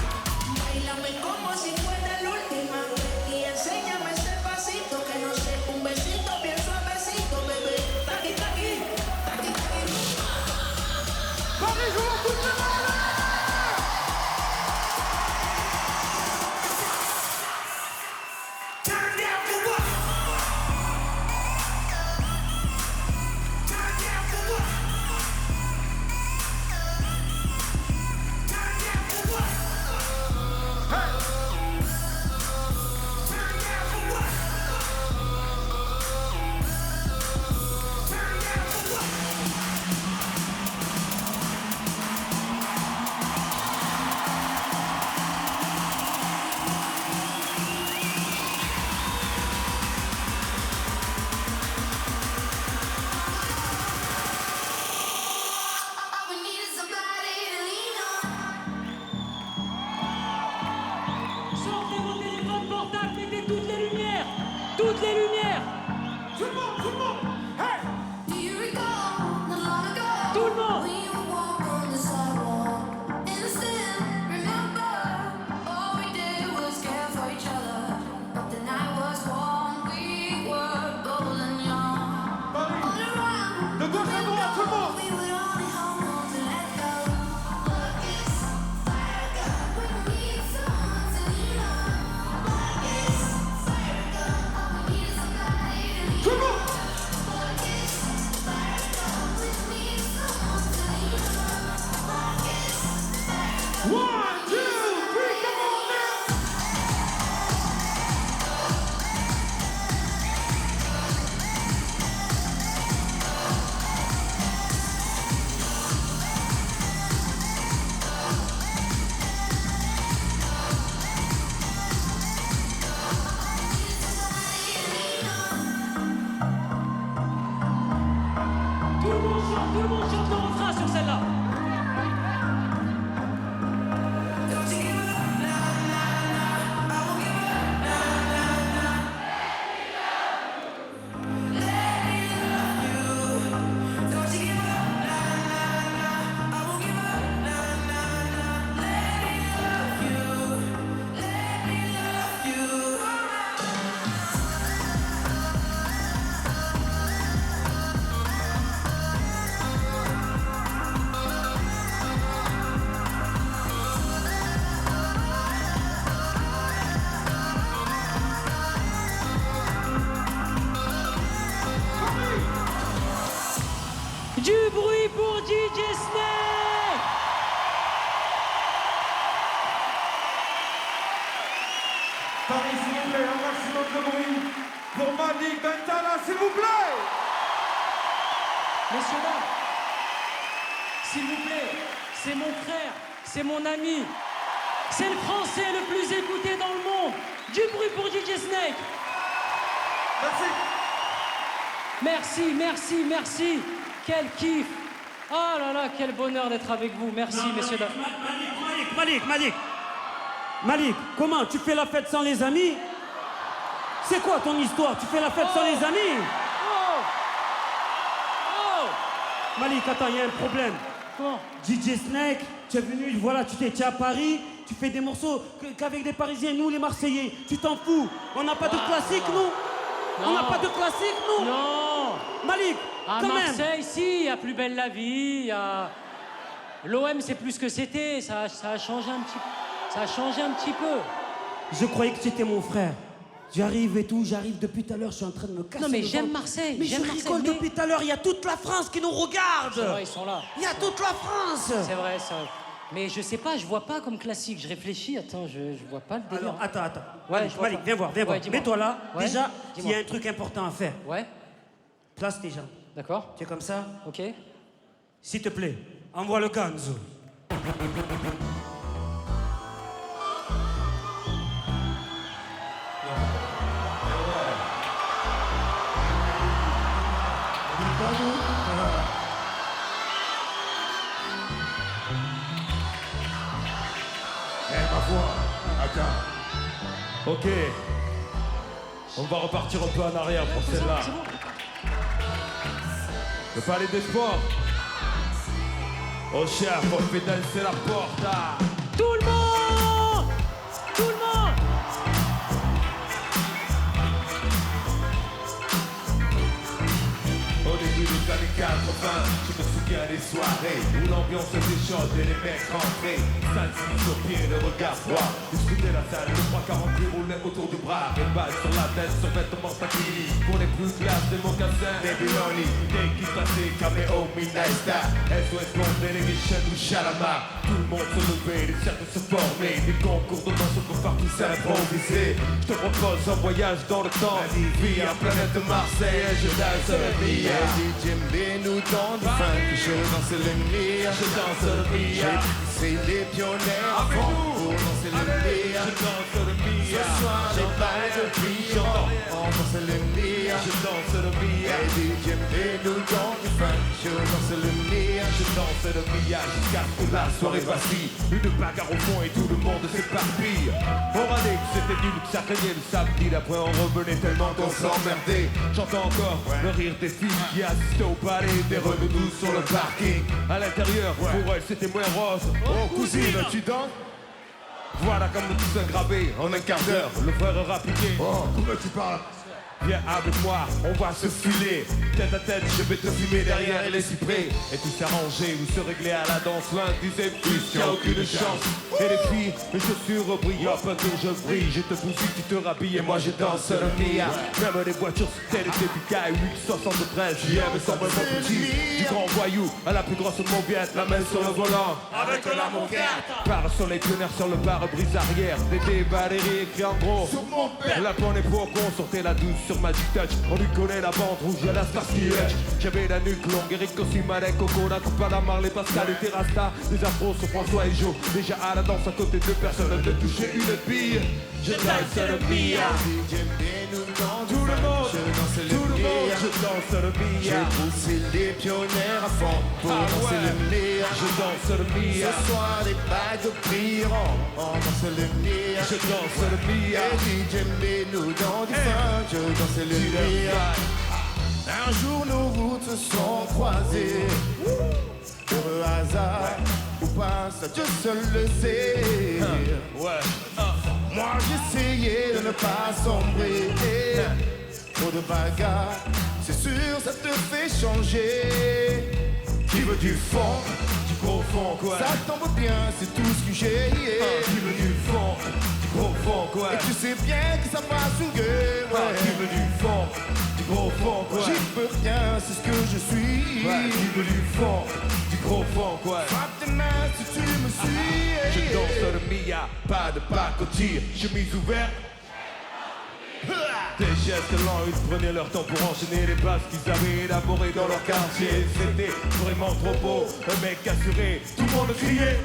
Báilame como si fuera la última y enséñame ese pasito que no sé, un besito bien suavecito, bebé. Taqui, rumba. Paris, je vous allez, toutes les lumières. Toutes les lumières. Tout le monde, hey! Do you recall not long ago? Tout le monde. We would walk on the sidewalk, innocent. Remember, all we did was care for each other. But the night was warm, we were bold and young. All around, De gauche à droite, tout le monde! we would only hold on to let go. Look, it's fire gun. We need someone to lean on. Look, it's fire gun. All we need is somebody to lean on. Tout le monde! Look, it's fire gun. We need someone to lean on. Look, it's fire gun. 1, 2, 3, come on now! Tout le monde chante le refrain sur celle-là. Du bruit pour DJ Snake. Paris, s'il vous plaît, un maximum de bruit pour Malik Bentala, s'il vous plaît! Messieurs, dames, s'il vous plaît, c'est mon frère, c'est mon ami. C'est le français le plus écouté dans le monde. Du bruit pour DJ Snake. Merci! Merci, merci, merci. Quel kiff. Oh là là, quel bonheur d'être avec vous. Merci, messieurs, dames. Malik, comment? Tu fais la fête sans les amis? C'est quoi ton histoire? Tu fais la fête sans les amis? Oh. Oh. Malik, attends, il y a un problème. Comment? DJ Snake, tu es venu, voilà, tu es à Paris, tu fais des morceaux qu'avec des Parisiens, nous les Marseillais. Tu t'en fous? On n'a pas de classique, nous? On n'a pas de classique, nous? Non. Malik, À quand même. Marseille, si, il y a Plus belle la vie, il y a... L'OM, c'est plus ce que c'était, ça a changé un petit... Ça a changé un petit peu. Je croyais que tu étais mon frère. J'arrive et tout, j'arrive depuis tout à l'heure, je suis en train de me casser. Non, mais le j'aime ventre. Marseille, Mais j'aime je Marseille, rigole mais- depuis tout à l'heure, il y a toute la France qui nous regarde. C'est vrai, ils sont là. Il y a toute la France. C'est vrai, ça. Mais je sais pas, je vois pas comme classique. Je réfléchis, attends, je vois pas le délire. Alors, attends. Ouais, je vois Malik, pas. viens voir. Ouais, dis-moi. Mets-toi là. Ouais, Déjà, il y dis-moi. a un truc important à faire. Ouais, Place tes jambes. d'accord, Tu es comme ça. ok. S'il te plaît, envoie le Ganzo. Ma voix, attends. Ok. On va repartir un peu en arrière pour celle-là. C'est bon. Le palais des sports. Oh chef, on fait danser la porte. Ah. Tout le monde. Tout le monde. Au début des années 80, je me souviens des soirées où l'ambiance était chaude et les mecs rentraient. Saint-Denis sur pied, le regard froid. Discuter la salle, le 340 roulait autour du bras. Les balles sur la tête, sur vêtements taquini. Pour les plus classes des mocassins, des Biloni. Des qui passaient, caméo, Midnight Star. SOS Bond, Delegation ou Chalamar. Tout le monde se levait, les cercles se formaient. Des concours de danse pour faire tout s'improviser. Je te propose un voyage dans le temps. Vie en planète de Marseille, je danse le Mia. DJ nous dans du funk, je danse le Mia. Je danse le Mia. C'est les pionniers avant pour danser le Mia. Je danse le Mia. Ce soir les bagues brillent, on danse le Mia. Je danse le Mia. Et DJ nous dans du fun, je danse le Mia. Je danse le Mia jusqu'à ce que la soirée vacille. Une bagarre au fond et tout le monde s'éparpille. On râlait que c'était nul, que ça craignait le samedi. D'après on revenait tellement qu'on s'emmerdait. J'entends encore le rire des filles qui assistaient au palais. Des renouous sur le parking. À l'intérieur, pour elles c'était moins rose. Oh cousine, tu danses? Voilà comme tout s'est gravé en un quart d'heure. Le frère aura piqué. Oh, comment tu parles? Viens avec moi, on va se filer. Tête à tête, je vais te fumer derrière les cyprès. Et tout s'arranger ou se régler à la danse. L'un disait plus qu'il n'y a aucune chance. Et les filles, mes chaussures brillent, hop que je brille. Je te bousille, tu te rhabilles et moi je danse le Mia. Même les voitures sur telle et TPK 873. JM sans vraiment petit. Du grand voyou à la plus grosse mauviette. La main sur le volant, Avec la moquette. par sur les pionniers sur le pare-brise arrière. Dédé Valérie écrit en gros. Sur mon père. La bonne époque, on sortait la douce sur Magic Touch. On lui connaît la bande rouge à la Starsky Hutch. J'avais la nuque longue, Eric aussi, Malek, Coco, la coupe à la Marley, Pascal et Terrasta. Des afros sur François et Joe. Déjà à la danse à côté de personne de toucher une bille. Je danse le Mia. DJ nous dans du Tout le fun, monde, je danse tout le le Mia. monde, je danse le J'ai Mia. poussé les pionniers à fond pour Ah danser ouais. le Mia. Je danse le Mia. Ce soir les bagues brilleront, on danse le Mia. Je danse le Mia. Et DJ nous dans du fun, je danse le Mia. Un jour nos routes se sont croisées. Heureux hasard ou pas, ça Dieu seul le sait. Ouais. Moi j'essayais de ne pas sombrer. Trop de bagarres, c'est sûr ça te fait changer. Qui veut du fond, Du gros fond, quoi. ça tombe bien, c'est tout ce que j'ai. Qui veut du fond, du gros fond, quoi. Et tu sais bien que ça va souguer. Qui veut du fond, du gros fond, quoi. J'y peux rien, c'est ce que je suis. Qui veut du fond, du gros fond, quoi. Frappe tes mains si tu me suis. Je danse le Mia, pas de pacotille, chemise ouverte. Des gestes lents, ils prenaient leur temps pour enchaîner les bases qu'ils avaient élaborées dans leur quartier. C'était vraiment trop beau, un mec assuré, tout le monde criait.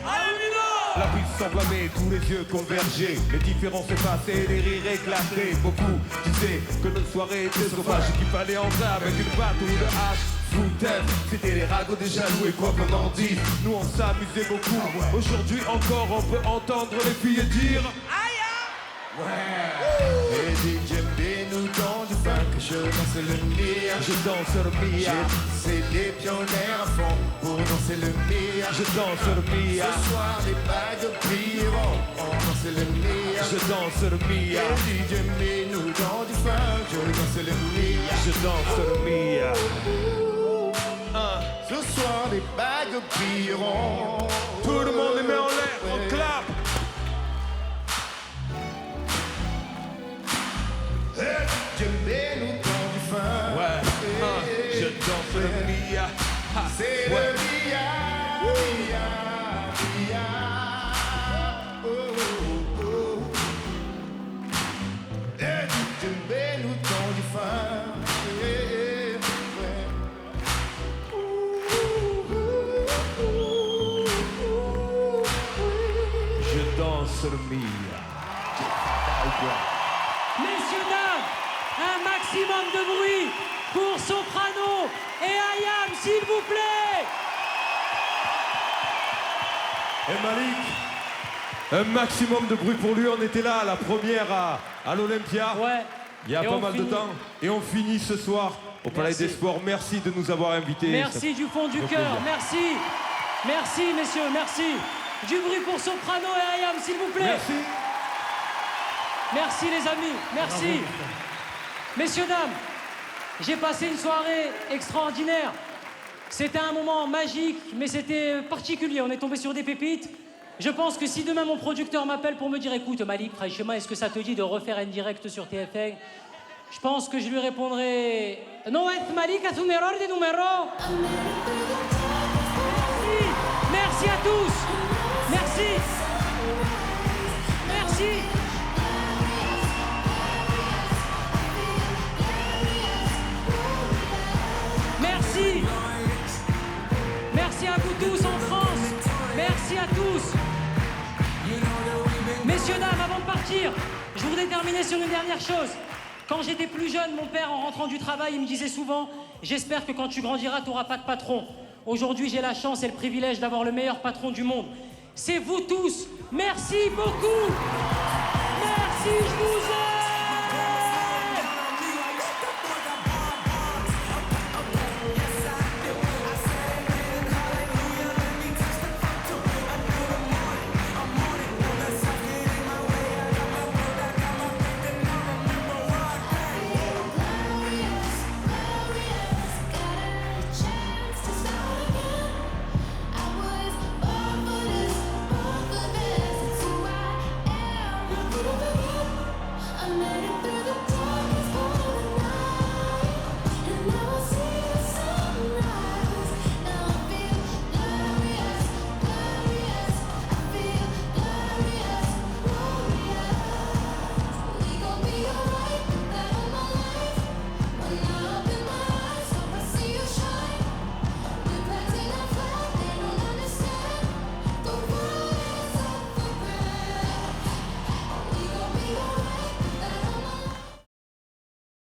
La piste s'enflammait, tous les yeux convergeaient. Les différences s'effaçaient, les rires éclataient. Beaucoup disaient que notre soirée était sauvage et qu'il fallait entrer avec une batte ou une hache. Sous-tête, c'était les ragots déjà loués, quoi qu'on en dise. Nous on s'amusait beaucoup. Aujourd'hui encore, on peut entendre les filles dire. Et DJ nous dans du funk, je danse le Mia. Je danse le Mia, C'est les pionniers à fond pour danser le Mia. je danse le Mia, Ce soir les bagues brilleront, on danse le Mia. je danse le Mia, Et DJ nous dans du funk, je danse le Mia. je danse le Mia. Ce soir les bagues brilleront. Tout le monde les met en l'air, on clap. DJ nous dans du funk. Ouais, je danse le Mia. C'est Ouais. le Mia, Mia, Mia. Oh, oh, oh. Et DJ nous dans du funk. Je danse le Mia. Messieurs, dames, un maximum de bruit pour Soprano et Ayam, s'il vous plaît. Et Malik, un maximum de bruit pour lui. On était là, la première à l'Olympia. Ouais. Il y a Et pas on mal de finit. temps. Et on finit ce soir au Palais Merci. des Sports. Merci de nous avoir invités. Merci du fond du fait cœur, plaisir. merci. Merci, messieurs, merci. Du bruit pour Soprano et Ayam, s'il vous plaît. Merci. Merci les amis, merci. Messieurs, dames, j'ai passé une soirée extraordinaire. C'était un moment magique, mais c'était particulier. On est tombé sur des pépites. Je pense que si demain mon producteur m'appelle pour me dire écoute Malik, franchement, est-ce que ça te dit de refaire un direct sur TFA? Je pense que je lui répondrai no es Malik, es un error de numéro. Merci, merci à tous. Merci. Merci. Merci. Merci à vous tous en France. Merci à tous. Messieurs, dames, avant de partir, je voudrais terminer sur une dernière chose. Quand j'étais plus jeune, mon père, en rentrant du travail, il me disait souvent « J'espère que quand tu grandiras, tu n'auras pas de patron ». Aujourd'hui, j'ai la chance et le privilège d'avoir le meilleur patron du monde. C'est vous tous. Merci beaucoup. Merci, je vous aime.